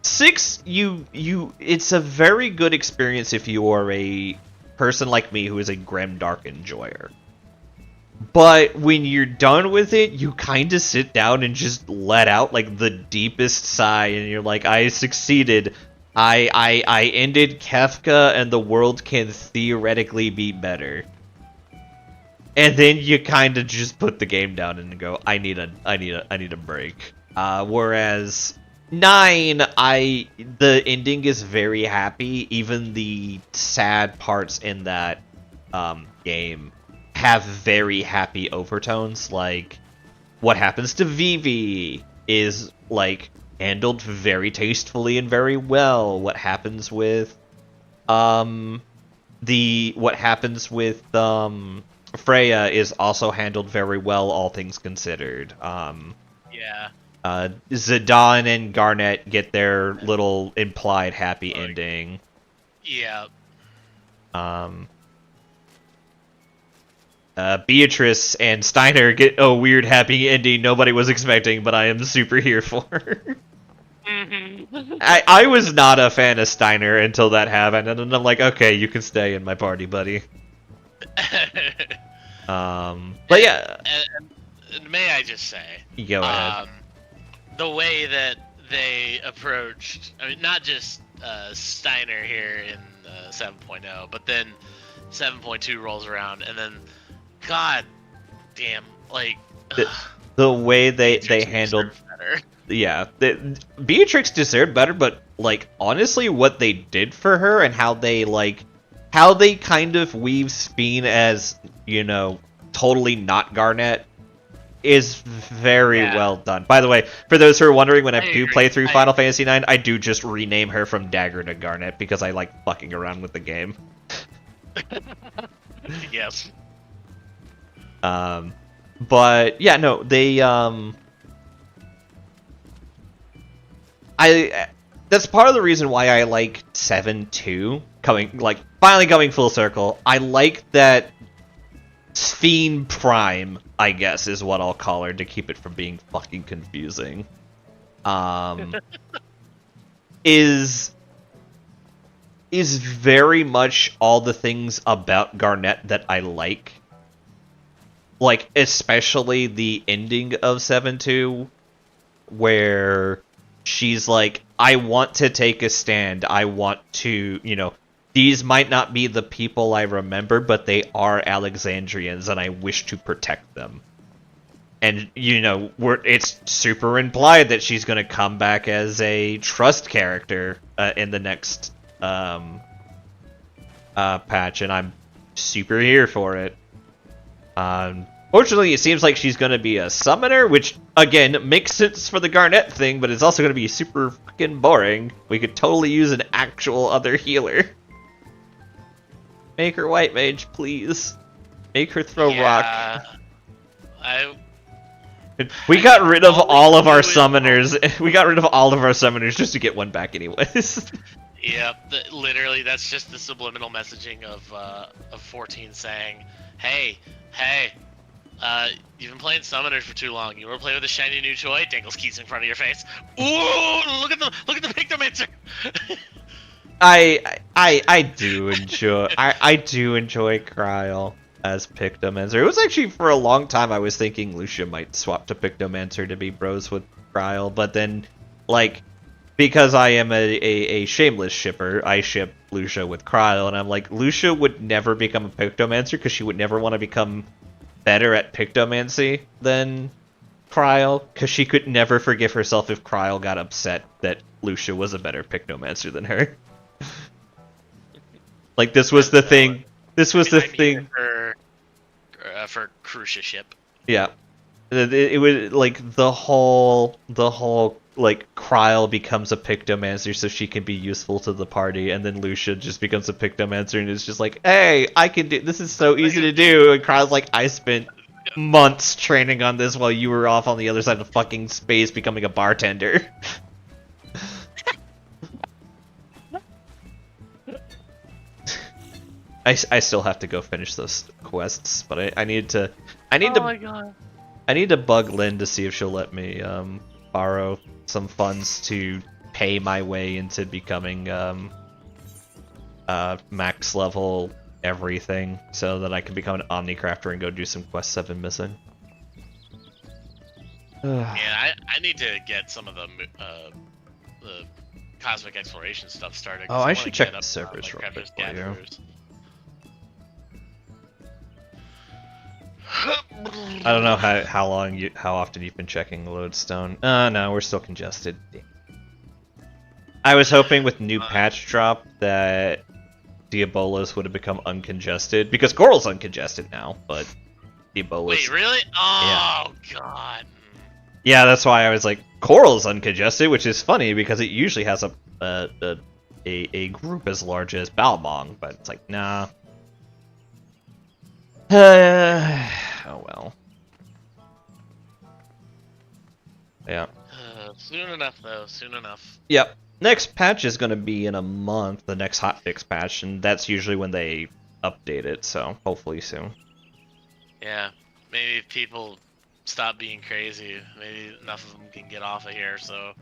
6 it's a very good experience if you are a person like me who is a grimdark enjoyer. But when you're done with it, you kind of sit down and just let out like the deepest sigh, and you're like, I succeeded. I ended Kefka, and the world can theoretically be better. And then you kind of just put the game down and go, I need a break. Whereas 9, the ending is very happy. Even the sad parts in that game have very happy overtones. Like, what happens to Vivi is like handled very tastefully and very well. What happens with Freya is also handled very well, all things considered. Yeah. Zidane and Garnet get their little implied happy ending. Yeah. Beatrice and Steiner get a weird happy ending nobody was expecting, but I am super here for. I was not a fan of Steiner until that happened, and then I'm like, okay, you can stay in my party, buddy. But yeah. And may I just say, go ahead. The way that they approached, I mean, not just Steiner here in 7.0, but then 7.2 rolls around, and then, god damn, like, the way they handled, yeah, Beatrix deserved better, but like, honestly, what they did for her and how they kind of weave Speen as, totally not Garnet is very Yeah. well done. By the way, for those who are wondering, when I do agree. play through I Final Fantasy IX, I do just rename her from Dagger to Garnet because I like fucking around with the game. Yes. But yeah, no, they that's part of the reason why I like 7-2 finally coming full circle. I like that Sphene Prime, I guess, is what I'll call her to keep it from being fucking confusing. Is very much all the things about Garnet that I like. Like, especially the ending of 7-2, where she's like, I want to take a stand. I want to, these might not be the people I remember, but they are Alexandrians, and I wish to protect them. And, it's super implied that she's going to come back as a trust character in the next patch, and I'm super here for it. Fortunately, it seems like she's going to be a summoner, which, again, makes sense for the Garnet thing, but it's also going to be super fucking boring. We could totally use an actual other healer. Make her white mage, please. Make her throw rock. We got rid of all of our summoners. We got rid of all of our summoners just to get one back anyways. Yeah, literally, that's just the subliminal messaging of 14 saying, hey, you've been playing summoners for too long. You want to play with a shiny new toy? Dangles keys in front of your face. Ooh, look at the Pictomancer. I do enjoy Kryl as Pictomancer. It was actually for a long time I was thinking Lucia might swap to Pictomancer to be bros with Kryl, but then because I am a shameless shipper, I ship Lucia with Kryl, and I'm like, Lucia would never become a Pictomancer because she would never want to become better at Pictomancy than Kryl, because she could never forgive herself if Kryl got upset that Lucia was a better Pictomancer than her. This was the thing. This was the thing For Crucia ship. Yeah, it was the whole Kryl becomes a Pictomancer so she can be useful to the party, and then Lucia just becomes a Pictomancer and is just like, hey, I can do this. Is so easy to do. And Kryl's like, I spent months training on this while you were off on the other side of fucking space becoming a bartender. I still have to go finish those quests, but I need to bug Lynn to see if she'll let me borrow some funds to pay my way into becoming max level everything, so that I can become an Omnicrafter and go do some Quest 7 missing. Yeah, I need to get some of the cosmic exploration stuff started. Oh, I should check the servers real quick for you. I don't know how often you've been checking Lodestone. No, we're still congested. I was hoping with new patch drop that Diabolos would have become uncongested, because Coral's uncongested now, but Diabolos... Wait, really? Oh, yeah. God. Yeah, that's why I was like, Coral's uncongested, which is funny, because it usually has a group as large as Balmong, but it's like, nah. Oh well. Yeah. Soon enough, though. Soon enough. Yep. Next patch is going to be in a month, the next hotfix patch, and that's usually when they update it, so hopefully soon. Yeah. Maybe if people stop being crazy, maybe enough of them can get off of here, so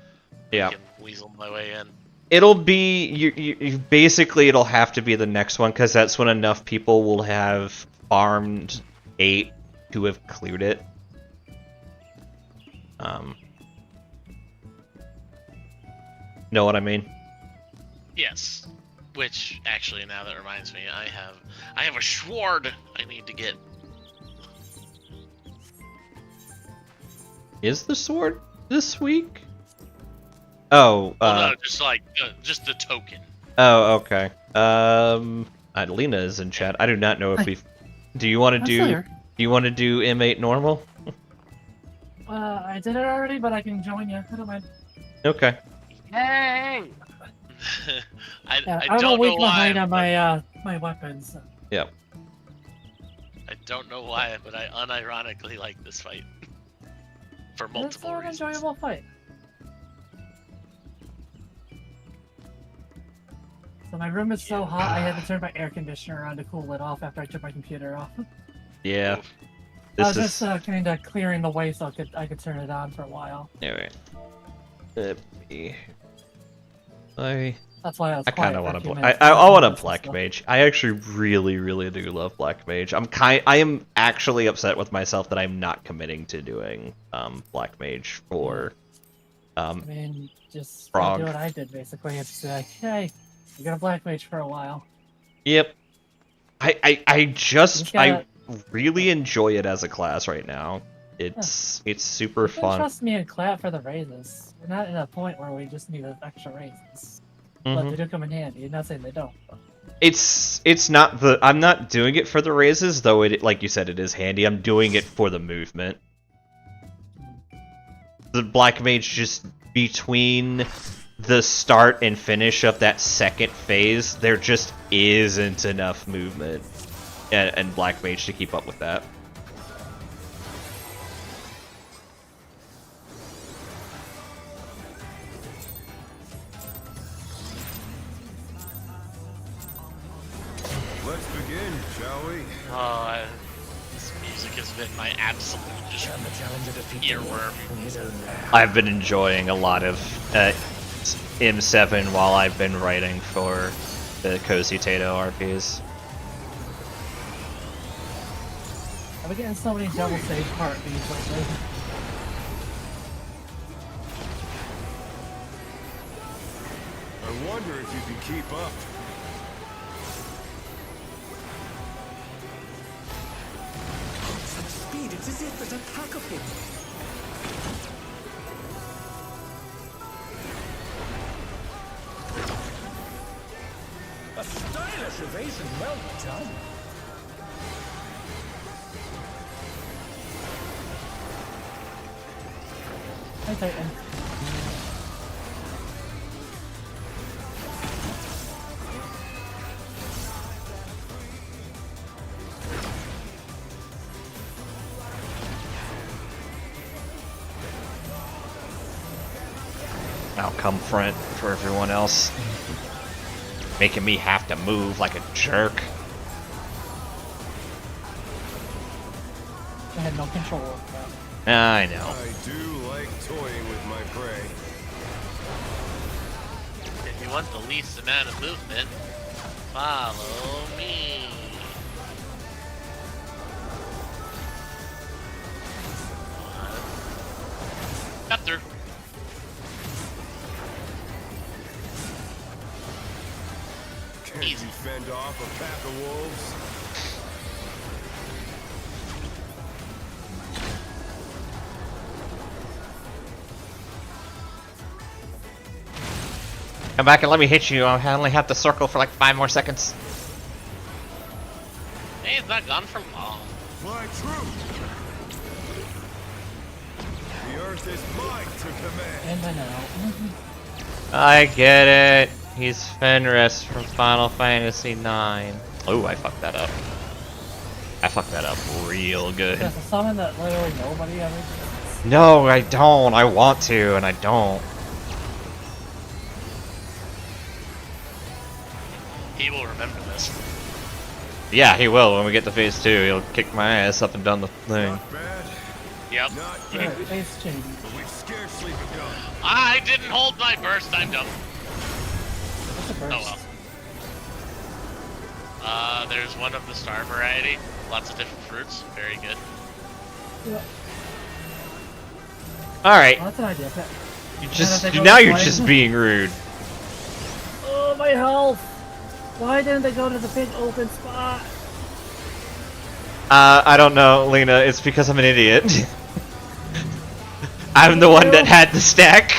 I can weasel my way in. It'll be... you basically, it'll have to be the next one, because that's when enough people will have farmed 8 to have cleared it. Know what I mean? Yes. Which, actually, now that reminds me, I have a Sword I need to get. Is the sword this week? Oh, no, just the token. Oh, okay. Lena is in chat. I do not know if we... Do you want to do... Do you want to do M8 normal? I did it already, but I can join you. I don't mind. Okay. Hey! I I'm a don't know week why. behind on my my weapons. So. Yep. I don't know why, but I unironically like this fight for It's multiple an reasons. enjoyable fight. So my room is so hot, I had to turn my air conditioner on to cool it off after I took my computer off. Yeah. I was This is. just kind of clearing the way so I could turn it on for a while. Alright. That's why I was. I kind of want want to. to. I want a black mage. I actually really do love black mage. I am actually upset with myself that I'm not committing to doing black mage for. I mean, just Frog. do what I did basically. It's like, hey, you got a black mage for a while. Yep. I gotta- really enjoy it as a class right now. It's super You can fun. trust me and clap for the raises. We're not in a point where we just need extra raises. But Mhm. they do come in handy. You're not saying they don't. But... It's not the. I'm not doing it for the raises, though. It, like you said, it is handy. I'm doing it for the movement. The black mage just between the start and finish of that second phase, there just isn't enough movement and black mage to keep up with that. Let's begin, shall we? This music has been my absolute just earworm. I've been enjoying a lot of M7 while I've been writing for the Cozy Tato RPs. I've been getting so many double stage heartbeats lately. I wonder if you can keep up. Such speed, it's as if there's a pack of him. A stylish evasion, well done. Hi, Titan. I'll come front for everyone else. Making me have to move like a jerk. I had no control over that. I know. I do like toying with my prey. If you want the least amount of movement, follow me. Got through. Can't you fend off a pack of wolves? Come back and let me hit you. I only have to circle for like 5 more seconds. Hey, it's not gone for long. Fly true. The earth is mine to command. And I know. I get it. He's Fenris from Final Fantasy IX. Oh, I fucked that up. I fucked that up real good. There's a summon that literally nobody ever does. No, I don't. I want to, and I don't. He will remember this. Yeah, he will. When we get to phase 2, he'll kick my ass up and down the thing. Not bad. Yep. Not Yeah, bad. face change. But we've scarcely begun. I didn't hold my burst. I'm dumb. What's a burst? Oh well. There's one of the star variety. Lots of different fruits. Very good. Yeah. Alright. Oh, that's an idea. Okay. You And just if they go now this you're way- just being rude. Oh, my health! Why didn't they go to the big open spot? I don't know, Lena. It's because I'm an idiot. I'm the one that had the stack.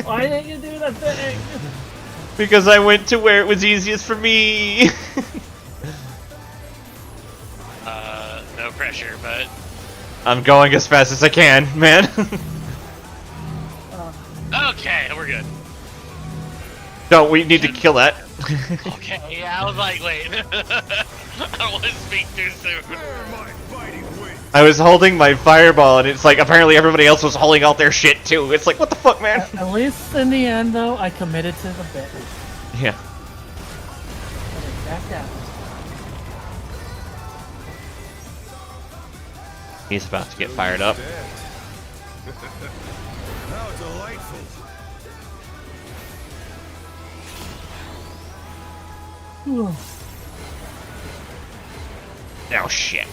Why didn't you do the thing? Because I went to where it was easiest for me. No pressure, but I'm going as fast as I can, man. Okay, we're good. No, we need to kill that. Okay, yeah, I was like, wait. I don't want to speak too soon. I was holding my fireball, and it's like apparently everybody else was holding out their shit too. It's like, what the fuck, man? At least in the end, though, I committed to the bit. Yeah. Back down. He's about to get fired up. How delightful. Oh shit.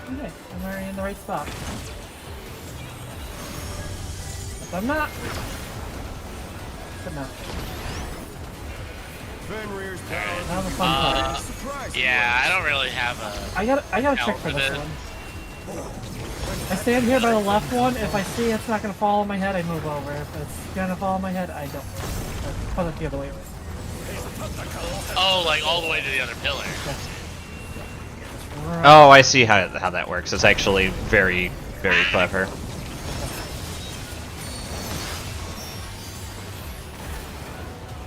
Okay, I'm already in the right spot. If I'm not, I'm not. Fenrir's Now the fun part. Yeah, I don't really have a. I got a trick for this one. I stand here by the left one. If I see it's not gonna fall on my head, I move over. If it's gonna fall on my head, I don't. Put it the other way. Oh, like all the way to the other pillar. Right. Oh, I see how that works. It's actually very, very clever.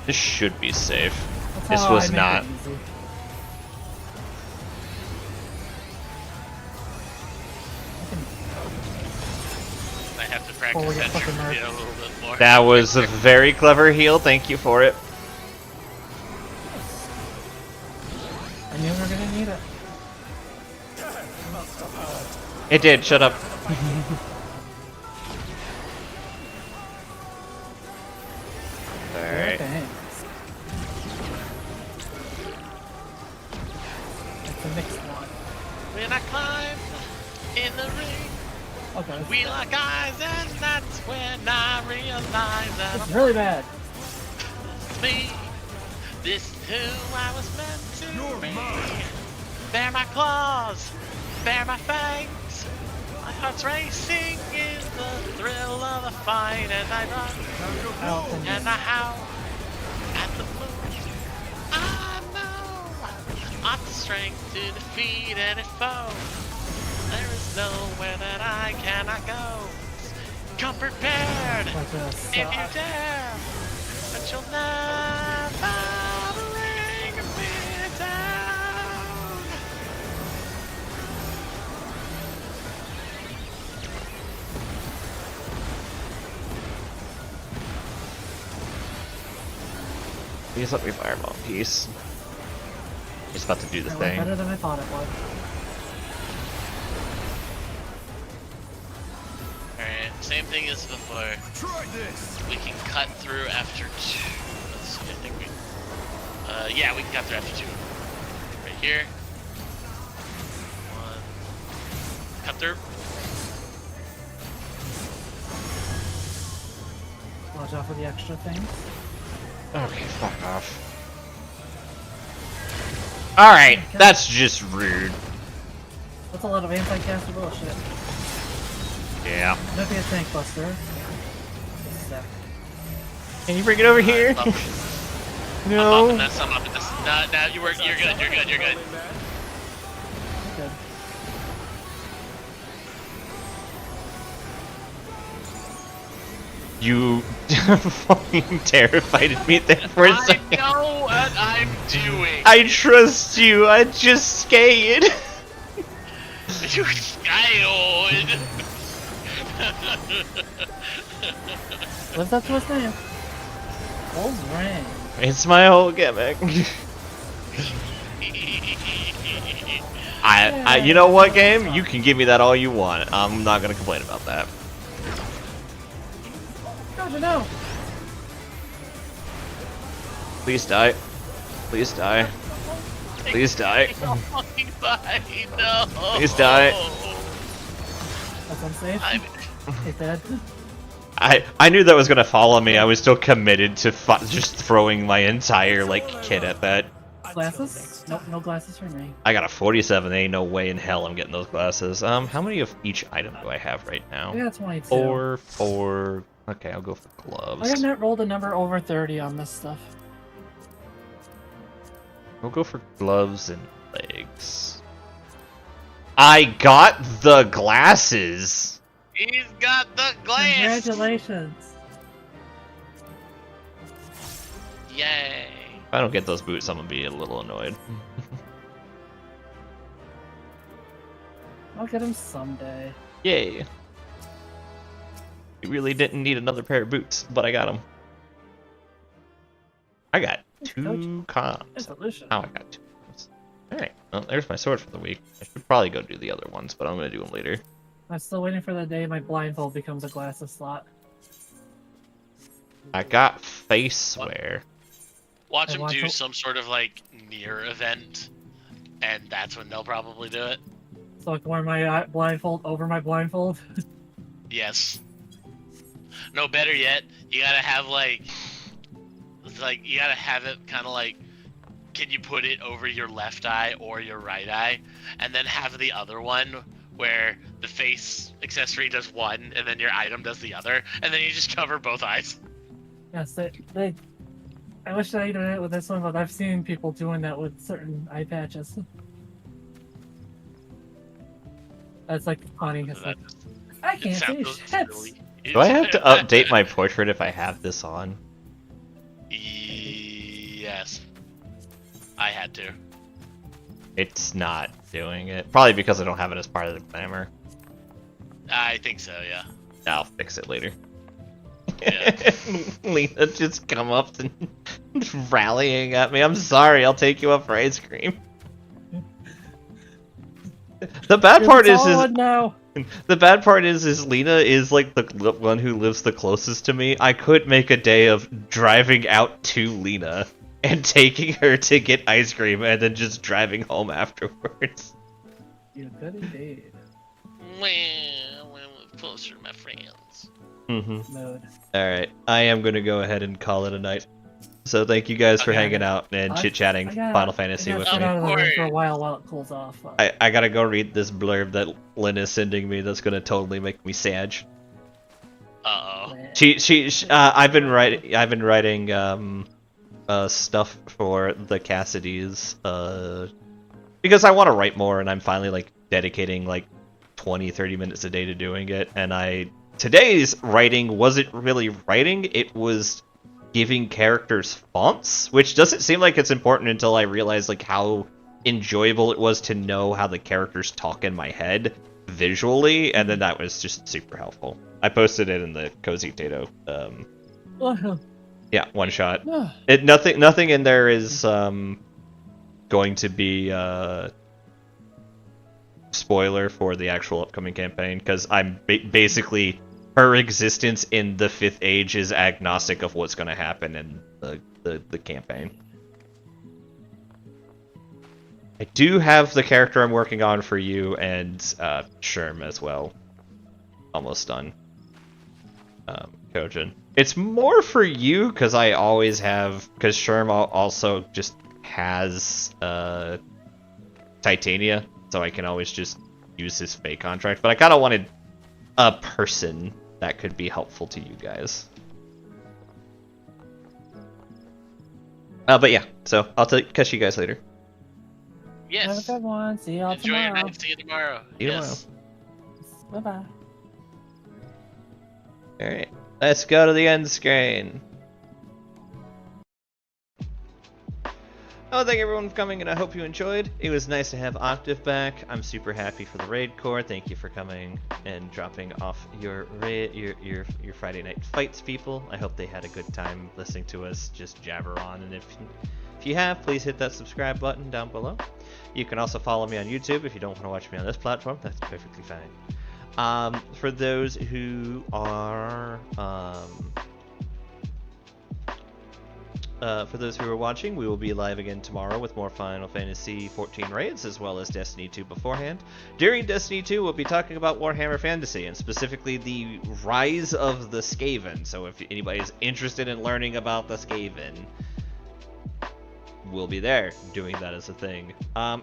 This should be safe. This how was I make not. it easy. I have to Oh, we practice got that fucking trivia a nerfed. little bit more. That was a very clever heal. Thank you for it. I knew we were gonna need it. It did. Shut up. Alright. Thanks. It's a mixed one. When I climb in the ring, Okay. we lock eyes, and that's when I realize that It's really bad. it's me. This is who I was meant to be. Bare my claws, bare my fangs. My heart's racing in the thrill of the fight, and I run and I howl at the moon. I know I've the strength to defeat any foe. There is nowhere that I cannot go. Come prepared if you dare, but you'll never bring me down. Please let me fireball in peace. He's about to do the That went thing. better than I thought it would. Alright, same thing as before. Try this. We can cut through after 2. Let's see, I think we... yeah, we can cut through after 2. Right here. 1. Cut through. Watch out for the extra things. Okay, fuck off. Alright, that's just rude. That's a lot of anti-caster bullshit. Yeah. Might be a tank buster. Can you bring it over here? I'm No. up in this, I'm up in this. No, you're good, you're good, you're good. Good. You fucking terrified me there for a I second. know what I'm doing. I trust you. I just scared. You scared. What's that to his name? Old ring. It's my whole gimmick. You know what, game? You can give me that all you want. I'm not gonna complain about that. How'd you know? Please die. Please die. Please die. No. Please die. That's unsafe. He's dead. I knew that was gonna follow me. I was still committed to just throwing my entire kit at that. Glasses? Nope, no glasses for me. I got a 47. There ain't no way in hell I'm getting those glasses. How many of each item do I have right now? I got 22. 4. Okay, I'll go for gloves. I have not rolled a number over 30 on this stuff. We'll go for gloves and legs. I got the glasses! He's got the glass! Congratulations. Yay! If I don't get those boots, I'm gonna be a little annoyed. I'll get him someday. Yay! You really didn't need another pair of boots, but I got them. I got 2 comps. Oh, I got 2 comps. Alright, well, there's my sword for the week. I should probably go do the other ones, but I'm gonna do them later. I'm still waiting for the day my blindfold becomes a glasses slot. I got face wear. Watch them do some sort of like near event, and that's when they'll probably do it. So I can wear my blindfold over my blindfold? Yes. No, better yet, you gotta have you gotta have it kind of like, can you put it over your left eye or your right eye, and then have the other one where the face accessory does one, and then your item does the other, and then you just cover both eyes. Yes, they I wish I did it with this one, but I've seen people doing that with certain eye patches. That's like funny. It's like, I can't see shit. Do I have to update my portrait if I have this on? Yes. I had to. It's not doing it. Probably because I don't have it as part of the glamour. I think so, yeah. I'll fix it later. Yeah. Lena just come up and rallying at me. I'm sorry, I'll take you up for ice cream. The bad part is the bad part is Lena is like the one who lives the closest to me. I could make a day of driving out to Lena and taking her to get ice cream and then just driving home afterwards. You could indeed. Well, closer to my friends. Mode. Alright, I am going to go ahead and call it a night. So thank you guys for hanging out and chit-chatting Final Fantasy with me. Sit out of the room for a while it cools off. I gotta go read this blurb that Lynn is sending me that's gonna totally make me sad. Uh-oh. I've been writing stuff for the Cassidys, because I want to write more, and I'm finally like dedicating like 20-30 minutes a day to doing it. And today's writing wasn't really writing; it was giving characters fonts, which doesn't seem like it's important until I realized like how enjoyable it was to know how the characters talk in my head visually, and then that was just super helpful. I posted it in the Cozy Tato. Yeah, one shot. Nothing in there is going to be spoiler for the actual upcoming campaign, because I'm basically her existence in the 5th age is agnostic of what's going to happen in the campaign. I do have the character I'm working on for you and Sherm as well. Almost done. Kojin. It's more for you because I always have, because Sherm also just has Titania, so I can always just use his Fey contract. But I kind of wanted a person that could be helpful to you guys. But yeah, so I'll catch you guys later. Yes. Have a good one. See y'all Enjoy tomorrow. your night. See you tomorrow. See you Yes. Bye bye. Alright, let's go to the end screen. Oh, thank everyone for coming, and I hope you enjoyed. It was nice to have Octave back. I'm super happy for the raid core. Thank you for coming and dropping off your Friday night fights, people. I hope they had a good time listening to us just jabber on. And if you have, please hit that subscribe button down below. You can also follow me on YouTube if you don't want to watch me on this platform. That's perfectly fine. For those who are watching, we will be live again tomorrow with more Final Fantasy 14 raids, as well as Destiny 2 beforehand. During Destiny 2, we'll be talking about Warhammer Fantasy, and specifically the rise of the Skaven. So if anybody's interested in learning about the Skaven, we'll be there doing that as a thing.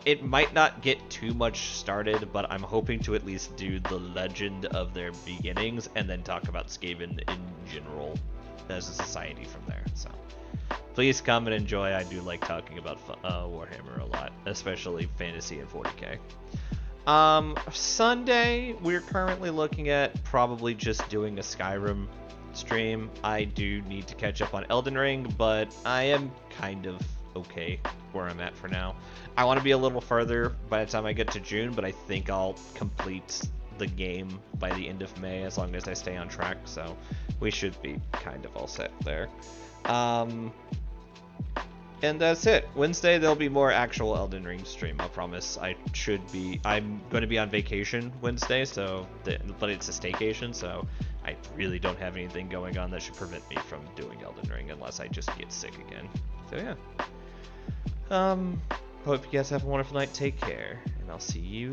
It might not get too much started, but I'm hoping to at least do the legend of their beginnings, and then talk about Skaven in general as a society from there. So please come and enjoy. I do like talking about Warhammer a lot, especially fantasy and 40k. Sunday, we're currently looking at probably just doing a Skyrim stream. I do need to catch up on Elden Ring, but I am kind of okay where I'm at for now. I want to be a little further by the time I get to June, but I think I'll complete the game by the end of May as long as I stay on track, so we should be kind of all set there. And that's it. Wednesday there'll be more actual Elden Ring stream, I promise. I'm going to be on vacation Wednesday, but it's a staycation, so I really don't have anything going on that should prevent me from doing Elden Ring unless I just get sick again. So yeah. Hope you guys have a wonderful night. Take care, and I'll see you